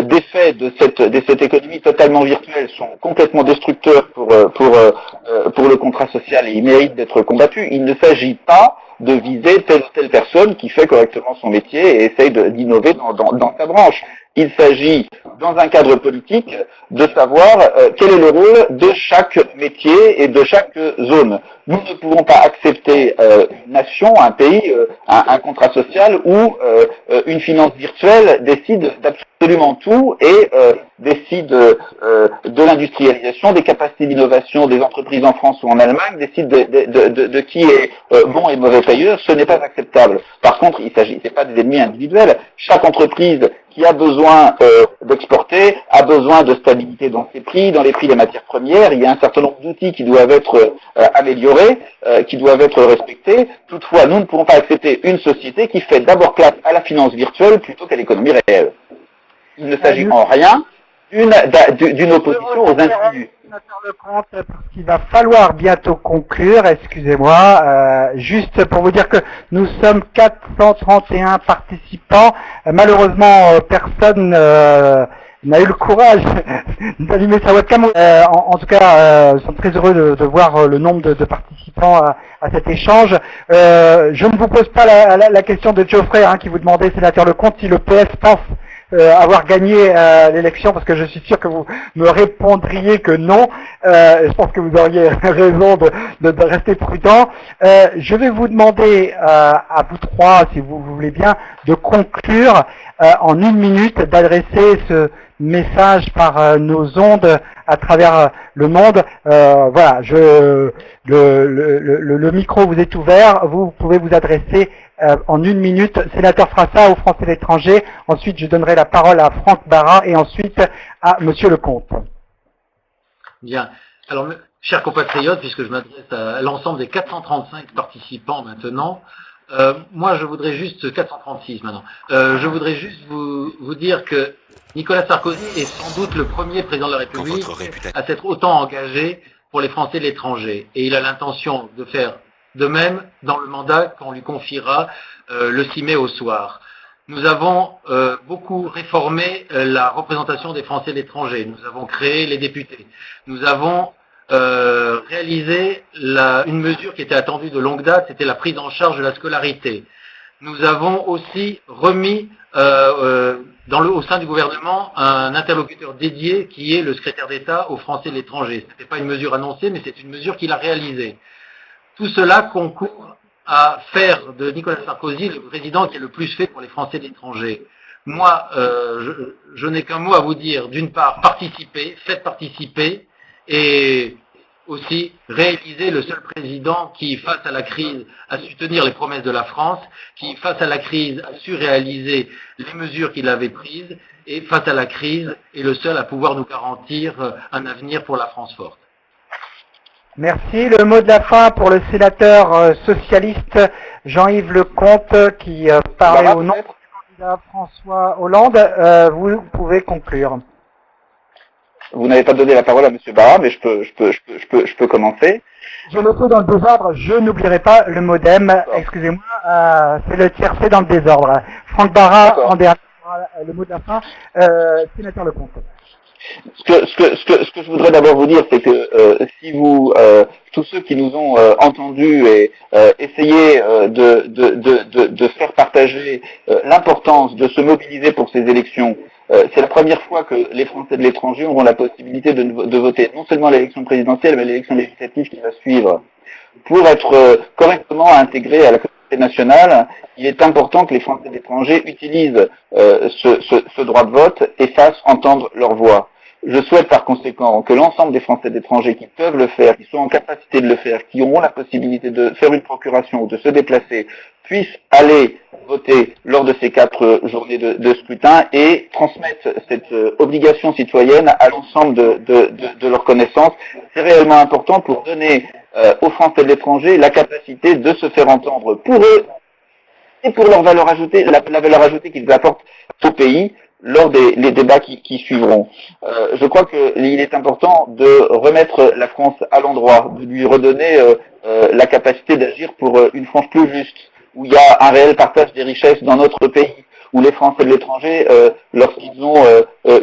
d'effets de cette économie totalement virtuelle sont complètement destructeurs pour le contrat social et ils méritent d'être combattus. Il ne s'agit pas de viser telle ou telle personne qui fait correctement son métier et essaye d'innover dans sa branche. Il s'agit, dans un cadre politique, de savoir quel est le rôle de chaque métier et de chaque zone. Nous ne pouvons pas accepter une nation, un pays, un contrat social où une finance virtuelle décide d'absolument tout et décide de l'industrialisation, des capacités d'innovation des entreprises en France ou en Allemagne, décide de qui est bon et mauvais payeur. Ce n'est pas acceptable. Par contre, c'est pas des ennemis individuels. Chaque entreprise qui a besoin d'exporter, a besoin de stabilité dans ses prix, dans les prix des matières premières. Il y a un certain nombre d'outils qui doivent être améliorés, qui doivent être respectés. Toutefois, nous ne pourrons pas accepter une société qui fait d'abord place à la finance virtuelle plutôt qu'à l'économie réelle. Il ne s'agit en rien d'une opposition aux individus. Parce qu'il va falloir bientôt conclure, excusez-moi, juste pour vous dire que nous sommes 431 participants. Malheureusement, personne n'a eu le courage d'allumer sa webcam. En tout cas, nous sommes très heureux de voir le nombre de participants à cet échange. Je ne vous pose pas la question de Geoffrey qui vous demandait, sénateur Lecomte, si le PS pense avoir gagné l'élection, parce que je suis sûr que vous me répondriez que non. Je pense que vous auriez raison de rester prudent. Je vais vous demander à vous trois, si vous voulez bien, de conclure en 1 minute, d'adresser ce message par nos ondes à travers le monde. Voilà, le micro vous est ouvert, vous pouvez vous adresser en 1 minute, sénateur Frassa aux Français de l'étranger. Ensuite, je donnerai la parole à Franck Barra et ensuite à Monsieur Lecomte. Bien. Alors, chers compatriotes, puisque je m'adresse à l'ensemble des 435 participants maintenant, moi je voudrais juste, 436 maintenant, je voudrais juste vous dire que Nicolas Sarkozy est sans doute le premier président de la République à s'être autant engagé pour les Français de l'étranger. Et il a l'intention de faire de même dans le mandat qu'on lui confiera le 6 mai au soir. Nous avons beaucoup réformé la représentation des Français de l'étranger. Nous avons créé les députés. Nous avons réalisé une mesure qui était attendue de longue date, c'était la prise en charge de la scolarité. Nous avons aussi remis au sein du gouvernement un interlocuteur dédié qui est le secrétaire d'État aux Français de l'étranger. Ce n'était pas une mesure annoncée, mais c'est une mesure qu'il a réalisée. Tout cela concourt à faire de Nicolas Sarkozy le président qui est le plus fait pour les Français de l'étranger. Moi, je n'ai qu'un mot à vous dire. D'une part, participez, faites participer, et aussi réaliser le seul président qui, face à la crise, a su tenir les promesses de la France, qui, face à la crise, a su réaliser les mesures qu'il avait prises, et face à la crise, est le seul à pouvoir nous garantir un avenir pour la France forte. Merci. Le mot de la fin pour le sénateur socialiste Jean-Yves Lecomte qui parlait au nom du candidat François Hollande. Vous pouvez conclure. Vous n'avez pas donné la parole à M. Barra, mais je peux commencer. Je le fais dans le désordre, je n'oublierai pas le modem. Excusez-moi, c'est le tiercé dans le désordre. Franck Barra, en dernier, le mot de la fin. Sénateur Lecomte. Ce que je voudrais d'abord vous dire, c'est que si vous, tous ceux qui nous ont entendus et essayez de faire partager l'importance de se mobiliser pour ces élections, c'est la première fois que les Français de l'étranger auront la possibilité de voter non seulement à l'élection présidentielle, mais à l'élection législative qui va suivre. Pour être correctement intégrés à la communauté nationale, il est important que les Français de l'étranger utilisent ce droit de vote et fassent entendre leur voix. Je souhaite par conséquent que l'ensemble des Français d'étrangers qui peuvent le faire, qui sont en capacité de le faire, qui auront la possibilité de faire une procuration ou de se déplacer, puissent aller voter lors de ces 4 journées de scrutin et transmettre cette obligation citoyenne à l'ensemble de leurs connaissances. C'est réellement important pour donner aux Français de l'étranger la capacité de se faire entendre pour eux et pour leur valeur ajoutée, la valeur ajoutée qu'ils apportent au pays lors les débats qui suivront. Je crois qu'il est important de remettre la France à l'endroit, de lui redonner la capacité d'agir pour une France plus juste, où il y a un réel partage des richesses dans notre pays, où les Français de l'étranger, lorsqu'ils ont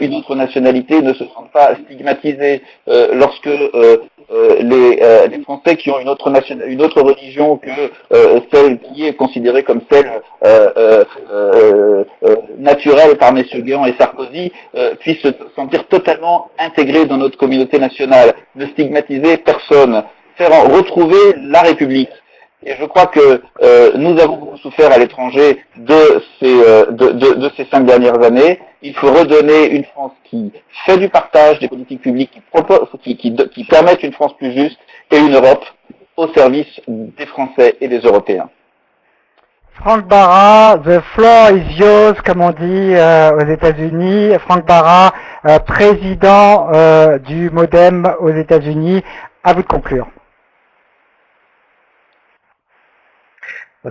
une autre nationalité, ne se sentent pas stigmatisés, lorsque les Français qui ont une autre religion que celle qui est considérée comme celle naturelle par messieurs Guéant et Sarkozy, puissent se sentir totalement intégrés dans notre communauté nationale, ne stigmatiser personne, faire retrouver la République. Et je crois que nous avons beaucoup souffert à l'étranger de ces 5 dernières années. Il faut redonner une France qui fait du partage des politiques publiques, qui permettent une France plus juste et une Europe au service des Français et des Européens. Frank Bara, the floor is yours, comme on dit aux États-Unis. Frank Bara, président du MoDem aux États-Unis. À vous de conclure.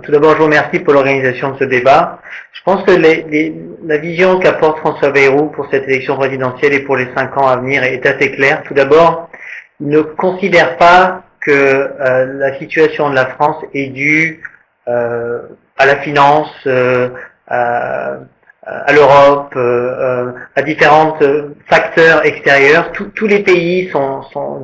Tout d'abord, je vous remercie pour l'organisation de ce débat. Je pense que la vision qu'apporte François Bayrou pour cette élection présidentielle et pour les 5 ans à venir est assez claire. Tout d'abord, il ne considère pas que la situation de la France est due à la finance, à l'Europe, à différents facteurs extérieurs. Tous les pays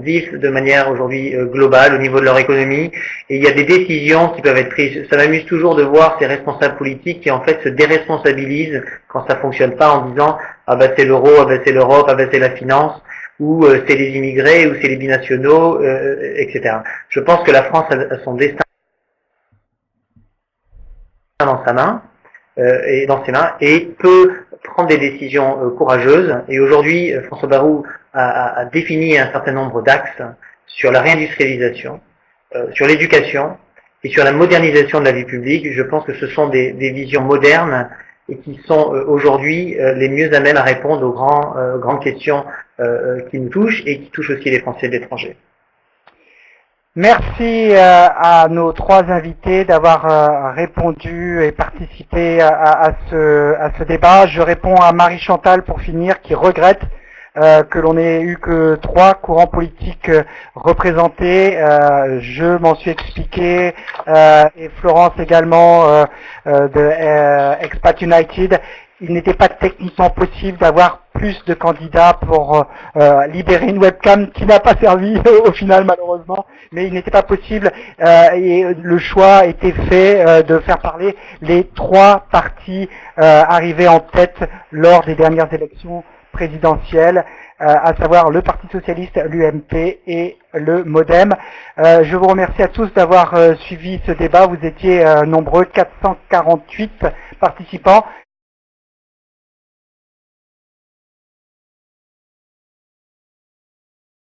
vivent de manière aujourd'hui globale au niveau de leur économie, et il y a des décisions qui peuvent être prises. Ça m'amuse toujours de voir ces responsables politiques qui en fait se déresponsabilisent quand ça fonctionne pas en disant ah ben c'est l'euro, ah ben c'est l'Europe, ah ben c'est la finance, ou c'est les immigrés, ou c'est les binationaux, etc. Je pense que la France a son destin dans sa main. Et dans ses mains, et peut prendre des décisions courageuses. Et aujourd'hui, François Bayrou a défini un certain nombre d'axes sur la réindustrialisation, sur l'éducation et sur la modernisation de la vie publique. Je pense que ce sont des visions modernes et qui sont aujourd'hui les mieux à même à répondre aux grandes questions qui nous touchent et qui touchent aussi les Français de l'étranger. Merci à nos 3 invités d'avoir répondu et participé à ce débat. Je réponds à Marie-Chantal pour finir, qui regrette que l'on ait eu que 3 courants politiques représentés. Je m'en suis expliqué, et Florence également de Expat United. Il n'était pas techniquement possible d'avoir plus de candidats pour libérer une webcam qui n'a pas servi au final malheureusement, mais il n'était pas possible et le choix a été fait de faire parler les 3 partis arrivés en tête lors des dernières élections présidentielles, à savoir le Parti Socialiste, l'UMP et le MoDem. Je vous remercie à tous d'avoir suivi ce débat. Vous étiez nombreux, 448 participants.